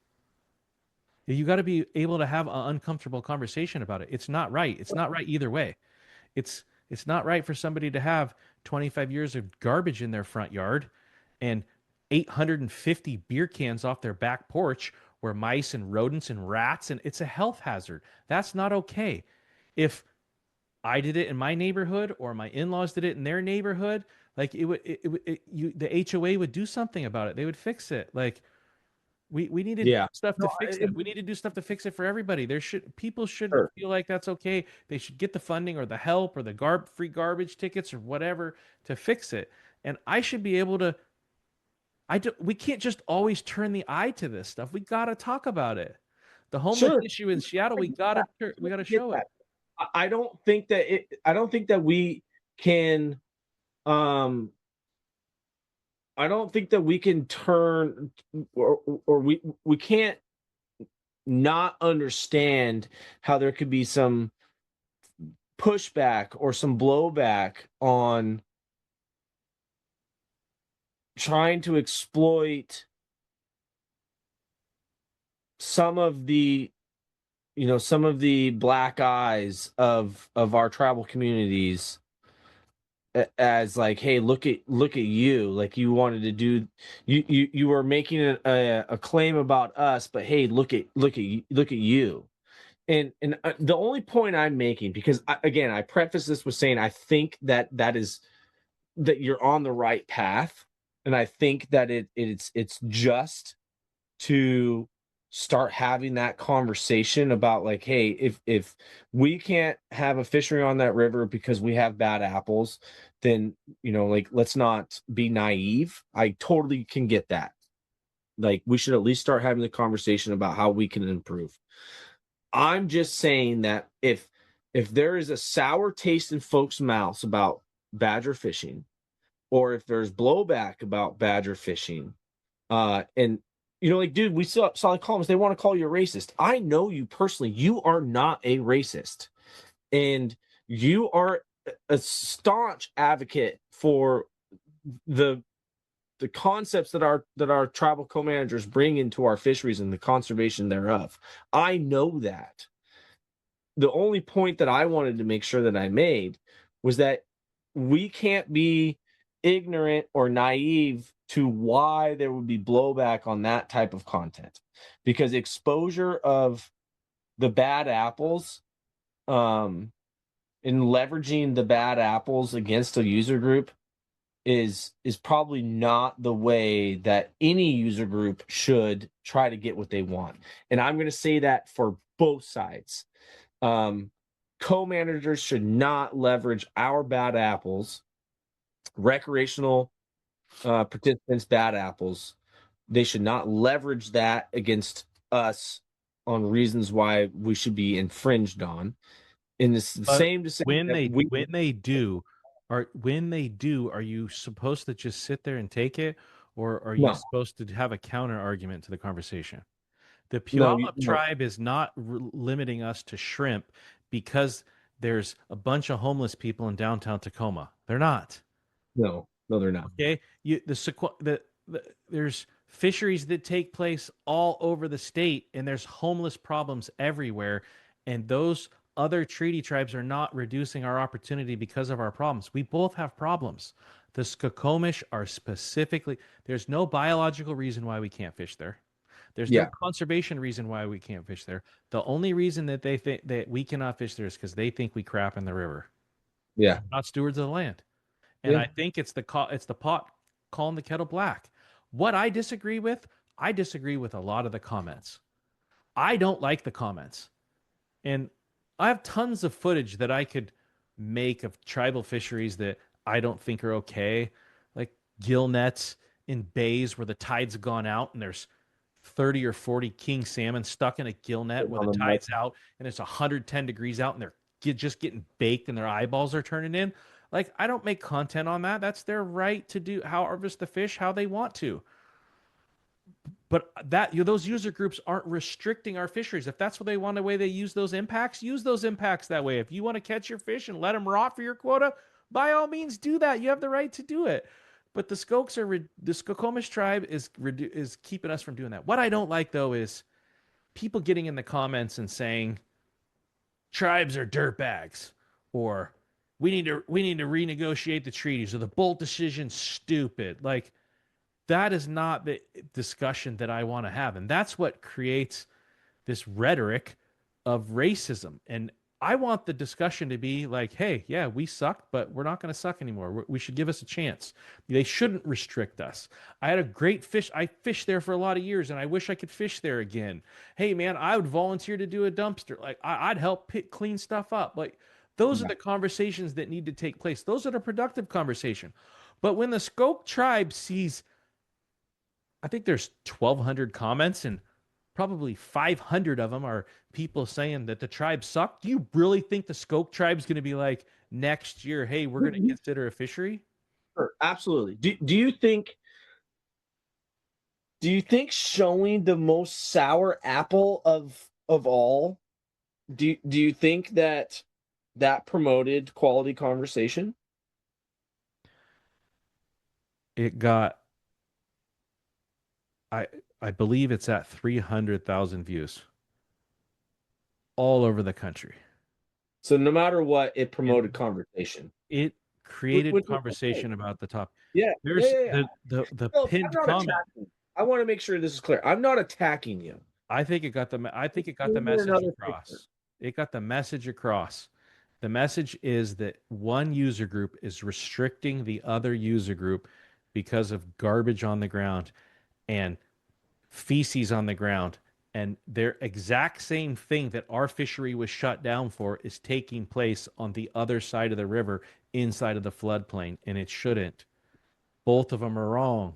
You got to be able to have an uncomfortable conversation about it. It's not right. It's not right either way. It's not right for somebody to have 25 years of garbage in their front yard and 850 beer cans off their back porch where mice and rodents and rats, and it's a health hazard. That's not okay. If I did it in my neighborhood or my in-laws did it in their neighborhood, like, the HOA would do something about it. They would fix it. Like, we need to do stuff to fix it. We need to do stuff to fix it for everybody. People shouldn't feel like that's okay. They should get the funding or the help or the free garbage tickets or whatever to fix it. And I should be able to. We can't just always turn the eye to this stuff. We got to talk about it. The homeless issue in Seattle, we got to show it. I don't think that we can. I don't think that we can turn, or we can't not understand how there could be some pushback or some blowback on trying to exploit some of the black eyes of our tribal communities, as like, hey, look at you, like, you wanted to do, you were making a claim about us, but hey, look at you. And the only point I'm making, because I preface this with saying I think that you're on the right path, and I think that it's just to start having that conversation about like, hey, if we can't have a fishery on that river because we have bad apples, then like, let's not be naive. I totally can get that. Like, we should at least start having the conversation about how we can improve. I'm just saying that if there is a sour taste in folks' mouths about badger fishing, or if there's blowback about badger fishing, and like, dude, we saw the comments, they want to call you a racist. I know you personally. You are not a racist, and you are a staunch advocate for the concepts that our tribal co-managers bring into our fisheries and the conservation thereof. I know that. The only point that I wanted to make sure that I made was that we can't be ignorant or naive to why there would be blowback on that type of content, because exposure of the bad apples, and leveraging the bad apples against a user group is probably not the way that any user group should try to get what they want. And I'm going to say that for both sides. Co-managers should not leverage our bad apples, recreational participants' bad apples. They should not leverage that against us on reasons why we should be infringed on. In the same to say when they do, are you supposed to just sit there and take it, or are you supposed to have a counter argument to the conversation? The Puyallup tribe is not limiting us to shrimp because there's a bunch of homeless people in downtown Tacoma. They're not. No, they're not. Okay, there's fisheries that take place all over the state, and there's homeless problems everywhere, and those other treaty tribes are not reducing our opportunity because of our problems. We both have problems. The Skokomish are specifically, there's no biological reason why we can't fish there. There's no conservation reason why we can't fish there. The only reason that they think that we cannot fish there is because they think we crap in the river. Yeah. We're not stewards of the land. And I think it's the pot calling the kettle black. What I disagree with a lot of the comments. I don't like the comments. And I have tons of footage that I could make of tribal fisheries that I don't think are okay, like gill nets in bays where the tides have gone out and there's 30 or 40 king salmon stuck in a gill net where the tide's out and it's 110 degrees out and they're just getting baked and their eyeballs are turning in. Like, I don't make content on that. That's their right to do, harvest the fish how they want to. But those user groups aren't restricting our fisheries. If that's what they want, the way they use those impacts that way. If you want to catch your fish and let them rot for your quota, by all means do that. You have the right to do it. But the Skokomish tribe is keeping us from doing that. What I don't like, though, is people getting in the comments and saying tribes are dirtbags, or we need to renegotiate the treaties, or the Bolt decision's stupid. Like, that is not the discussion that I want to have. And that's what creates this rhetoric of racism. And I want the discussion to be like, hey, yeah, we sucked, but we're not going to suck anymore. We should give us a chance. They shouldn't restrict us. I had a great fish. I fished there for a lot of years, and I wish I could fish there again. Hey, man, I would volunteer to do a dumpster. Like, I'd help clean stuff up. Like, those are the conversations that need to take place. Those are the productive conversation. But when the Skoke tribe sees, I think there's 1,200 comments, and probably 500 of them are people saying that the tribe sucked. Do you really think the Skoke tribe's going to be like, next year, hey, we're going to consider a fishery? Sure, absolutely. Do you think showing the most sour apple of all, do you think that promoted quality conversation? It got, I believe it's at 300,000 views all over the country. So no matter what, it promoted conversation. It created conversation about the topic. Yeah. There's the pinned comment. I want to make sure this is clear. I'm not attacking you. I think it got the message across. It got the message across. The message is that one user group is restricting the other user group because of garbage on the ground and feces on the ground. And their exact same thing that our fishery was shut down for is taking place on the other side of the river inside of the floodplain, and it shouldn't. Both of them are wrong.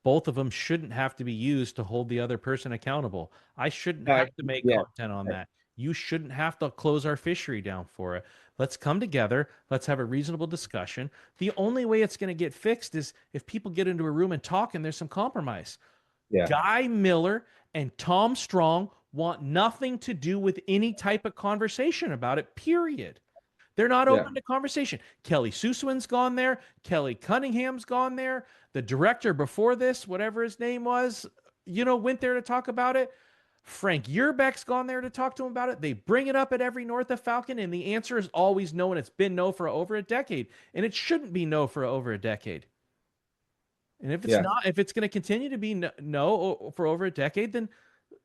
Both of them shouldn't have to be used to hold the other person accountable. I shouldn't have to make Yeah. content on that. You shouldn't have to close our fishery down for it. Let's come together. Let's have a reasonable discussion. The only way it's going to get fixed is if people get into a room and talk and there's some compromise. Yeah. Guy Miller and Tom Strong want nothing to do with any type of conversation about it, period. They're not Yeah. open to conversation. Kelly Suswin's gone there. Kelly Cunningham's gone there. The director before this, whatever his name was, went there to talk about it. Frank Yerbeck's gone there to talk to him about it. They bring it up at every North of Falcon, and the answer is always no, and it's been no for over a decade. And it shouldn't be no for over a decade. And if it's not, if it's going to continue to be no for over a decade, then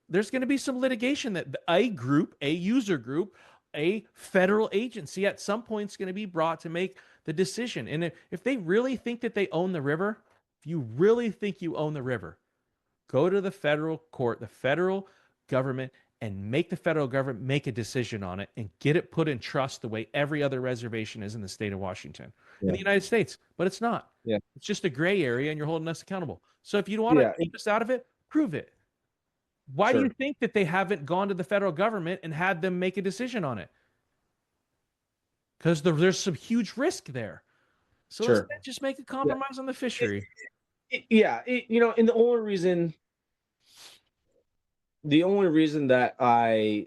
there's going to be some litigation that a group, a user group, a federal agency at some point is going to be brought to make the decision. And if they really think that they own the river, if you really think you own the river, go to the federal court, the federal government, and make the federal government make a decision on it and get it put in trust the way every other reservation is in the state of Washington, in the United States. But it's not. Yeah. It's just a gray area, and you're holding us accountable. So if you don't want to keep us out of it, prove it. Why do you think that they haven't gone to the federal government and had them make a decision on it? Because there's some huge risk there. So let's just make a compromise on the fishery. And the only reason that I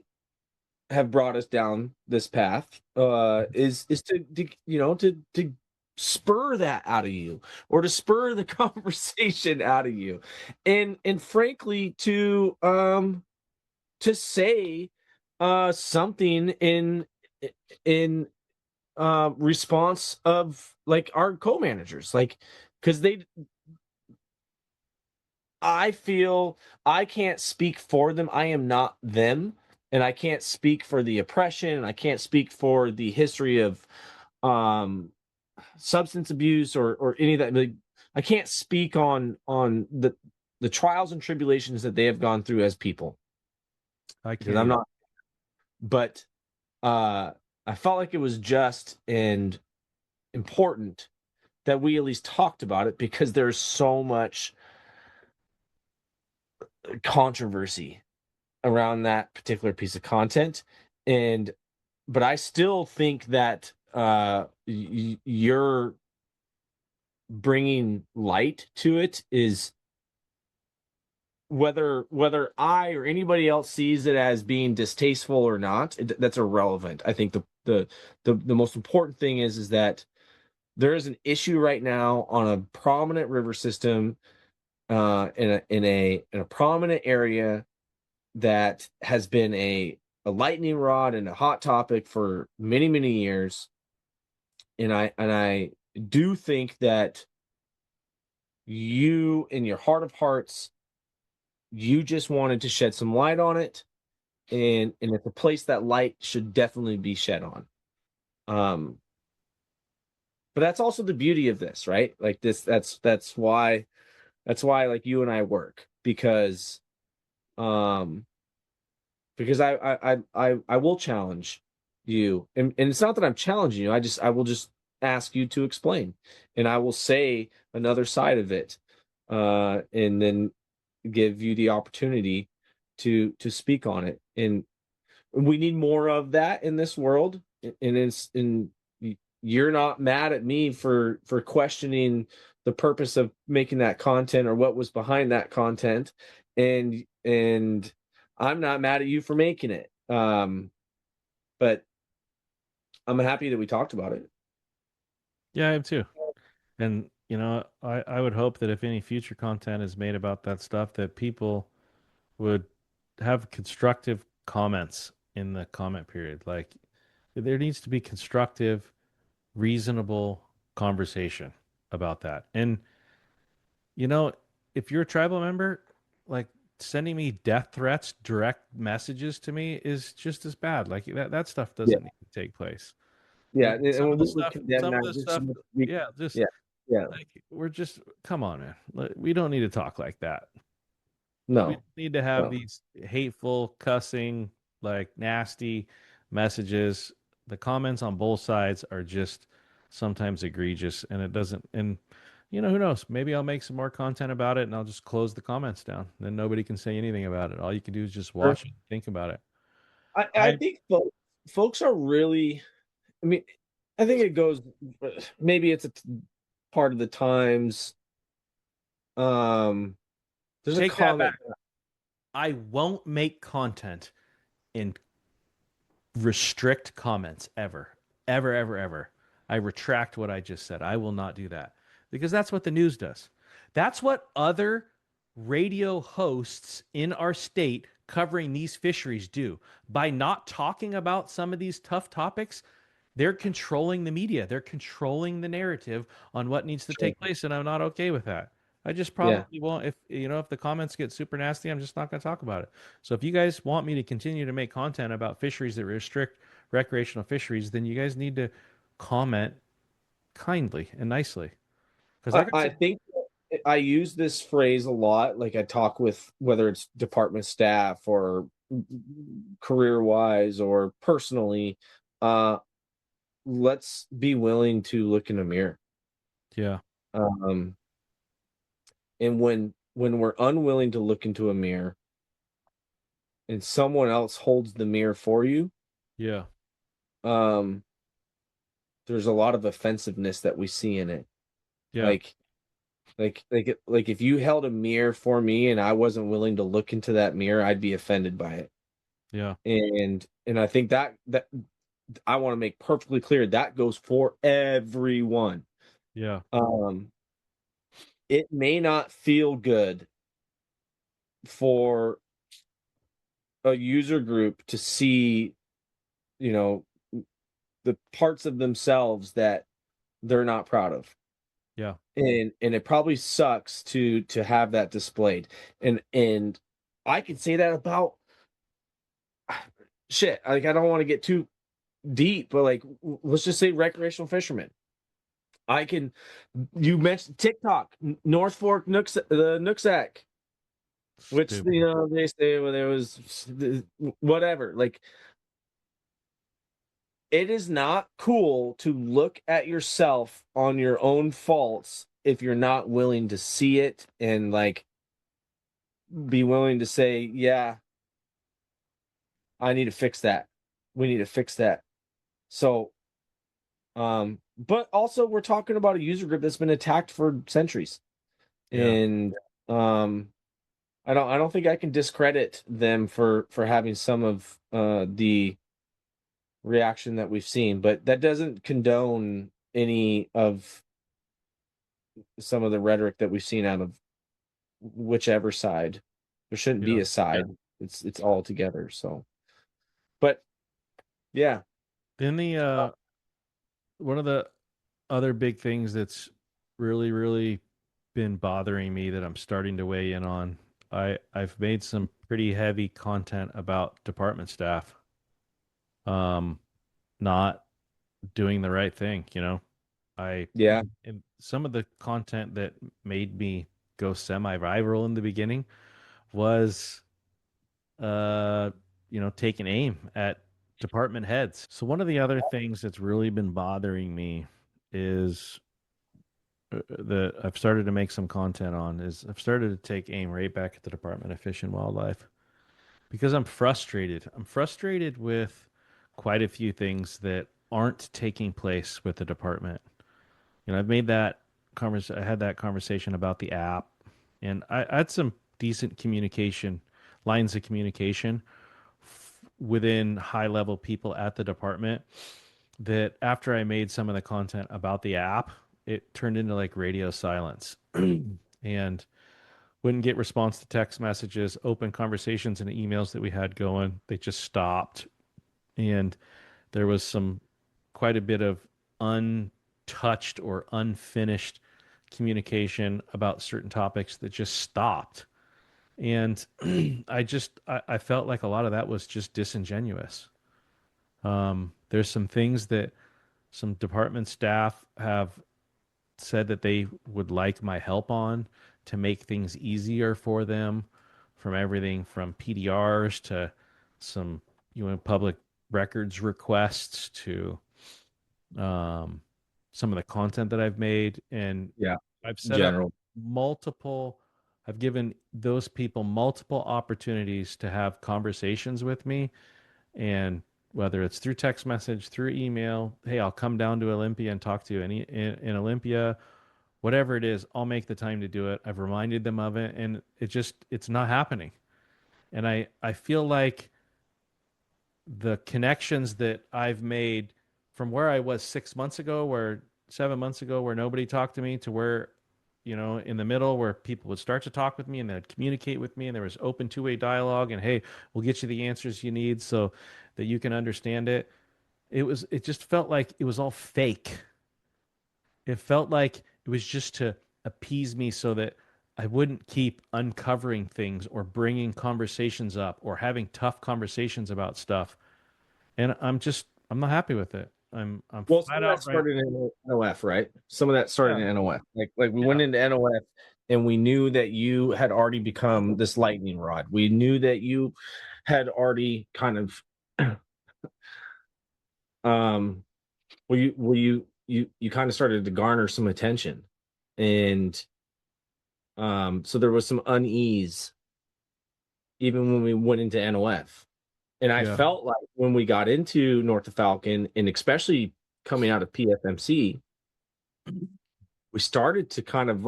have brought us down this path is to spur that out of you, or to spur the conversation out of you, and frankly to say something in response of like our co-managers, like, because I feel I can't speak for them. I am not them, and I can't speak for the oppression, and I can't speak for the history of substance abuse or any of that. Like, I can't speak on the trials and tribulations that they have gone through as people. Because I'm not. But I felt like it was just and important that we at least talked about it, because there's so much controversy around that particular piece of content. But I still think that you're bringing light to it, is whether I or anybody else sees it as being distasteful or not, that's irrelevant. I think the most important thing is that there is an issue right now on a prominent river system, in a prominent area that has been a lightning rod and a hot topic for many, many years. And I do think that you, in your heart of hearts, you just wanted to shed some light on it, and it's a place that light should definitely be shed on. But that's also the beauty of this, right? Like this, that's why like you and I work, because I will challenge you, and it's not that I'm challenging you. I will just ask you to explain, and I will say another side of it, and then give you the opportunity to speak on it. And we need more of that in this world. And you're not mad at me for questioning the purpose of making that content or what was behind that content, and I'm not mad at you for making it. But I'm happy that we talked about it. Yeah, I am too. And I would hope that if any future content is made about that stuff, that people would have constructive comments in the comment period. Like, there needs to be constructive, reasonable conversation about that. And if you're a tribal member, like, sending me death threats, direct messages to me is just as bad. Like that stuff doesn't need to take place. Yeah, Like, and we would condemn some of that. this stuff, yeah, just Yeah, yeah. like we're just come on, man. We don't need to talk like that. We No, need to have no. these hateful, cussing, like nasty messages. The comments on both sides are just sometimes egregious, and it doesn't. And who knows? Maybe I'll make some more content about it, and I'll just close the comments down. Then nobody can say anything about it. All you can do is just watch and think about it. I think folks are really. I mean, I think it goes. Maybe it's a part of the times. There's a Take that comment. back. I won't make content and restrict comments ever, ever, ever, ever. I retract what I just said. I will not do that because that's what the news does. That's what other radio hosts in our state covering these fisheries do. By not talking about some of these tough topics, they're controlling the media. They're controlling the narrative on what needs to take place, and I'm not okay with that. I just probably won't. If the comments get super nasty, I'm just not going to talk about it. So if you guys want me to continue to make content about fisheries that restrict recreational fisheries, then you guys need to comment kindly and nicely. Because I think I use this phrase a lot. Like I talk with whether it's department staff or career wise or personally. Let's be willing to look in a mirror. Yeah. And when we're unwilling to look into a mirror and someone else holds the mirror for you, Yeah. there's a lot of offensiveness that we see in it. Yeah. Like if you held a mirror for me and I wasn't willing to look into that mirror, I'd be offended by it. Yeah. And I think that I want to make perfectly clear that goes for everyone. Yeah. It may not feel good for a user group to see, the parts of themselves that they're not proud of. Yeah. And it probably sucks to have that displayed. And I can say that about shit. Like I don't want to get too deep, but like let's just say recreational fishermen. You mentioned TikTok, North Fork the Nooksack, which Stupid. they say well there was whatever. Like it is not cool to look at yourself on your own faults if you're not willing to see it and like be willing to say, yeah, I need to fix that. We need to fix that. So, but also we're talking about a user group that's been attacked for centuries. Yeah. And I don't think I can discredit them for having some of the reaction that we've seen, but that doesn't condone any of some of the rhetoric that we've seen out of whichever side. There shouldn't be Yeah. a side. It's all together. So, but yeah, Then one of the other big things that's really, really been bothering me that I'm starting to weigh in on. I've made some pretty heavy content about department staff not doing the right thing, I yeah, and some of the content that made me go semi-viral in the beginning was taking aim at department heads. So one of the other things that's really been bothering me is that I've started to make some content on is I've started to take aim right back at the Department of Fish and Wildlife because I'm frustrated. I'm frustrated with quite a few things that aren't taking place with the department. I've made that I had that conversation about the app, and I had some decent communication lines of communication within high level people at the department that after I made some of the content about the app, it turned into like radio silence and wouldn't get response to text messages, open conversations and emails that we had going. They just stopped. And there was quite a bit of untouched or unfinished communication about certain topics that just stopped. And I felt like a lot of that was just disingenuous. There's some things that some department staff have said that they would like my help on to make things easier for them, from everything from PDRs to some public records requests to um, some of the content that I've made. And Yeah. I've set up General. multiple, I've given those people multiple opportunities to have conversations with me. And whether it's through text message, through email, hey, I'll come down to Olympia and talk to you in Olympia, whatever it is, I'll make the time to do it. I've reminded them of it, and it's not happening. And I feel like the connections that I've made from where I was 6 months ago, where 7 months ago, where nobody talked to me, to where, in the middle, where people would start to talk with me and they'd communicate with me, and there was open two-way dialogue, and hey, we'll get you the answers you need so that you can understand it. It just felt like it was all fake. It felt like it was just to appease me so that I wouldn't keep uncovering things or bringing conversations up or having tough conversations about stuff. And I'm not happy with it. I'm Well, some flat of that out right. started in NOF, right? Some of that started Yeah. in NOF. Like we Yeah. went into NOF and we knew that you had already become this lightning rod. We knew that you had already kind of um you kind of started to garner some attention. And so there was some unease even when we went into NOF. And I Yeah. felt like when we got into North of Falcon, and especially coming out of PFMC, we started to kind of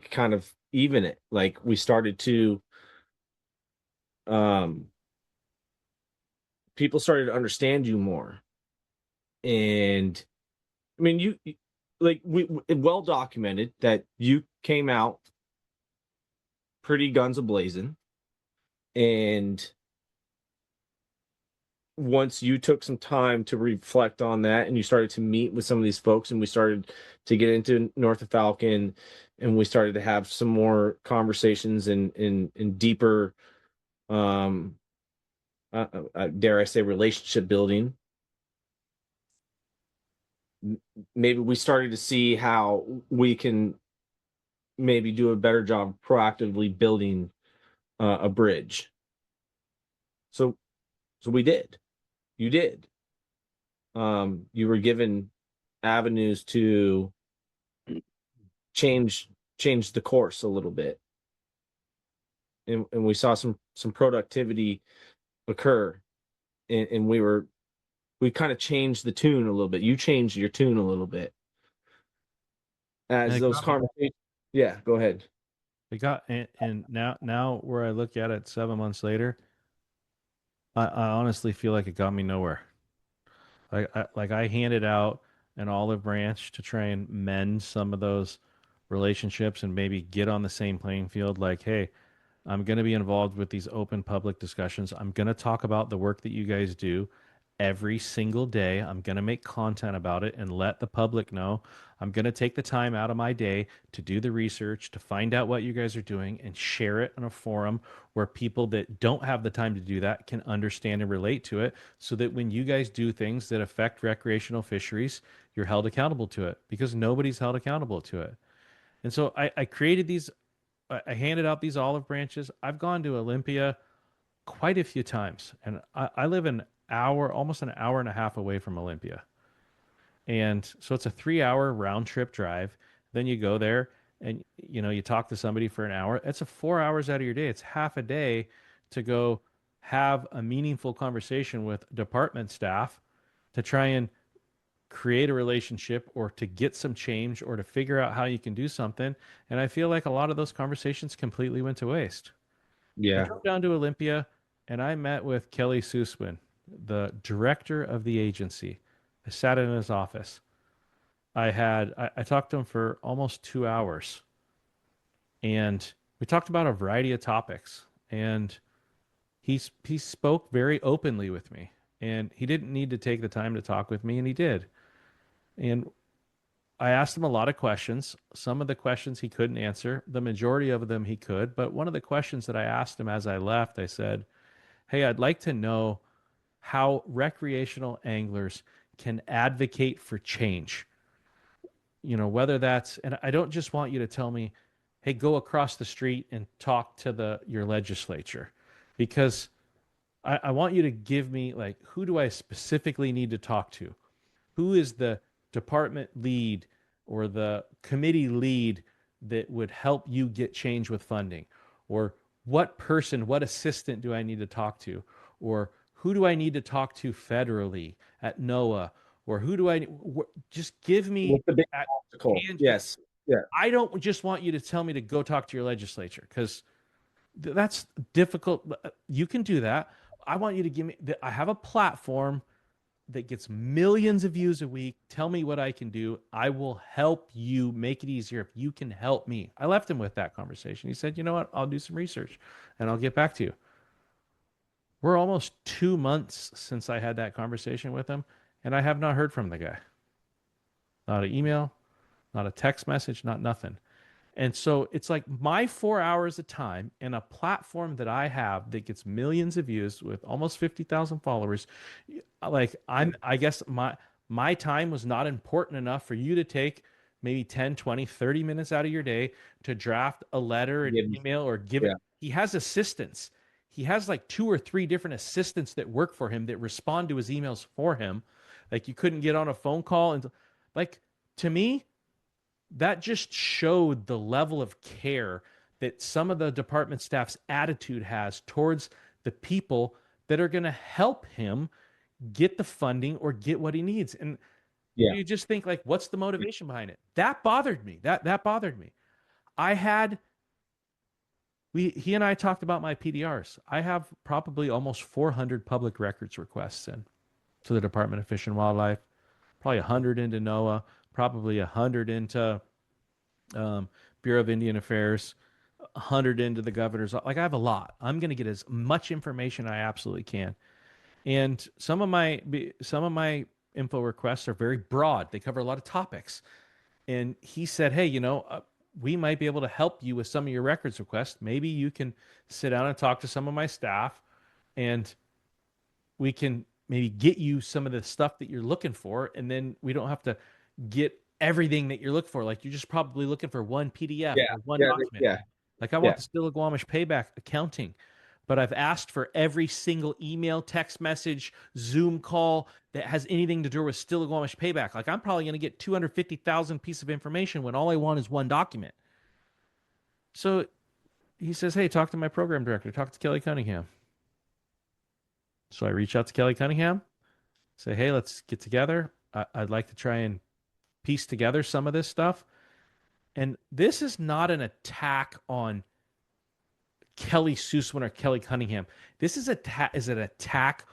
kind of even it. Like we started to um people started to understand you more. And I mean like well documented that you came out pretty guns a blazing. And once you took some time to reflect on that and you started to meet with some of these folks, and we started to get into North of Falcon, and we started to have some more conversations and deeper um dare I say relationship building, maybe we started to see how we can maybe do a better job proactively building a bridge. So we did. You did. You were given avenues to change the course a little bit, and we saw some productivity occur, and we kind of changed the tune a little bit. You changed your tune a little bit And as it those got me. conversations. Yeah, go ahead. And now where I look at it 7 months later, I honestly feel like it got me nowhere. I handed out an olive branch to try and mend some of those relationships and maybe get on the same playing field. Like, hey, I'm going to be involved with these open public discussions. I'm going to talk about the work that you guys do every single day. I'm going to make content about it and let the public know. I'm going to take the time out of my day to do the research, to find out what you guys are doing and share it in a forum where people that don't have the time to do that can understand and relate to it, so that when you guys do things that affect recreational fisheries, you're held accountable to it, because nobody's held accountable to it. And so I created these, I handed out these olive branches. I've gone to Olympia quite a few times, and I live an hour, almost an hour and a half away from Olympia. And so it's a 3 hour round trip drive. Then you go there and you talk to somebody for an hour. It's a 4 hours out of your day. It's half a day to go have a meaningful conversation with department staff to try and create a relationship or to get some change or to figure out how you can do something. And I feel like a lot of those conversations completely went to waste. I Yeah. drove down to Olympia and I met with Kelly Suswin, the director of the agency. I sat in his office. I talked to him for almost 2 hours, and we talked about a variety of topics. And he spoke very openly with me, and he didn't need to take the time to talk with me, and he did. And I asked him a lot of questions. Some of the questions he couldn't answer. The majority of them he could. But one of the questions that I asked him as I left, I said, "Hey, I'd like to know how recreational anglers can advocate for change. Whether that's, and I don't just want you to tell me, hey, go across the street and talk to your legislature, because I want you to give me, like, who do I specifically need to talk to? Who is the department lead or the committee lead that would help you get change with funding? Or what assistant do I need to talk to? Or who do I need to talk to federally at NOAA? Or who do I just give me What's the big obstacle? Yes. Yeah. I don't just want you to tell me to go talk to your legislature, because that's difficult. You can do that. I want you to give me, I have a platform that gets millions of views a week. Tell me what I can do. I will help you make it easier if you can help me. I left him with that conversation. He said, you know what? I'll do some research and I'll get back to you. We're almost 2 months since I had that conversation with him, and I have not heard from the guy. Not an email, not a text message, not nothing. And so it's like my 4 hours of time in a platform that I have that gets millions of views with almost 50,000 followers. Like, I guess my time was not important enough for you to take maybe 10, 20, 30 minutes out of your day to draft a letter, an email, or give it. He has assistants. He has like 2 or 3 different assistants that work for him that respond to his emails for him. Like, you couldn't get on a phone call. And like, to me, that just showed the level of care that some of the department staff's attitude has towards the people that are going to help him get the funding or get what he needs. And you just think, like, what's the motivation behind it? That bothered me. That bothered me. He and I talked about my PDRs. I have probably almost 400 public records requests in to the Department of Fish and Wildlife, probably 100 into NOAA, probably 100 into Bureau of Indian Affairs, 100 into the governor's. Like, I have a lot. I'm going to get as much information I absolutely can. And some of my info requests are very broad. They cover a lot of topics. And he said, hey, we might be able to help you with some of your records requests. Maybe you can sit down and talk to some of my staff, and we can maybe get you some of the stuff that you're looking for. And then we don't have to get everything that you're looking for. Like, you're just probably looking for one PDF or one document. Like, I want the Stillaguamish payback accounting, but I've asked for every single email, text message, Zoom call that has anything to do with Stillaguamish payback. Like, I'm probably going to get 250,000 pieces of information when all I want is one document. So he says, hey, talk to my program director, talk to Kelly Cunningham. So I reach out to Kelly Cunningham, say, hey, let's get together. I'd like to try and piece together some of this stuff. And this is not an attack on Kelly Suswin or Kelly Cunningham. This is an attack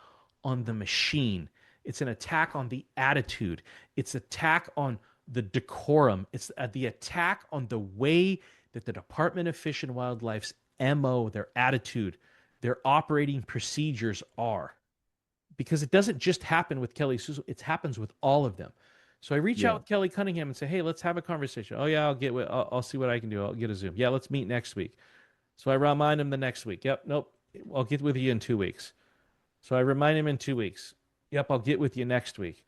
on the machine. It's an attack on the attitude. It's an attack on the decorum. It's the attack on the way that the Department of Fish and Wildlife's MO, their attitude, their operating procedures are. Because it doesn't just happen with Kelly Suswin. It happens with all of them. So I reach out with Kelly Cunningham and say, hey, let's have a conversation. Oh, yeah, I'll see what I can do. I'll get a Zoom. Yeah, let's meet next week. So I remind him the next week. Yep, nope, I'll get with you in 2 weeks. So I remind him in 2 weeks. Yep, I'll get with you next week.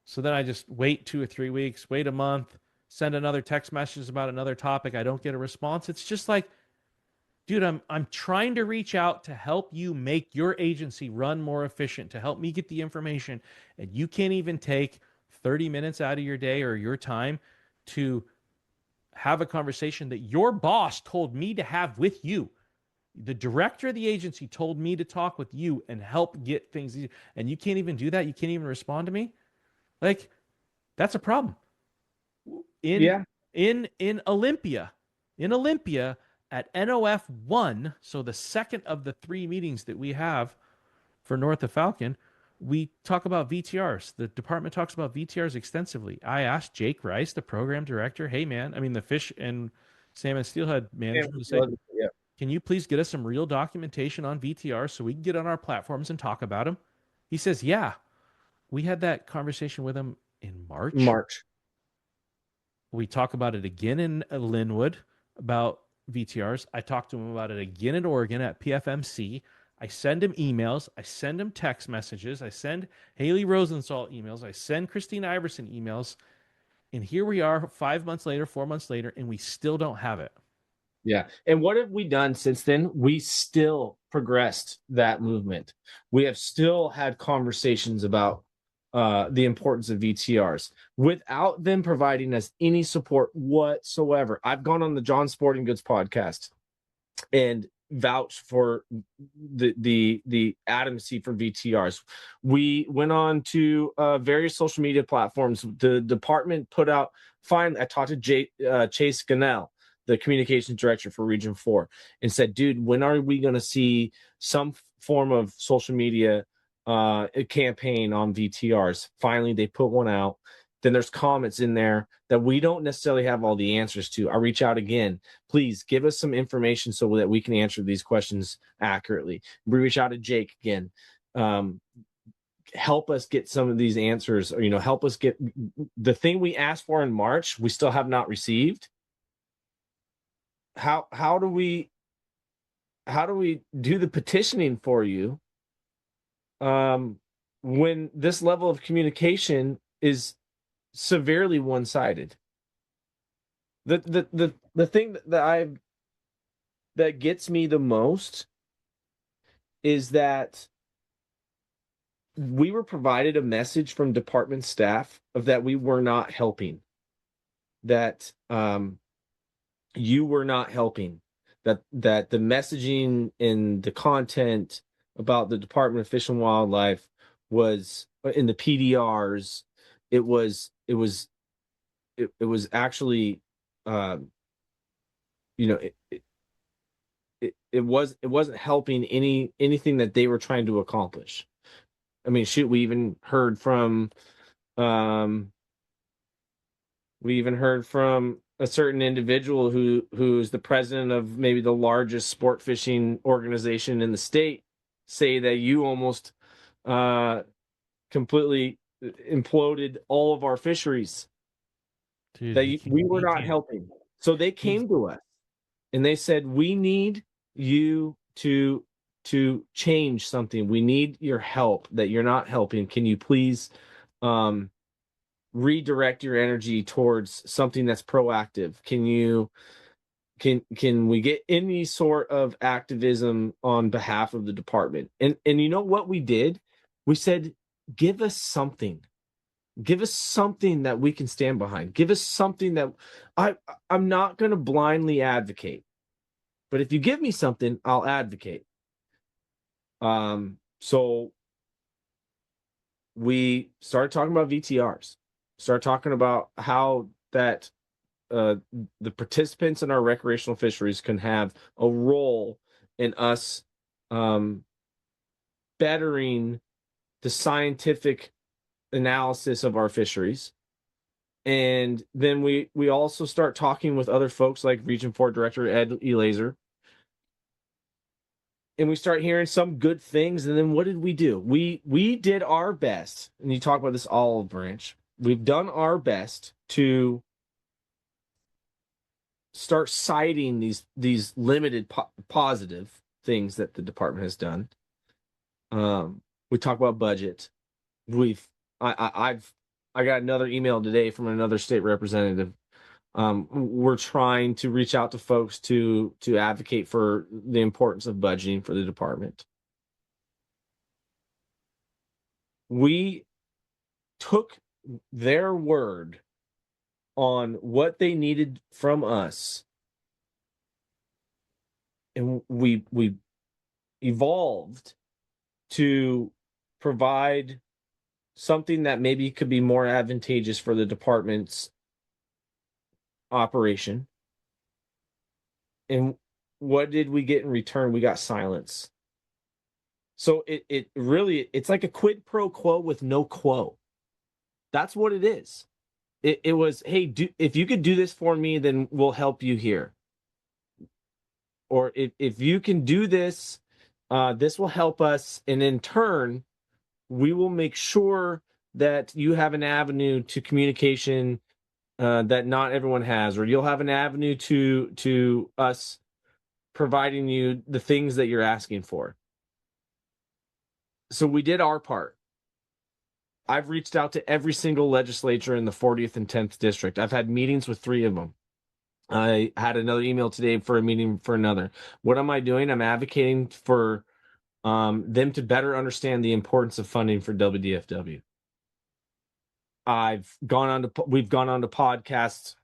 So then I just wait 2 or 3 weeks, wait a month, send another text message about another topic. I don't get a response. It's just like, dude, I'm trying to reach out to help you make your agency run more efficient, to help me get the information, and you can't even take 30 minutes out of your day or your time to have a conversation that your boss told me to have with you. The director of the agency told me to talk with you and help get things easier. And you can't even do that. You can't even respond to me. Like, that's a problem. In Olympia at NOF 1, so the second of the 3 meetings that we have for North of Falcon, we talk about VTRs. The department talks about VTRs extensively. I asked Jake Rice, the program director, hey, man, the fish and salmon steelhead manager, to say, can you please get us some real documentation on VTRs so we can get on our platforms and talk about them? He says, yeah. We had that conversation with him in March. We talk about it again in Linwood about VTRs. I talk to him about it again in Oregon at PFMC. I send him emails. I send him text messages. I send Haley Rosenthal emails. I send Christine Iverson emails. And here we are 5 months later, 4 months later, and we still don't have it. Yeah. And what have we done since then? We still progressed that movement. We have still had conversations about the importance of VTRs without them providing us any support whatsoever. I've gone on the John Sporting Goods podcast and vouched for the adamancy for VTRs. We went on to various social media platforms. The department put out, I talked to Chase Gannell, the communications director for Region 4, and said, dude, when are we going to see some form of social media campaign on VTRs? Finally, they put one out. Then there's comments in there that we don't necessarily have all the answers to. I reach out again. Please give us some information so that we can answer these questions accurately. We reach out to Jake again. Help us get some of these answers, or, help us get the thing we asked for in March, we still have not received. How do we do the petitioning for you when this level of communication is severely one-sided? The thing that gets me the most is that we were provided a message from department staff of that we were not helping, that you were not helping, that the messaging and the content about the Department of Fish and Wildlife was in the PDRs. It was actually, it wasn't helping anything that they were trying to accomplish. I mean, shoot, we even heard from a certain individual who's the president of maybe the largest sport fishing organization in the state, say that you almost completely imploded all of our fisheries. Dude, that we were not helping. So they came to us and they said, we need you to change something. We need your help, that you're not helping. Can you please redirect your energy towards something that's proactive? Can we get any sort of activism on behalf of the department? And you know what we did? We said, give us something. Give us something that we can stand behind. Give us something that I'm not going to blindly advocate, but if you give me something, I'll advocate. So we started talking about VTRs, started talking about how that the participants in our recreational fisheries can have a role in us bettering the scientific analysis of our fisheries. And then we also start talking with other folks like Region 4 Director Ed Elazer. And we start hearing some good things. And then what did we do? We did our best. And you talk about this olive branch. We've done our best to start citing these limited positive things that the department has done. We talk about budget. I got another email today from another state representative. We're trying to reach out to folks to advocate for the importance of budgeting for the department. We took their word on what they needed from us, and we evolved to provide something that maybe could be more advantageous for the department's operation. And what did we get in return? We got silence. So it really, it's like a quid pro quo with no quo. That's what it is. It was, hey, if you could do this for me, then we'll help you here. Or if you can do this, this will help us. And in turn, we will make sure that you have an avenue to communication that not everyone has, or you'll have an avenue to us providing you the things that you're asking for. So we did our part. I've reached out to every single legislature in the 40th and 10th district. I've had meetings with 3 of them. I had another email today for a meeting for another. What am I doing? I'm advocating for them to better understand the importance of funding for WDFW. We've gone on to podcasts,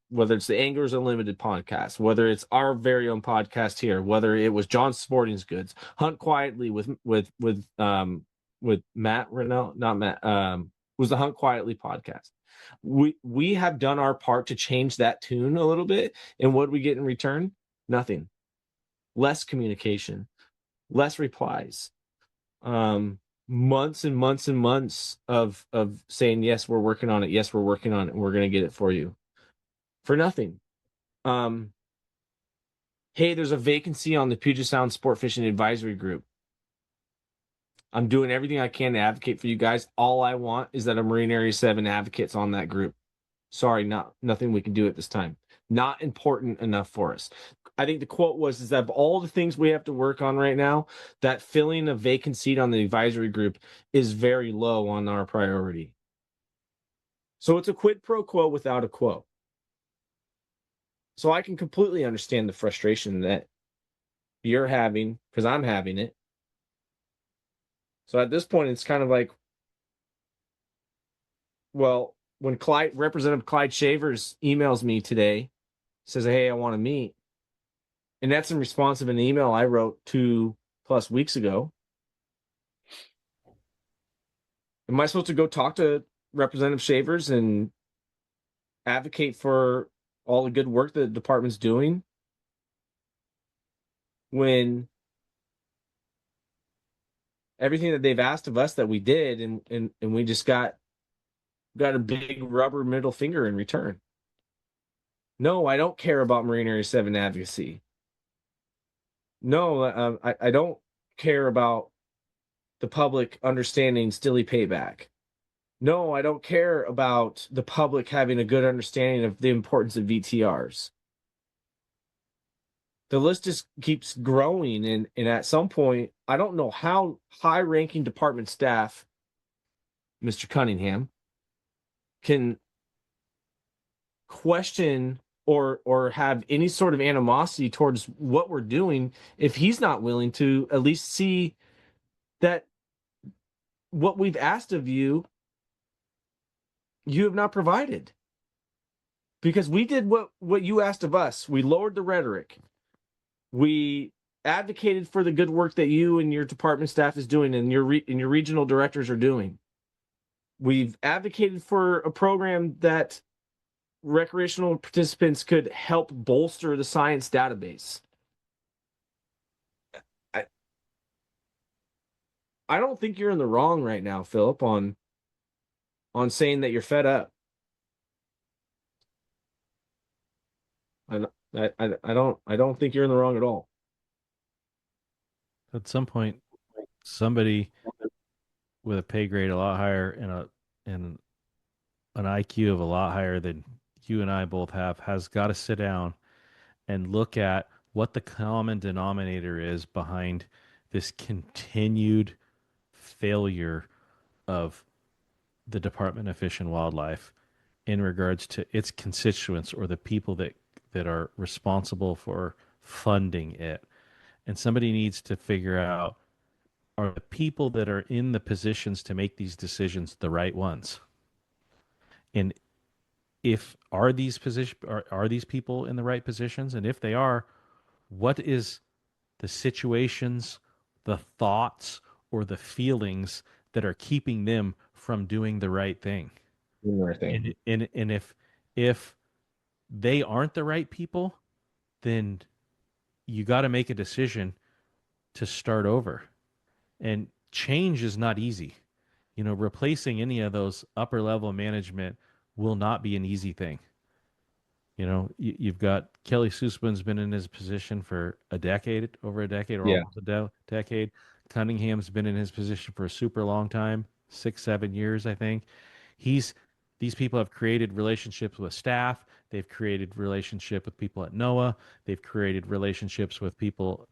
whether it's the Anglers Unlimited podcast, whether it's our very own podcast here, whether it was John's Sporting Goods, Hunt Quietly with Matt Rennell, not Matt, was the Hunt Quietly podcast. We have done our part to change that tune a little bit, and what do we get in return? Nothing. Less communication, less replies. Months and months and months of saying, yes, we're working on it. Yes, we're working on it. And we're going to get it for you for nothing. Hey, there's a vacancy on the Puget Sound Sport Fishing Advisory Group. I'm doing everything I can to advocate for you guys. All I want is that a Marine Area 7 advocates on that group. Sorry, nothing we can do at this time. Not important enough for us. I think the quote is that of all the things we have to work on right now, that filling a vacant seat on the advisory group is very low on our priority. So it's a quid pro quo without a quo. So I can completely understand the frustration that you're having, because I'm having it. So at this point, it's kind of like, well, when Representative Clyde Shavers emails me today, says, hey, I want to meet. And that's in response of an email I wrote 2+ weeks ago. Am I supposed to go talk to Representative Shavers and advocate for all the good work that the department's doing when everything that they've asked of us that we did, and we just got a big rubber middle finger in return? No, I don't care about Marine Area 7 advocacy. No, I don't care about the public understanding Stilly payback. No, I don't care about the public having a good understanding of the importance of VTRs. The list just keeps growing, and at some point, I don't know how high-ranking department staff, Mr. Cunningham, can question or have any sort of animosity towards what we're doing if he's not willing to at least see that what we've asked of you, you have not provided. Because we did what you asked of us. We lowered the rhetoric. We advocated for the good work that you and your department staff is doing and your regional directors are doing. We've advocated for a program that recreational participants could help bolster the science database. I don't think you're in the wrong right now, Phillip, on saying that you're fed up. I don't think you're in the wrong at all. At some point, somebody with a pay grade a lot higher and an IQ of a lot higher than you and I both have has got to sit down and look at what the common denominator is behind this continued failure of the Department of Fish and Wildlife in regards to its constituents or the people that are responsible for funding it. And somebody needs to figure out, are the people that are in the positions to make these decisions the right ones? And if are these people in the right positions? And if they are, what is the situations, the thoughts, or the feelings that are keeping them from doing the right thing? And if they aren't the right people, then you got to make a decision to start over. And change is not easy. Replacing any of those upper level management will not be an easy thing. You've got Kelly Sussman's been in his position for over a decade, or almost a decade. Cunningham's been in his position for a super long time, 6-7 years, I think. He's These people have created relationships with staff. They've created relationship with people at NOAA. They've created relationships with people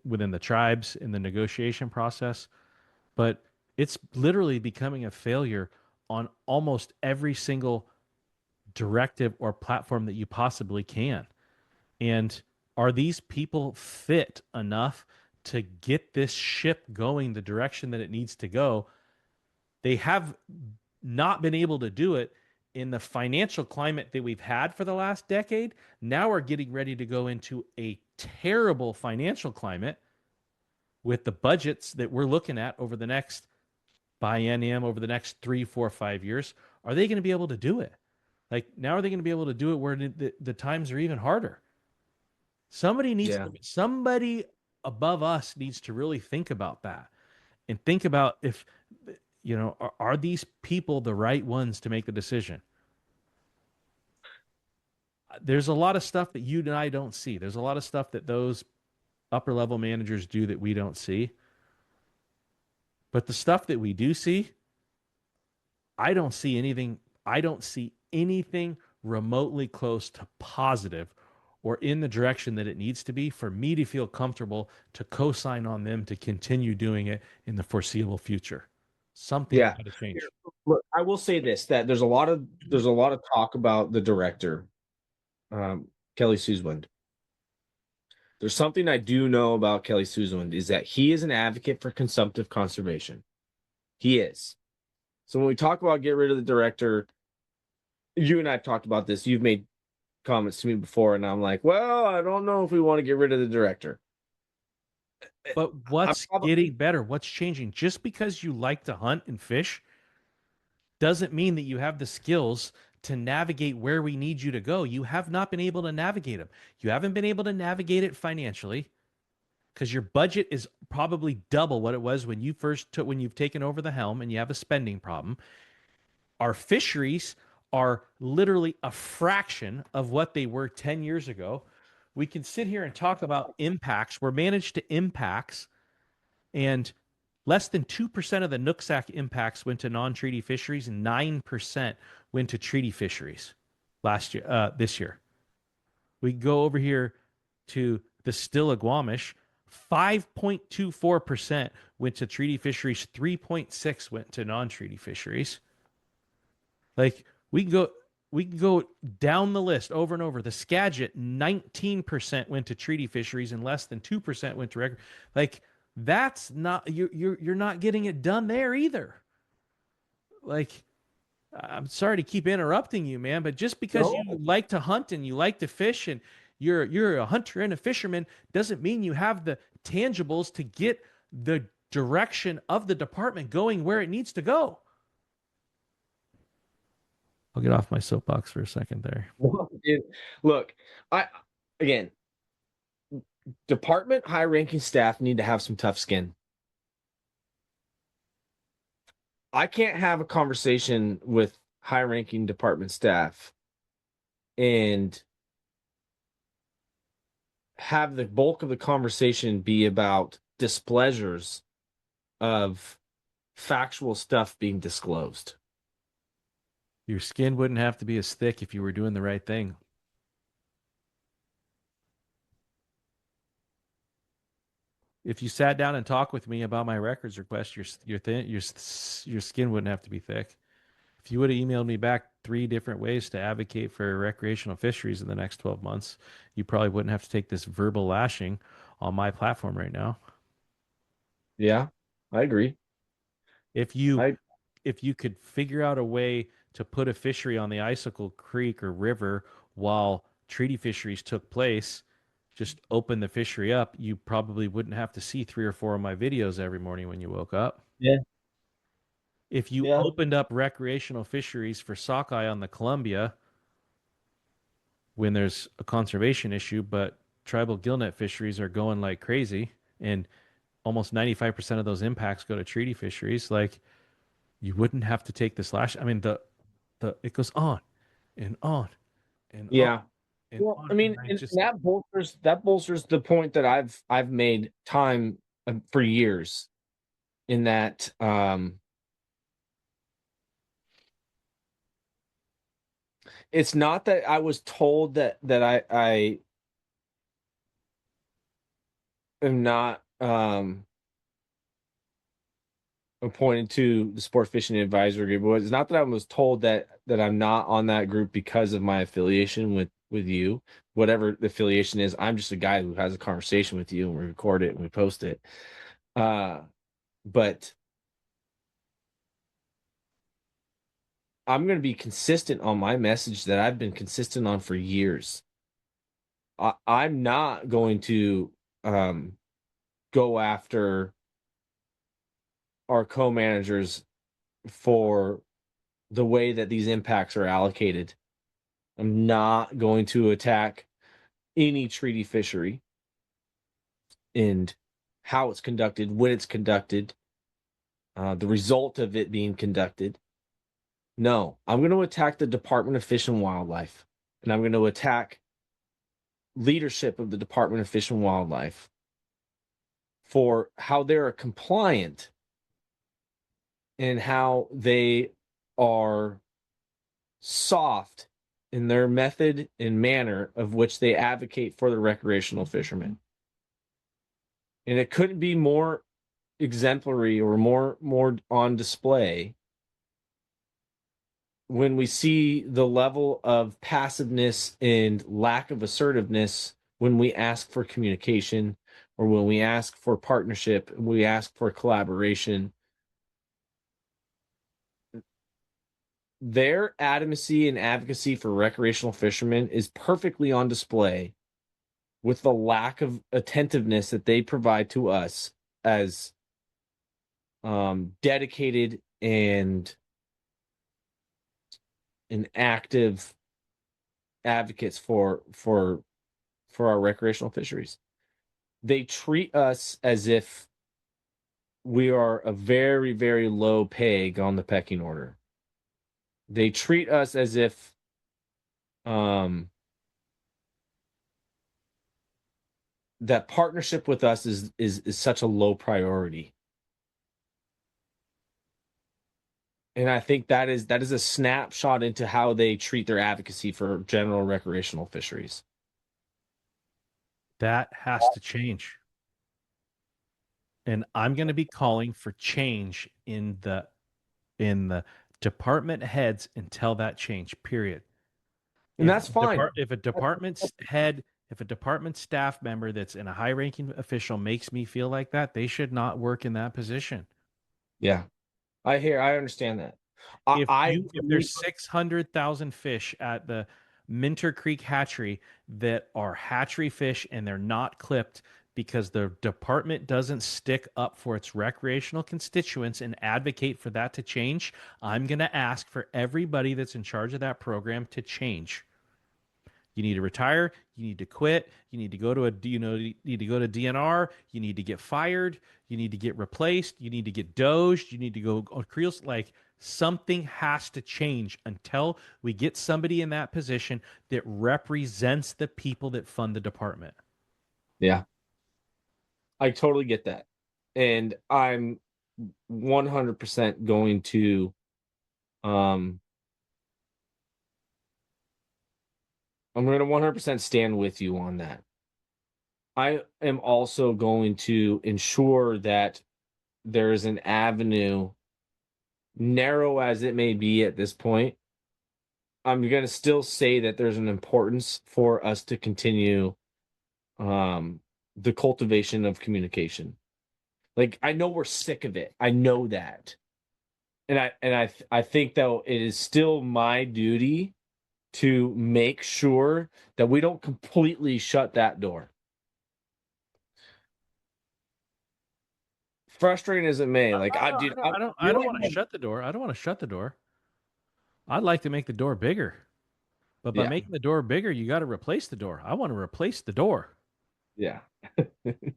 within the tribes in the negotiation process. But it's literally becoming a failure on almost every single directive or platform that you possibly can. And are these people fit enough to get this ship going the direction that it needs to go? They have not been able to do it in the financial climate that we've had for the last decade. Now we're getting ready to go into a terrible financial climate with the budgets that we're looking at over the next biennium, over the next 3, 4, 5 years. Are they going to be able to do it? Like, now are they going to be able to do it where the times are even harder? Somebody above us needs to really think about that and think about if, are these people the right ones to make the decision? There's a lot of stuff that you and I don't see. There's a lot of stuff that those upper level managers do that we don't see. But the stuff that we do see, I don't see anything. I don't see anything remotely close to positive or in the direction that it needs to be for me to feel comfortable to co-sign on them to continue doing it in the foreseeable future. Something's got to change. Look, I will say this: that there's a lot of talk about the director, Kelly Suzwind. There's something I do know about Kelly Suzwind is that he is an advocate for consumptive conservation. He is. So when we talk about get rid of the director, you and I have talked about this. You've made comments to me before, and I'm like, well, I don't know if we want to get rid of the director. But what's getting better? What's changing? Just because you like to hunt and fish doesn't mean that you have the skills to navigate where we need you to go. You have not been able to navigate them. You haven't been able to navigate it financially because your budget is probably double what it was when you've taken over the helm and you have a spending problem. Our fisheries are literally a fraction of what they were 10 years ago. We can sit here and talk about impacts. We're managed to impacts, and less than 2% of the Nooksack impacts went to non-treaty fisheries, and 9% went to treaty fisheries this year. We go over here to the Stillaguamish. 5.24% went to treaty fisheries, 3.6 went to non-treaty fisheries. Like, we can go down the list over and over. The Skagit, 19% went to treaty fisheries and less than 2% went to record. Like, that's not, you're not getting it done there either. Like, I'm sorry to keep interrupting you, man, but just because you like to hunt and you like to fish and you're a hunter and a fisherman doesn't mean you have the tangibles to get the direction of the department going where it needs to go. I'll get off my soapbox for a second there. Look, department high-ranking staff need to have some tough skin. I can't have a conversation with high-ranking department staff and have the bulk of the conversation be about displeasures of factual stuff being disclosed. Your skin wouldn't have to be as thick if you were doing the right thing. If you sat down and talked with me about my records request, your skin wouldn't have to be thick. If you would have emailed me back 3 different ways to advocate for recreational fisheries in the next 12 months, you probably wouldn't have to take this verbal lashing on my platform right now. Yeah, I agree. If you could figure out a way to put a fishery on the Icicle Creek or river while treaty fisheries took place, just open the fishery up, you probably wouldn't have to see 3 or 4 of my videos every morning when you woke up. Yeah. If you opened up recreational fisheries for sockeye on the Columbia when there's a conservation issue, but tribal gillnet fisheries are going like crazy, and almost 95% of those impacts go to treaty fisheries, like, you wouldn't have to take this lash. I mean, it goes on and on and on. And Well, on. I mean, that bolsters the point that I've made time for years, in that It's not that I was told that I am not appointed to the Sport Fishing Advisory Group. It's not that I was told that I'm not on that group because of my affiliation with you. Whatever the affiliation is, I'm just a guy who has a conversation with you, and we record it and we post it. But I'm going to be consistent on my message that I've been consistent on for years. I'm not going to go after our co-managers for the way that these impacts are allocated. I'm not going to attack any treaty fishery and how it's conducted, when it's conducted, the result of it being conducted. No, I'm going to attack the Department of Fish and Wildlife, and I'm going to attack leadership of the Department of Fish and Wildlife for how they're compliant and how they are soft in their method and manner of which they advocate for the recreational fishermen. And it couldn't be more exemplary or more on display when we see the level of passiveness and lack of assertiveness when we ask for communication or when we ask for partnership, we ask for collaboration. Their adamancy and advocacy for recreational fishermen is perfectly on display with the lack of attentiveness that they provide to us as dedicated and active advocates for our recreational fisheries. They treat us as if we are a very, very low peg on the pecking order. They treat us as if that partnership with us is such a low priority. And I think that is a snapshot into how they treat their advocacy for general recreational fisheries. That has to change. And I'm going to be calling for change in the department heads until that change, period. And that's fine. If a department head, if a department staff member that's in a high-ranking official makes me feel like that, they should not work in that position. Yeah. I understand that. If there's 600,000 fish at the Minter Creek hatchery that are hatchery fish and they're not clipped because the department doesn't stick up for its recreational constituents and advocate for that to change, I'm going to ask for everybody that's in charge of that program to change. You need to retire. You need to quit. You need to go to need to go to DNR. You need to get fired. You need to get replaced. You need to get doged. You need to go on creels. Like something has to change until we get somebody in that position that represents the people that fund the department. Yeah. I totally get that. And I'm 100% going to I'm going to 100% stand with you on that. I am also going to ensure that there is an avenue, narrow as it may be at this point. I'm going to still say that there's an importance for us to continue the cultivation of communication. Like, I know we're sick of it. I know that. And I think, though, it is still my duty to make sure that we don't completely shut that door. Frustrating as it may, like I don't want to shut the door. I don't want to shut the door. I'd like to make the door bigger. But by making the door bigger, you got to replace the door. I want to replace the door. Yeah.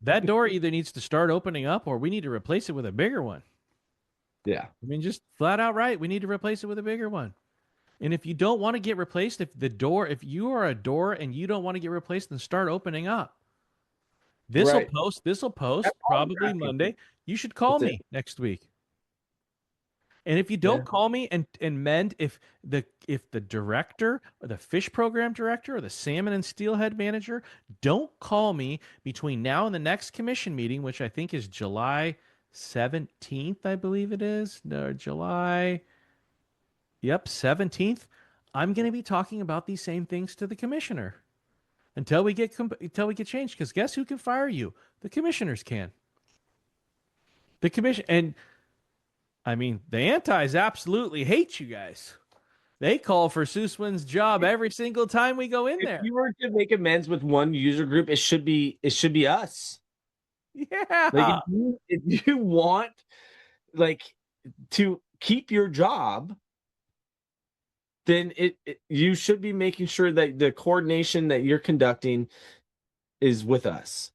That door either needs to start opening up or we need to replace it with a bigger one. Yeah. I mean, just flat out right. We need to replace it with a bigger one. And if you don't want to get replaced, if you are a door and you don't want to get replaced, then start opening up. This will post probably Monday. You should call me next week. And if you don't call me and mend, if the director or the fish program director or the salmon and steelhead manager don't call me between now and the next commission meeting, which I think is July 17th, I believe it is. No, July. Yep, 17th. I'm going to be talking about these same things to the commissioner until we get changed. Because guess who can fire you? The commissioners can. The commission, and I mean, the antis absolutely hate you guys. They call for Suswin's job every single time we go in there. If you were to make amends with one user group, it should be us. Yeah. Like if you want like to keep your job, then you should be making sure that the coordination that you're conducting is with us.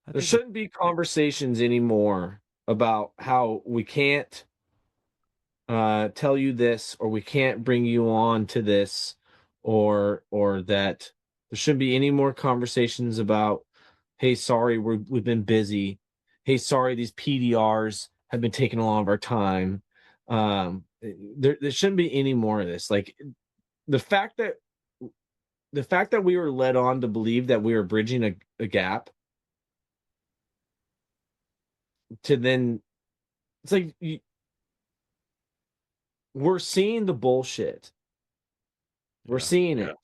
There shouldn't be conversations anymore about how we can't tell you this, or we can't bring you on to this, or that there shouldn't be any more conversations about, hey, sorry, we've been busy. Hey, sorry, these PDRs have been taking a lot of our time. There shouldn't be any more of this. Like the fact that we were led on to believe that we were bridging a gap to then, it's like we're seeing the bullshit. We're seeing it.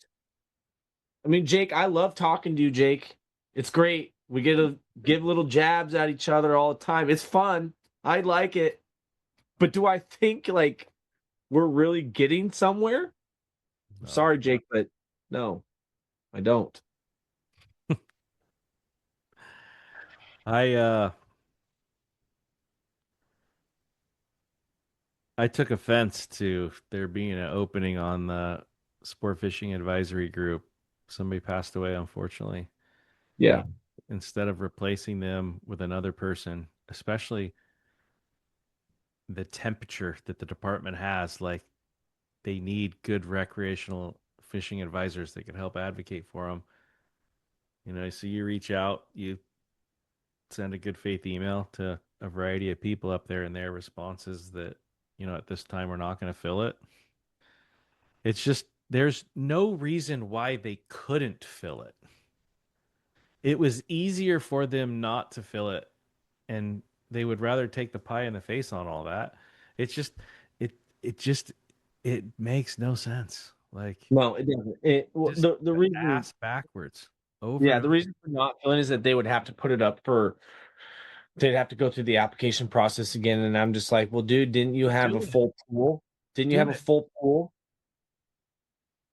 I mean, Jake, I love talking to you, Jake. It's great. We get to give little jabs at each other all the time. It's fun. I like it. But do I think like we're really getting somewhere? No. Sorry, Jake, but no, I don't. I took offense to there being an opening on the sport fishing advisory group. Somebody passed away, unfortunately. Yeah. And instead of replacing them with another person, especially the temperature that the department has, like they need good recreational fishing advisors that can help advocate for them. You know, so you reach out, you send a good faith email to a variety of people up there, and their responses that, you know, at this time we're not going to fill it. It's just there's no reason why they couldn't fill it. It was easier for them not to fill it, and they would rather take the pie in the face on all that. It's just it makes no sense. Like, no, it doesn't. The reason ass backwards over. Yeah, the reason for not filling is that they would have to put it up for. They'd have to go through the application process again, and I'm just like, well, dude, didn't you have a full pool? Didn't you have a full pool?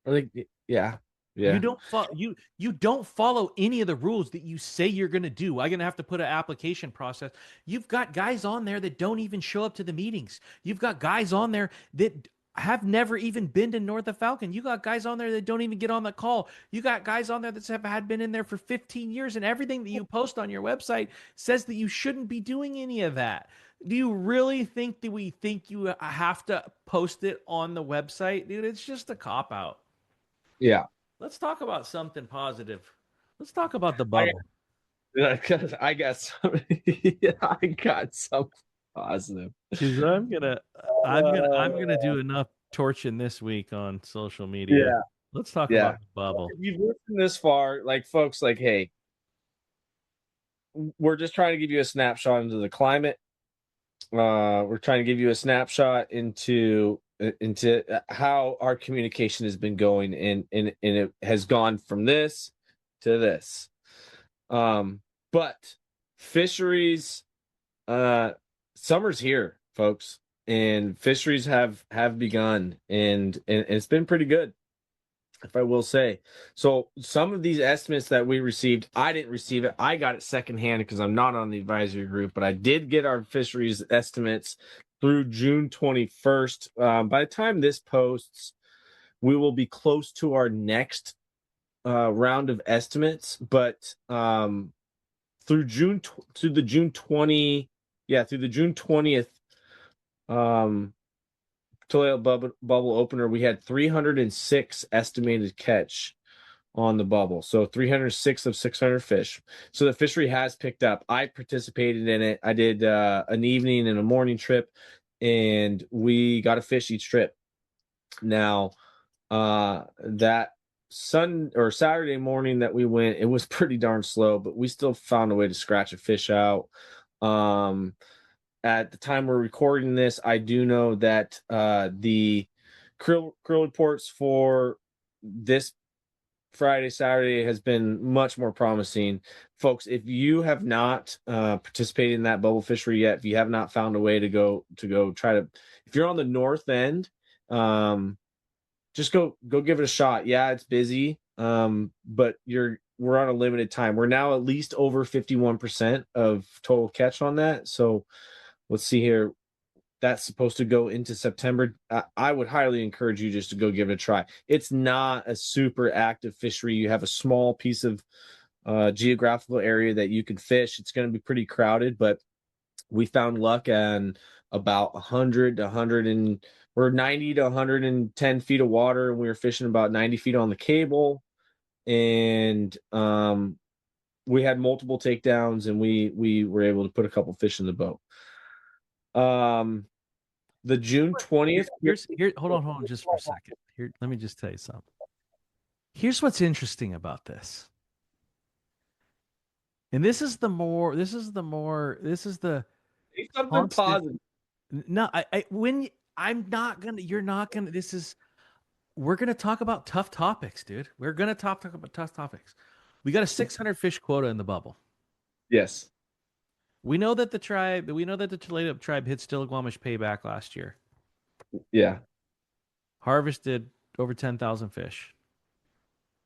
Or like, yeah. You don't follow any of the rules that you say you're going to do. I'm going to have to put an application process. You've got guys on there that don't even show up to the meetings. You've got guys on there that have never even been to North of Falcon. You got guys on there that don't even get on the call. You got guys on there that have been in there for 15 years, and everything that you post on your website says that you shouldn't be doing any of that. Do you really think that we think you have to post it on the website? Dude, it's just a cop-out. Yeah. Let's talk about something positive. Let's talk about the bubble. I got something positive. Because I'm gonna do enough torching this week on social media. Yeah. Let's talk about the bubble. If you've listened this far, like folks, like, hey, we're just trying to give you a snapshot into the climate. We're trying to give you a snapshot into how our communication has been going, and it has gone from this to this. But fisheries, summer's here, folks, and fisheries have begun, and it's been pretty good, if I will say. So some of these estimates that we received, I didn't receive it. I got it secondhand because I'm not on the advisory group, but I did get our fisheries estimates through June 21st. By the time this posts, we will be close to our next round of estimates, but through the June 20th Toledo bubble opener, we had 306 estimated catch on the bubble. So 306 of 600 fish. So the fishery has picked up. I participated in it. I did an evening and a morning trip, and we got a fish each trip. Now, that Saturday morning that we went, it was pretty darn slow, but we still found a way to scratch a fish out. At the time we're recording this, I do know that the krill reports for this Friday, Saturday has been much more promising. Folks, if you have not participated in that bubble fishery yet, if you have not found a way to go try to, if you're on the north end, just go give it a shot. Yeah, it's busy, but we're on a limited time. We're now at least over 51% of total catch on that. So let's see here. That's supposed to go into September. I would highly encourage you just to go give it a try. It's not a super active fishery. You have a small piece of geographical area that you can fish. It's going to be pretty crowded, but we found luck on about 100 to 100 and we're 90 to 110 feet of water, and we were fishing about 90 feet on the cable, and we had multiple takedowns, and we were able to put a couple fish in the boat. The June 20th. Hold on just for a second. Here, let me just tell you something. Here's what's interesting about this. And this is the something positive. No, we're gonna talk about tough topics, dude. We're gonna talk about tough topics. We got a 600 fish quota in the bubble. Yes. We know that the Toledo tribe hit Stillaguamish payback last year. Yeah. Harvested over 10,000 fish.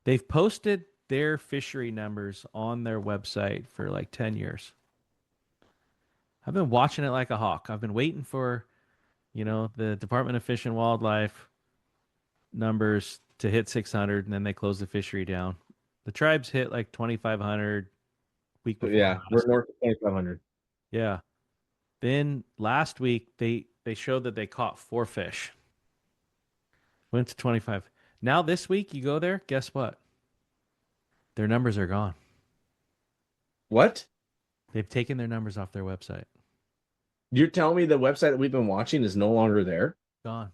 They've posted their fishery numbers on their website for like 10 years. I've been watching it like a hawk. I've been waiting for, the Department of Fish and Wildlife numbers to hit 600, and then they close the fishery down. The tribes hit like 2,500 week before. Yeah, we're north of 2,500. Yeah. Then last week they showed that they caught 4 fish. Went to 25. Now this week you go there, guess what? Their numbers are gone. What? They've taken their numbers off their website. You're telling me the website that we've been watching is no longer there? Gone.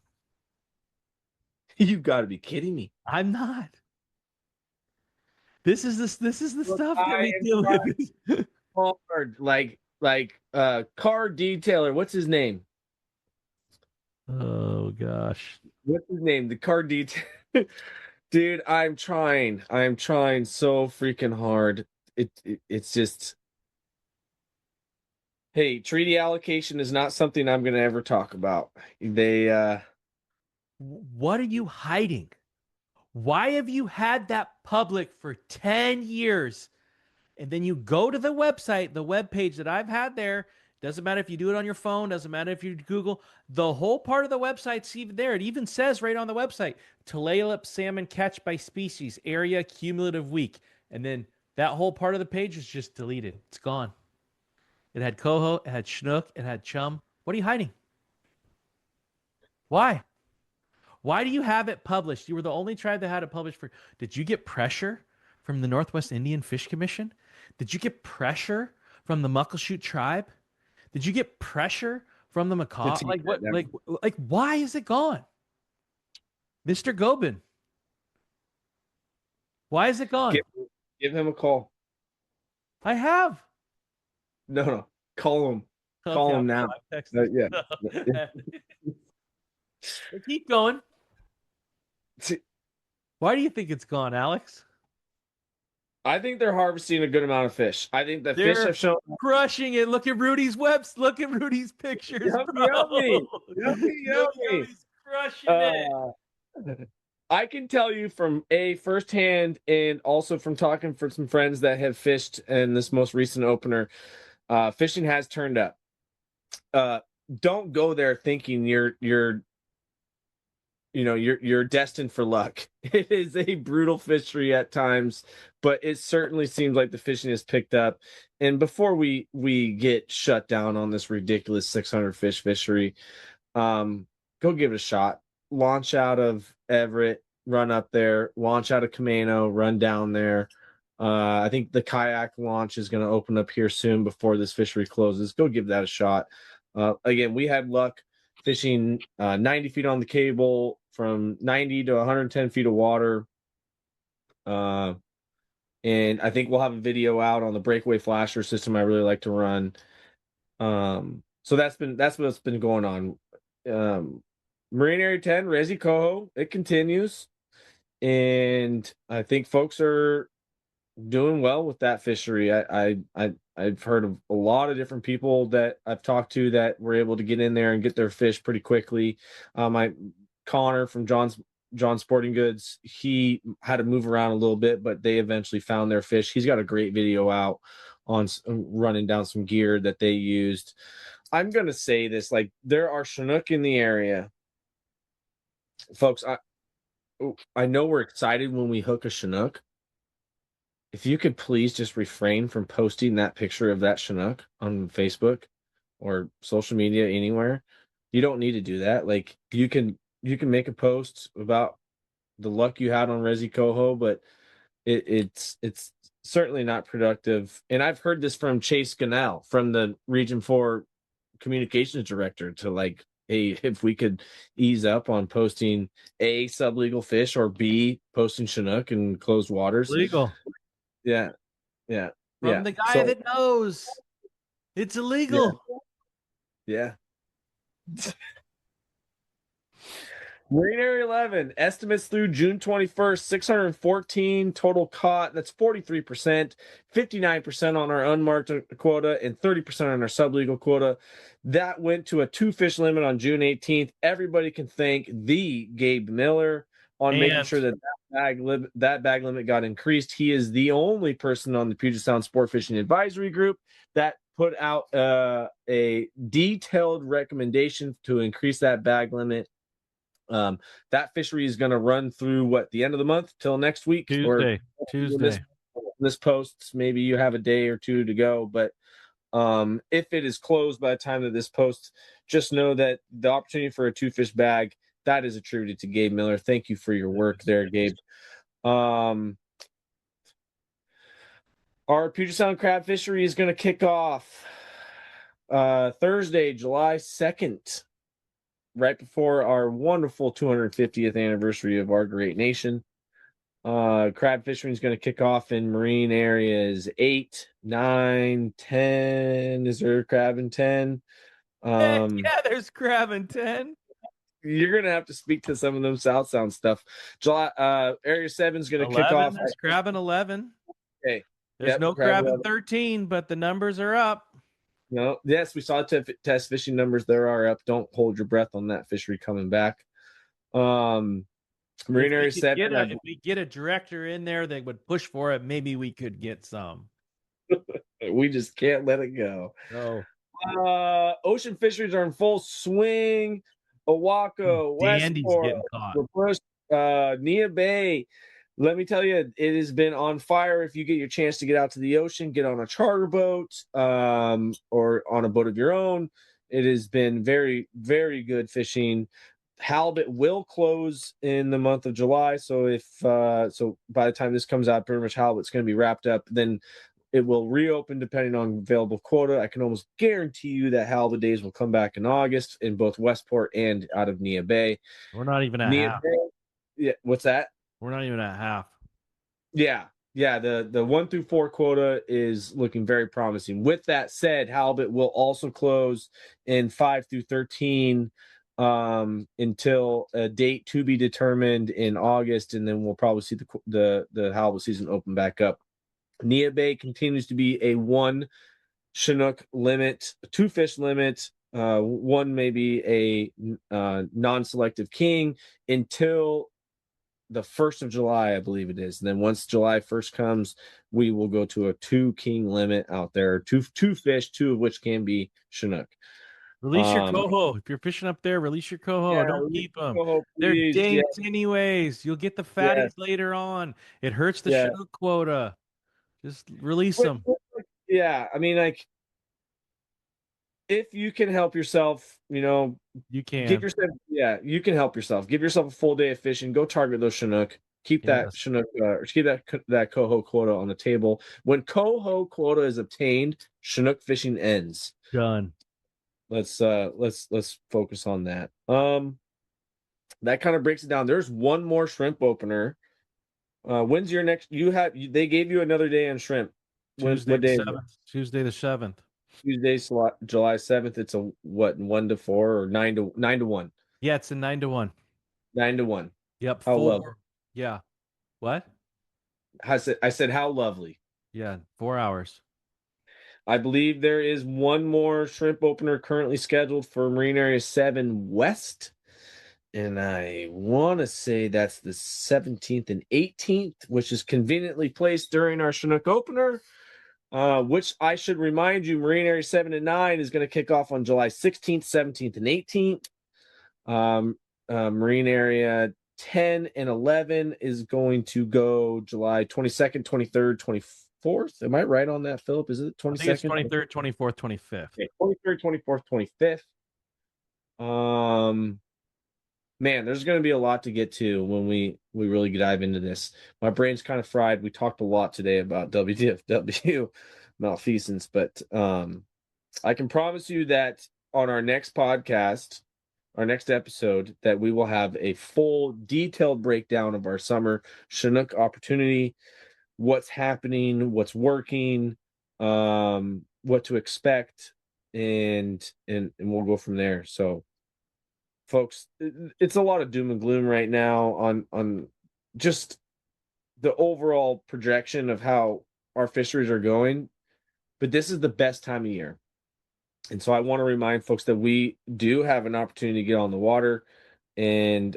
You got to be kidding me. I'm not. This is the stuff that we deal with. Hard, like car detailer. What's his name? Oh gosh. What's his name? The car detail. Dude, I'm trying so freaking hard. It's just, hey, treaty allocation is not something I'm going to ever talk about. What are you hiding? Why have you had that public for 10 years? And then you go to the website, the web page that I've had there. Doesn't matter if you do it on your phone. Doesn't matter if you Google. The whole part of the website's even there. It even says right on the website, Phillip salmon catch by species, area cumulative week. And then that whole part of the page is just deleted. It's gone. It had coho, it had chinook, it had chum. What are you hiding? Why? Why do you have it published? You were the only tribe that had it published. Did you get pressure from the Northwest Indian Fish Commission? Did you get pressure from the Muckleshoot tribe? Did you get pressure from the macaw? Like what? Like why is it gone, Mr. Gobin? Why is it gone? Give him a call. I have. No, call him. Okay, call him now. Yeah. Keep going. Why do you think it's gone, Alex? I think they're harvesting a good amount of fish. I think the fish have shown crushing it. Look at Rudy's webs. Look at Rudy's pictures. Yummy. He's crushing it. I can tell you from firsthand, and also from talking for some friends that have fished in this most recent opener, fishing has turned up. Don't go there thinking you're destined for luck. It is a brutal fishery at times, but it certainly seems like the fishing has picked up. And before we get shut down on this ridiculous 600 fish fishery, go give it a shot. Launch out of Everett, run up there, launch out of Camano, run down there. I think the kayak launch is going to open up here soon before this fishery closes. Go give that a shot. Again, we had luck fishing 90 feet on the cable from 90 to 110 feet of water. And I think we'll have a video out on the breakaway flasher system I really like to run. So that's what's been going on. Marine Area 10, Resi Coho, it continues. And I think folks are doing well with that fishery. I've heard of a lot of different people that I've talked to that were able to get in there and get their fish pretty quickly. Connor from John Sporting Goods, he had to move around a little bit, but they eventually found their fish. He's got a great video out on running down some gear that they used. I'm going to say this, like, there are Chinook in the area. Folks, I know we're excited when we hook a Chinook. If you could please just refrain from posting that picture of that Chinook on Facebook or social media anywhere. You don't need to do that. Like, you can make a post about the luck you had on Resi Coho, but it's certainly not productive. And I've heard this from Chase Gannell, from the Region 4 communications director, to like, hey, if we could ease up on posting A, sublegal fish, or B, posting Chinook in closed waters. Legal. Yeah. From the guy that knows. It's illegal. Yeah. Marine Area 11, estimates through June 21st, 614 total caught. That's 43%, 59% on our unmarked quota, and 30% on our sublegal quota. That went to a 2-fish limit on June 18th. Everybody can thank the Gabe Miller on making sure that bag limit got increased. He is the only person on the Puget Sound Sport Fishing Advisory Group that put out a detailed recommendation to increase that bag limit. That fishery is going to run through the end of the month till next week, Tuesday. This posts, maybe you have a day or two to go, but if it is closed by the time that this posts, just know that the opportunity for a 2-fish bag, that is attributed to Gabe Miller. Thank you for your work there, Gabe. Our Puget Sound crab fishery is going to kick off Thursday, July 2nd. Right before our wonderful 250th anniversary of our great nation. Crab fishing is going to kick off in marine areas 8, 9, 10. Is there crab in 10? Yeah, there's crab in 10. You're going to have to speak to some of them South Sound stuff. July, area 7 is going to kick off. There's crab in 11. Okay. There's no crab in 13, but the numbers are up. No, yes, we saw test fishing numbers. There are up. Don't hold your breath on that fishery coming back. Marine Area 7. If we get a director in there that would push for it, maybe we could get some. We just can't let it go. No. Ocean fisheries are in full swing. Oahu, Westport, Nia Bay. Let me tell you, it has been on fire. If you get your chance to get out to the ocean, get on a charter boat or on a boat of your own. It has been very, very good fishing. Halibut will close in the month of July. So so by the time this comes out, pretty much halibut's going to be wrapped up. Then it will reopen depending on available quota. I can almost guarantee you that halibut days will come back in August in both Westport and out of Nia Bay. We're not even at half. Yeah, what's that? We're not even at half. Yeah. The 1 through 4 quota is looking very promising. With that said, halibut will also close in 5 through 13 until a date to be determined in August, and then we'll probably see the halibut season open back up. Nia Bay continues to be a 1 Chinook limit, a 2-fish limit. One maybe a non-selective king until the 1st of July, I believe it is. And then once July 1st comes, we will go to a 2-king limit out there. Two fish, 2 of which can be Chinook. Release your coho. If you're fishing up there, release your coho. Don't keep them. They're dates anyways. You'll get the fatties later on. It hurts the Chinook quota. Just release them. Yeah, I mean, like, if you can help yourself, you give can. yourself, you can help yourself. Give yourself a full day of fishing. Go target those Chinook. Keep that Yes. Chinook, keep that coho quota on the table. When coho quota is obtained, Chinook fishing ends. Done. Let's focus on that. That kind of breaks it down. There's one more shrimp opener. When's your next? They gave you another day on shrimp. Tuesday What day? the 7th. Tuesday the 7th. Tuesday, July 7th. It's a what? 1 to 4 or 9 to 1? Yeah, it's a 9 to 1. 9 to 1. Yep. How 4. lovely. Yeah. What? I said how lovely. Yeah, 4 hours. I believe there is one more shrimp opener currently scheduled for Marine Area 7 West. And I want to say that's the 17th and 18th, which is conveniently placed during our Chinook opener, which I should remind you, Marine Area 7 and 9 is going to kick off on July 16th, 17th, and 18th. Marine Area 10 and 11 is going to go July 22nd, 23rd, 24th. Am I right on that, Phillip? Is it 22nd? I think it's 23rd, 24th, 25th. Okay, 23rd, 24th, 25th. Man, there's going to be a lot to get to when we really dive into this. My brain's kind of fried. We talked a lot today about WDFW malfeasance, but I can promise you that on our next podcast, our next episode, that we will have a full detailed breakdown of our summer Chinook opportunity, what's happening, what's working, what to expect, and we'll go from there. So, folks, it's a lot of doom and gloom right now on just the overall projection of how our fisheries are going, but this is the best time of year. And so I want to remind folks that we do have an opportunity to get on the water and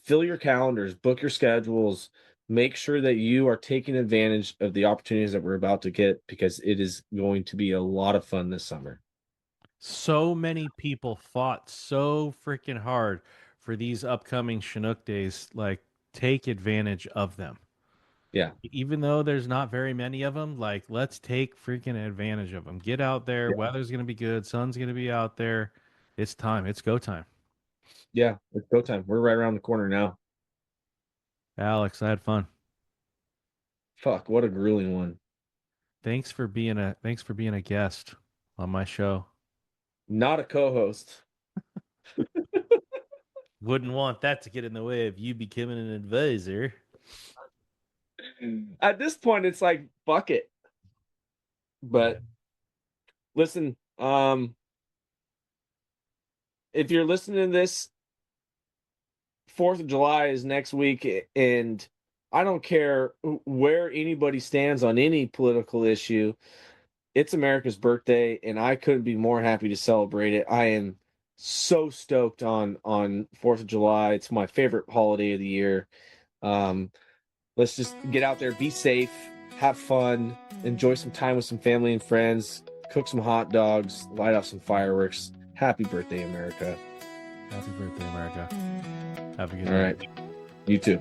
fill your calendars, book your schedules, make sure that you are taking advantage of the opportunities that we're about to get, because it is going to be a lot of fun this summer. So many people fought so freaking hard for these upcoming Chinook days. Like, take advantage of them. Yeah. Even though there's not very many of them, like, let's take freaking advantage of them. Get out there. Yeah. Weather's going to be good. Sun's going to be out there. It's time. It's go time. Yeah, it's go time. We're right around the corner now. Alex, I had fun. Fuck, what a grueling one. Thanks for being a guest on my show. Not a co-host. Wouldn't want that to get in the way of you becoming an advisor. At this point, it's like, fuck it. But listen, if you're listening to this, 4th of July is next week, and I don't care where anybody stands on any political issue. It's America's birthday, and I couldn't be more happy to celebrate it. I am so stoked on 4th of July. It's my favorite holiday of the year. Let's just get out there, be safe, have fun, enjoy some time with some family and friends, cook some hot dogs, light off some fireworks. Happy birthday, America. Happy birthday, America. Have a good All night. right. You too.